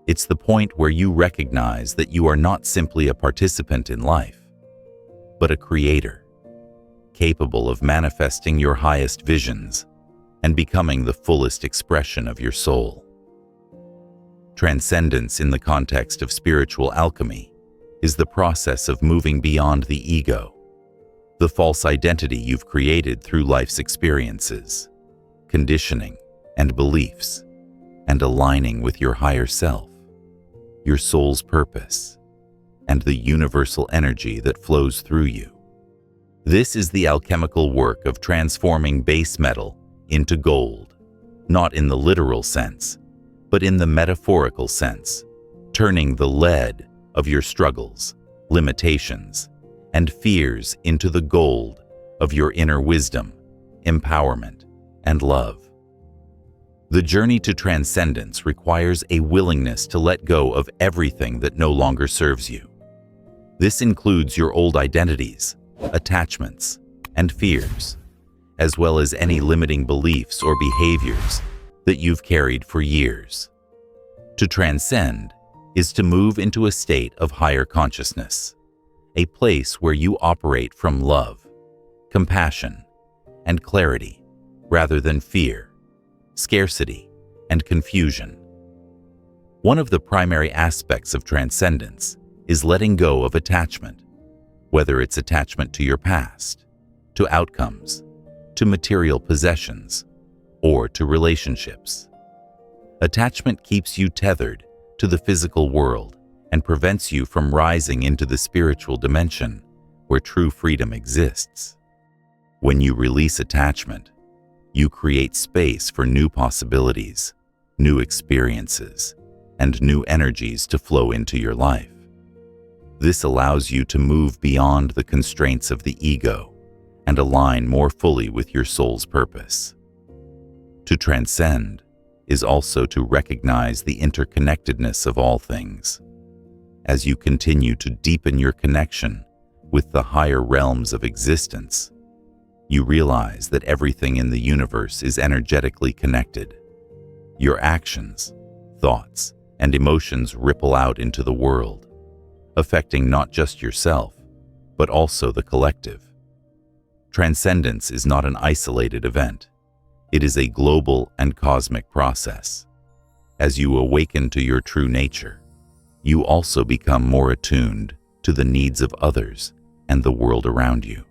It's the point where you recognize that you are not simply a participant in life, but a creator, capable of manifesting your highest visions and becoming the fullest expression of your soul. Transcendence in the context of spiritual alchemy is the process of moving beyond the ego, the false identity you've created through life's experiences, conditioning, and beliefs, and aligning with your higher self, your soul's purpose, and the universal energy that flows through you. This is the alchemical work of transforming base metal into gold, not in the literal sense, but in the metaphorical sense, turning the lead of your struggles, limitations, and fears into the gold of your inner wisdom, empowerment, and love. The journey to transcendence requires a willingness to let go of everything that no longer serves you. This includes your old identities, attachments, and fears, as well as any limiting beliefs or behaviors that you've carried for years. To transcend is to move into a state of higher consciousness, a place where you operate from love, compassion, and clarity rather than fear, scarcity, and confusion. One of the primary aspects of transcendence is letting go of attachment, whether it's attachment to your past, to outcomes, to material possessions, or to relationships. Attachment keeps you tethered to the physical world and prevents you from rising into the spiritual dimension where true freedom exists. When you release attachment, you create space for new possibilities, new experiences, and new energies to flow into your life. This allows you to move beyond the constraints of the ego and align more fully with your soul's purpose. To transcend is also to recognize the interconnectedness of all things. As you continue to deepen your connection with the higher realms of existence, you realize that everything in the universe is energetically connected. Your actions, thoughts, and emotions ripple out into the world, affecting not just yourself, but also the collective. Transcendence is not an isolated event. It is a global and cosmic process. As you awaken to your true nature, you also become more attuned to the needs of others and the world around you.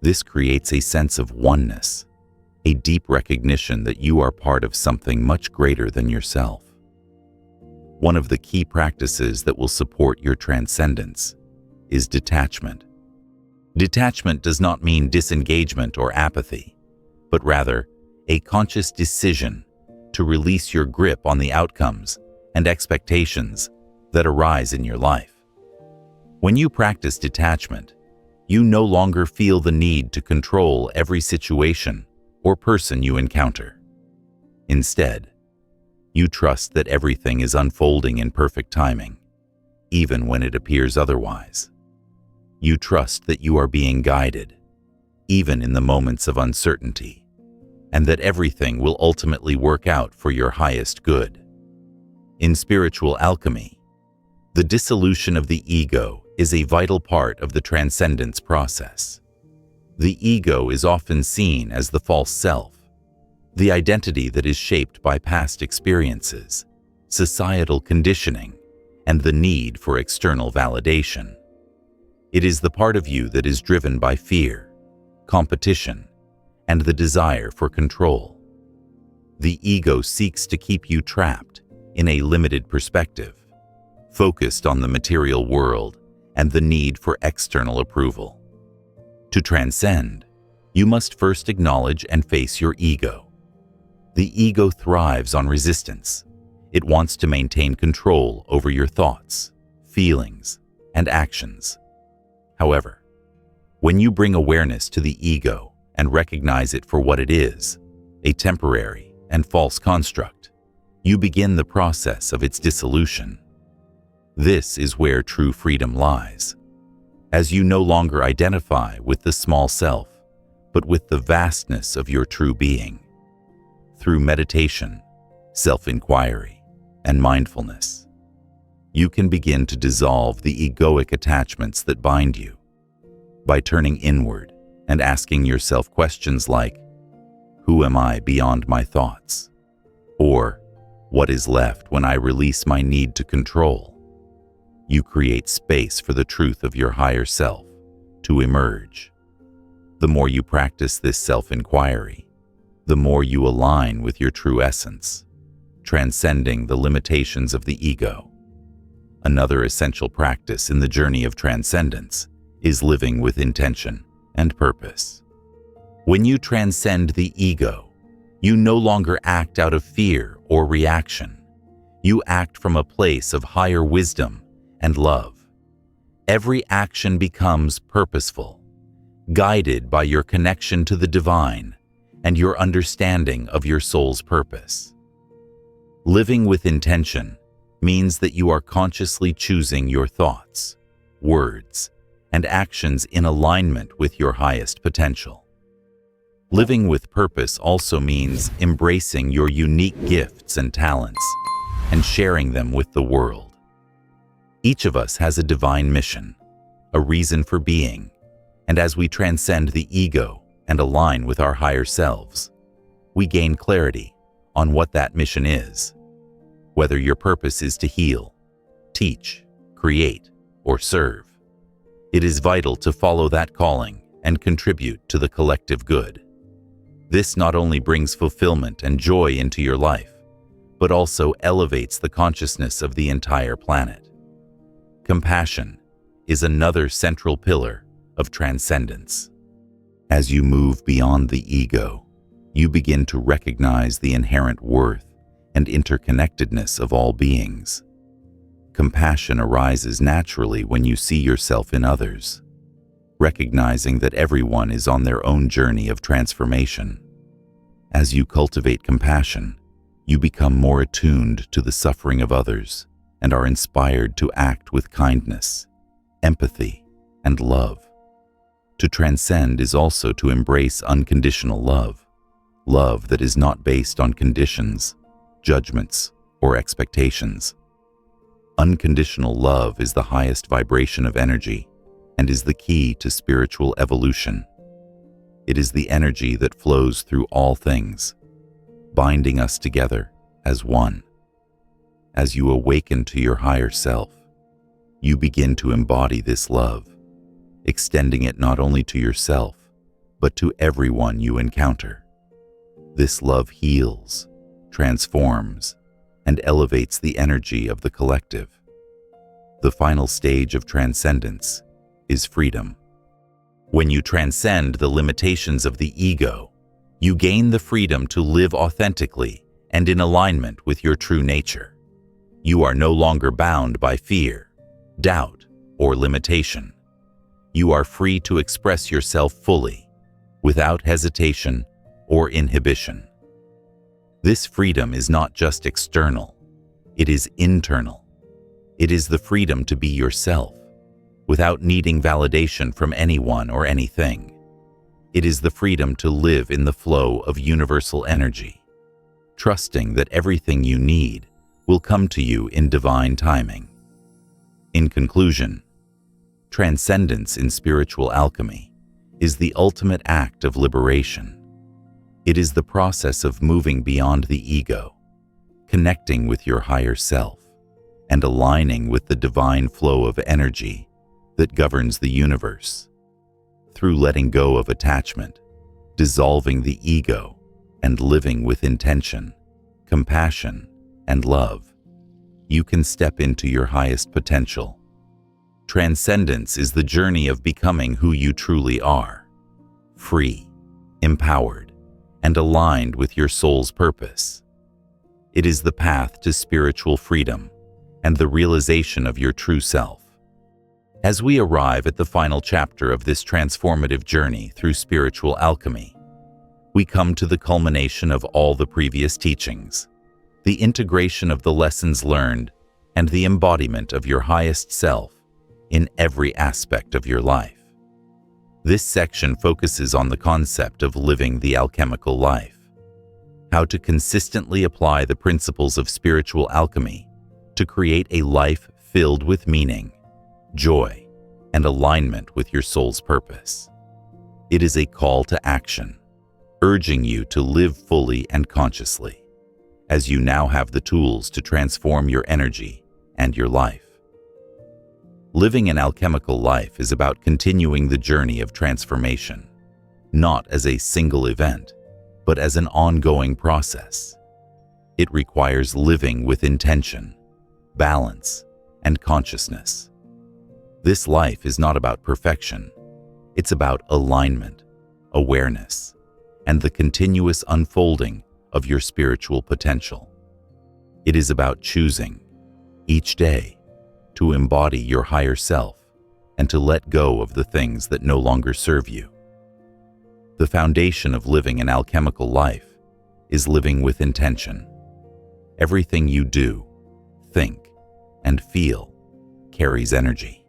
This creates a sense of oneness, a deep recognition that you are part of something much greater than yourself. One of the key practices that will support your transcendence is detachment. Detachment does not mean disengagement or apathy, but rather a conscious decision to release your grip on the outcomes and expectations that arise in your life. When you practice detachment, you no longer feel the need to control every situation or person you encounter. Instead, you trust that everything is unfolding in perfect timing, even when it appears otherwise. You trust that you are being guided, even in the moments of uncertainty, and that everything will ultimately work out for your highest good. In spiritual alchemy, the dissolution of the ego is a vital part of the transcendence process. The ego is often seen as the false self, the identity that is shaped by past experiences, societal conditioning, and the need for external validation. It is the part of you that is driven by fear, competition, and the desire for control. The ego seeks to keep you trapped in a limited perspective, focused on the material world and the need for external approval. To transcend, you must first acknowledge and face your ego. The ego thrives on resistance. It wants to maintain control over your thoughts, feelings, and actions. However, when you bring awareness to the ego and recognize it for what it is, a temporary and false construct, you begin the process of its dissolution. This is where true freedom lies, as you no longer identify with the small self, but with the vastness of your true being. Through meditation, self-inquiry, and mindfulness, you can begin to dissolve the egoic attachments that bind you. By turning inward and asking yourself questions like, who am I beyond my thoughts? Or, what is left when I release my need to control? You create space for the truth of your higher self to emerge. The more you practice this self-inquiry, the more you align with your true essence, transcending the limitations of the ego. Another essential practice in the journey of transcendence is living with intention and purpose. When you transcend the ego, you no longer act out of fear or reaction. You act from a place of higher wisdom and love. Every action becomes purposeful, guided by your connection to the divine and your understanding of your soul's purpose. Living with intention means that you are consciously choosing your thoughts, words, and actions in alignment with your highest potential. Living with purpose also means embracing your unique gifts and talents and sharing them with the world. Each of us has a divine mission, a reason for being, and as we transcend the ego and align with our higher selves, we gain clarity on what that mission is. Whether your purpose is to heal, teach, create, or serve, it is vital to follow that calling and contribute to the collective good. This not only brings fulfillment and joy into your life, but also elevates the consciousness of the entire planet. Compassion is another central pillar of transcendence. As you move beyond the ego, you begin to recognize the inherent worth and interconnectedness of all beings. Compassion arises naturally when you see yourself in others, recognizing that everyone is on their own journey of transformation. As you cultivate compassion, you become more attuned to the suffering of others and are inspired to act with kindness, empathy, and love. To transcend is also to embrace unconditional love, love that is not based on conditions, judgments, or expectations. Unconditional love is the highest vibration of energy and is the key to spiritual evolution. It is the energy that flows through all things, binding us together as one. As you awaken to your higher self, you begin to embody this love, extending it not only to yourself, but to everyone you encounter. This love heals, transforms, and elevates the energy of the collective. The final stage of transcendence is freedom. When you transcend the limitations of the ego, you gain the freedom to live authentically and in alignment with your true nature. You are no longer bound by fear, doubt, or limitation. You are free to express yourself fully, without hesitation or inhibition. This freedom is not just external, it is internal. It is the freedom to be yourself, without needing validation from anyone or anything. It is the freedom to live in the flow of universal energy, trusting that everything you need will come to you in divine timing. In conclusion, transcendence in spiritual alchemy is the ultimate act of liberation. It is the process of moving beyond the ego, connecting with your higher self, and aligning with the divine flow of energy that governs the universe. Through letting go of attachment, dissolving the ego, and living with intention, compassion, and love, you can step into your highest potential. Transcendence is the journey of becoming who you truly are, free, empowered, and aligned with your soul's purpose. It is the path to spiritual freedom and the realization of your true self. As we arrive at the final chapter of this transformative journey through spiritual alchemy, we come to the culmination of all the previous teachings, the integration of the lessons learned, and the embodiment of your highest self in every aspect of your life. This section focuses on the concept of living the alchemical life, how to consistently apply the principles of spiritual alchemy to create a life filled with meaning, joy, and alignment with your soul's purpose. It is a call to action, urging you to live fully and consciously, as you now have the tools to transform your energy and your life. Living an alchemical life is about continuing the journey of transformation, not as a single event, but as an ongoing process. It requires living with intention, balance, and consciousness. This life is not about perfection. It's about alignment, awareness, and the continuous unfolding of your spiritual potential. It is about choosing, each day, to embody your higher self and to let go of the things that no longer serve you. The foundation of living an alchemical life is living with intention. Everything you do, think, and feel carries energy.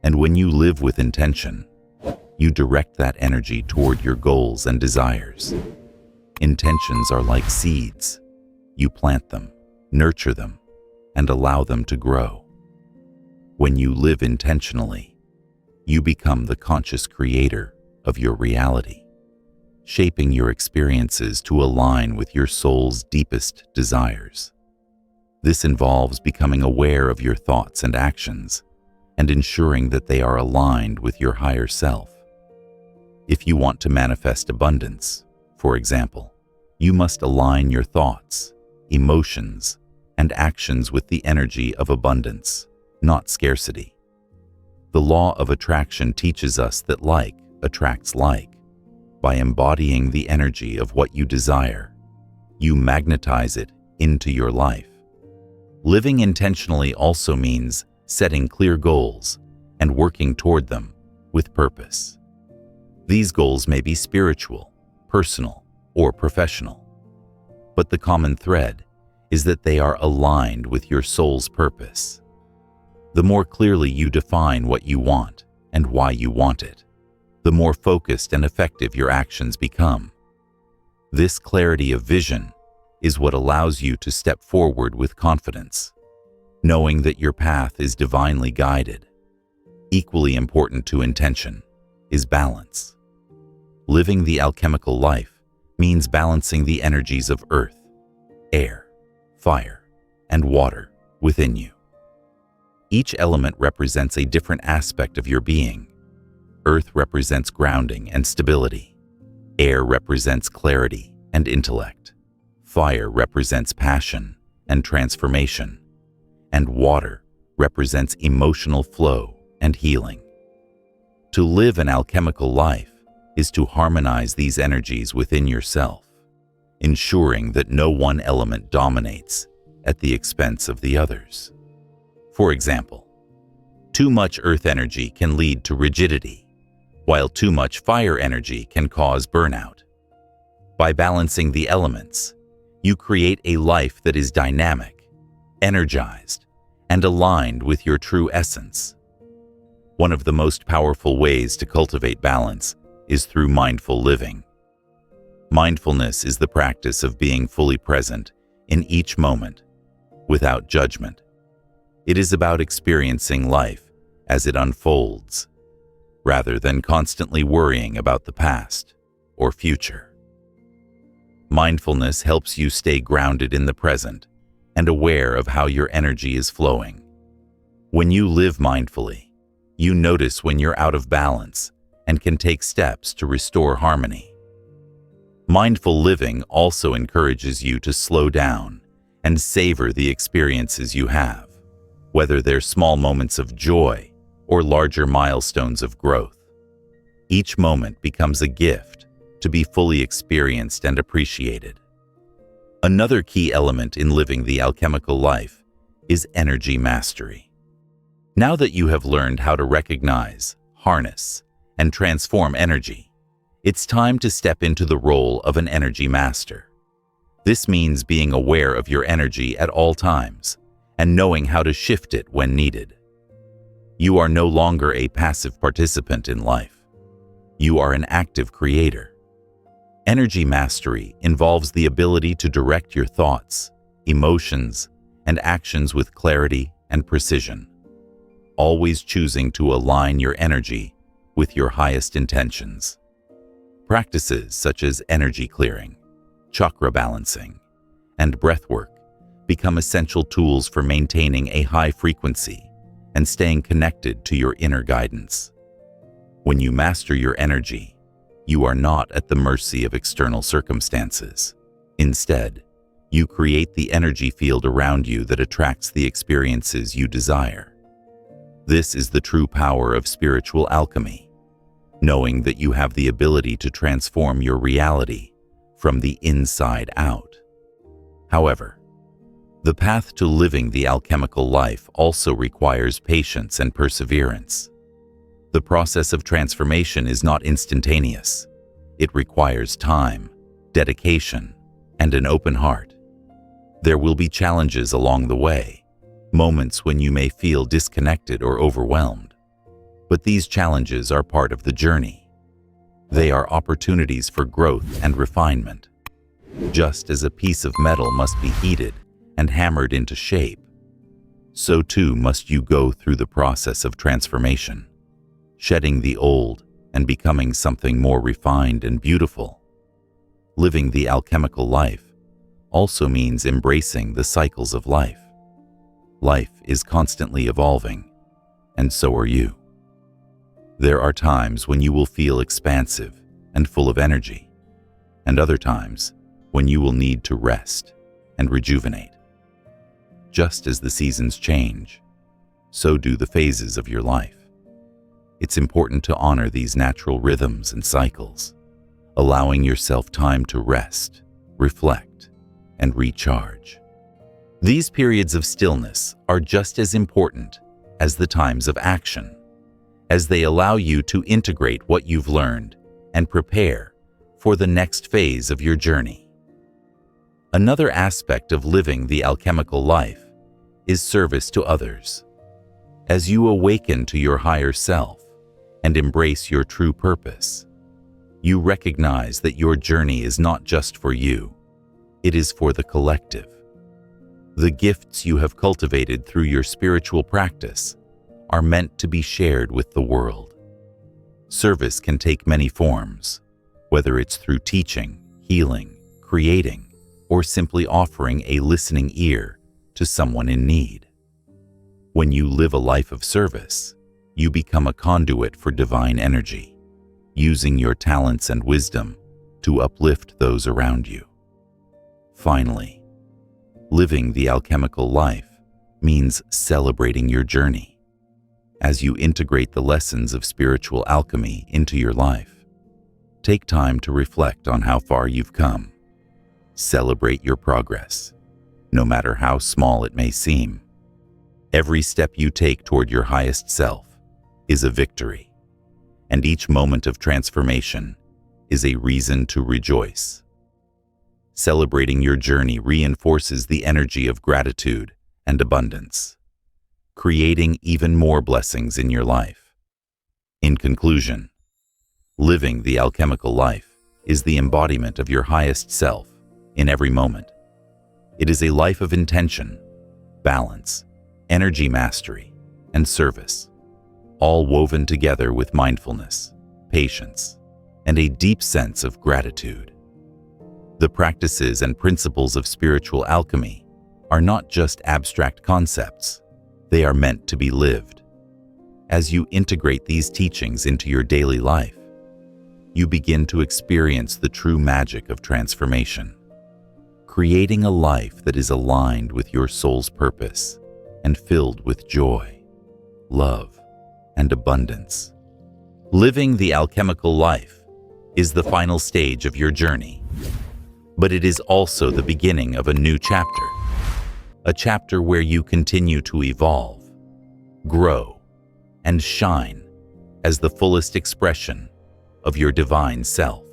And when you live with intention, you direct that energy toward your goals and desires. Intentions are like seeds. You plant them, nurture them, and allow them to grow. When you live intentionally, you become the conscious creator of your reality, shaping your experiences to align with your soul's deepest desires. This involves becoming aware of your thoughts and actions and ensuring that they are aligned with your higher self. If you want to manifest abundance, for example, you must align your thoughts, emotions, and actions with the energy of abundance, not scarcity. The law of attraction teaches us that like attracts like. By embodying the energy of what you desire, you magnetize it into your life. Living intentionally also means setting clear goals and working toward them with purpose. These goals may be spiritual, personal, or professional, but the common thread is that they are aligned with your soul's purpose. The more clearly you define what you want and why you want it, the more focused and effective your actions become. This clarity of vision is what allows you to step forward with confidence, knowing that your path is divinely guided. Equally important to intention is balance. Living the alchemical life means balancing the energies of earth, air, fire, and water within you. Each element represents a different aspect of your being. Earth represents grounding and stability. Air represents clarity and intellect. Fire represents passion and transformation. And water represents emotional flow and healing. To live an alchemical life is to harmonize these energies within yourself, ensuring that no one element dominates at the expense of the others. For example, too much earth energy can lead to rigidity, while too much fire energy can cause burnout. By balancing the elements, you create a life that is dynamic, energized, and aligned with your true essence. One of the most powerful ways to cultivate balance is through mindful living. Mindfulness is the practice of being fully present in each moment, without judgment. It is about experiencing life as it unfolds, rather than constantly worrying about the past or future. Mindfulness helps you stay grounded in the present and aware of how your energy is flowing. When you live mindfully, you notice when you're out of balance and can take steps to restore harmony. Mindful living also encourages you to slow down and savor the experiences you have, whether they're small moments of joy or larger milestones of growth. Each moment becomes a gift to be fully experienced and appreciated. Another key element in living the alchemical life is energy mastery. Now that you have learned how to recognize, harness, and transform energy, it's time to step into the role of an energy master. This means being aware of your energy at all times and knowing how to shift it when needed. You are no longer a passive participant in life. You are an active creator. Energy mastery involves the ability to direct your thoughts, emotions, and actions with clarity and precision, always choosing to align your energy with your highest intentions. Practices such as energy clearing, chakra balancing, and breathwork become essential tools for maintaining a high frequency and staying connected to your inner guidance. When you master your energy, you are not at the mercy of external circumstances. Instead, you create the energy field around you that attracts the experiences you desire. This is the true power of spiritual alchemy, knowing that you have the ability to transform your reality from the inside out. However, The path to living the alchemical life also requires patience and perseverance. The process of transformation is not instantaneous. It requires time, dedication, and an open heart. There will be challenges along the way, moments when you may feel disconnected or overwhelmed. But these challenges are part of the journey. They are opportunities for growth and refinement. Just as a piece of metal must be heated and hammered into shape, so too must you go through the process of transformation, shedding the old and becoming something more refined and beautiful. Living the alchemical life also means embracing the cycles of life. Life is constantly evolving, and so are you. There are times when you will feel expansive and full of energy, and other times when you will need to rest and rejuvenate. Just as the seasons change, so do the phases of your life. It's important to honor these natural rhythms and cycles, allowing yourself time to rest, reflect, and recharge. These periods of stillness are just as important as the times of action, as they allow you to integrate what you've learned and prepare for the next phase of your journey. Another aspect of living the alchemical life is service to others. As you awaken to your higher self and embrace your true purpose, you recognize that your journey is not just for you, it is for the collective. The gifts you have cultivated through your spiritual practice are meant to be shared with the world. Service can take many forms, whether it's through teaching, healing, creating, or simply offering a listening ear to someone in need. When you live a life of service, you become a conduit for divine energy, using your talents and wisdom to uplift those around you. Finally, living the alchemical life means celebrating your journey. As you integrate the lessons of spiritual alchemy into your life, take time to reflect on how far you've come. Celebrate your progress, no matter how small it may seem. Every step you take toward your highest self is a victory, and each moment of transformation is a reason to rejoice. Celebrating your journey reinforces the energy of gratitude and abundance, creating even more blessings in your life. In conclusion, living the alchemical life is the embodiment of your highest self in every moment. It is a life of intention, balance, energy mastery, and service, all woven together with mindfulness, patience, and a deep sense of gratitude. The practices and principles of spiritual alchemy are not just abstract concepts, they are meant to be lived. As you integrate these teachings into your daily life, you begin to experience the true magic of transformation, creating a life that is aligned with your soul's purpose and filled with joy, love, and abundance. Living the alchemical life is the final stage of your journey, but it is also the beginning of a new chapter, a chapter where you continue to evolve, grow, and shine as the fullest expression of your divine self.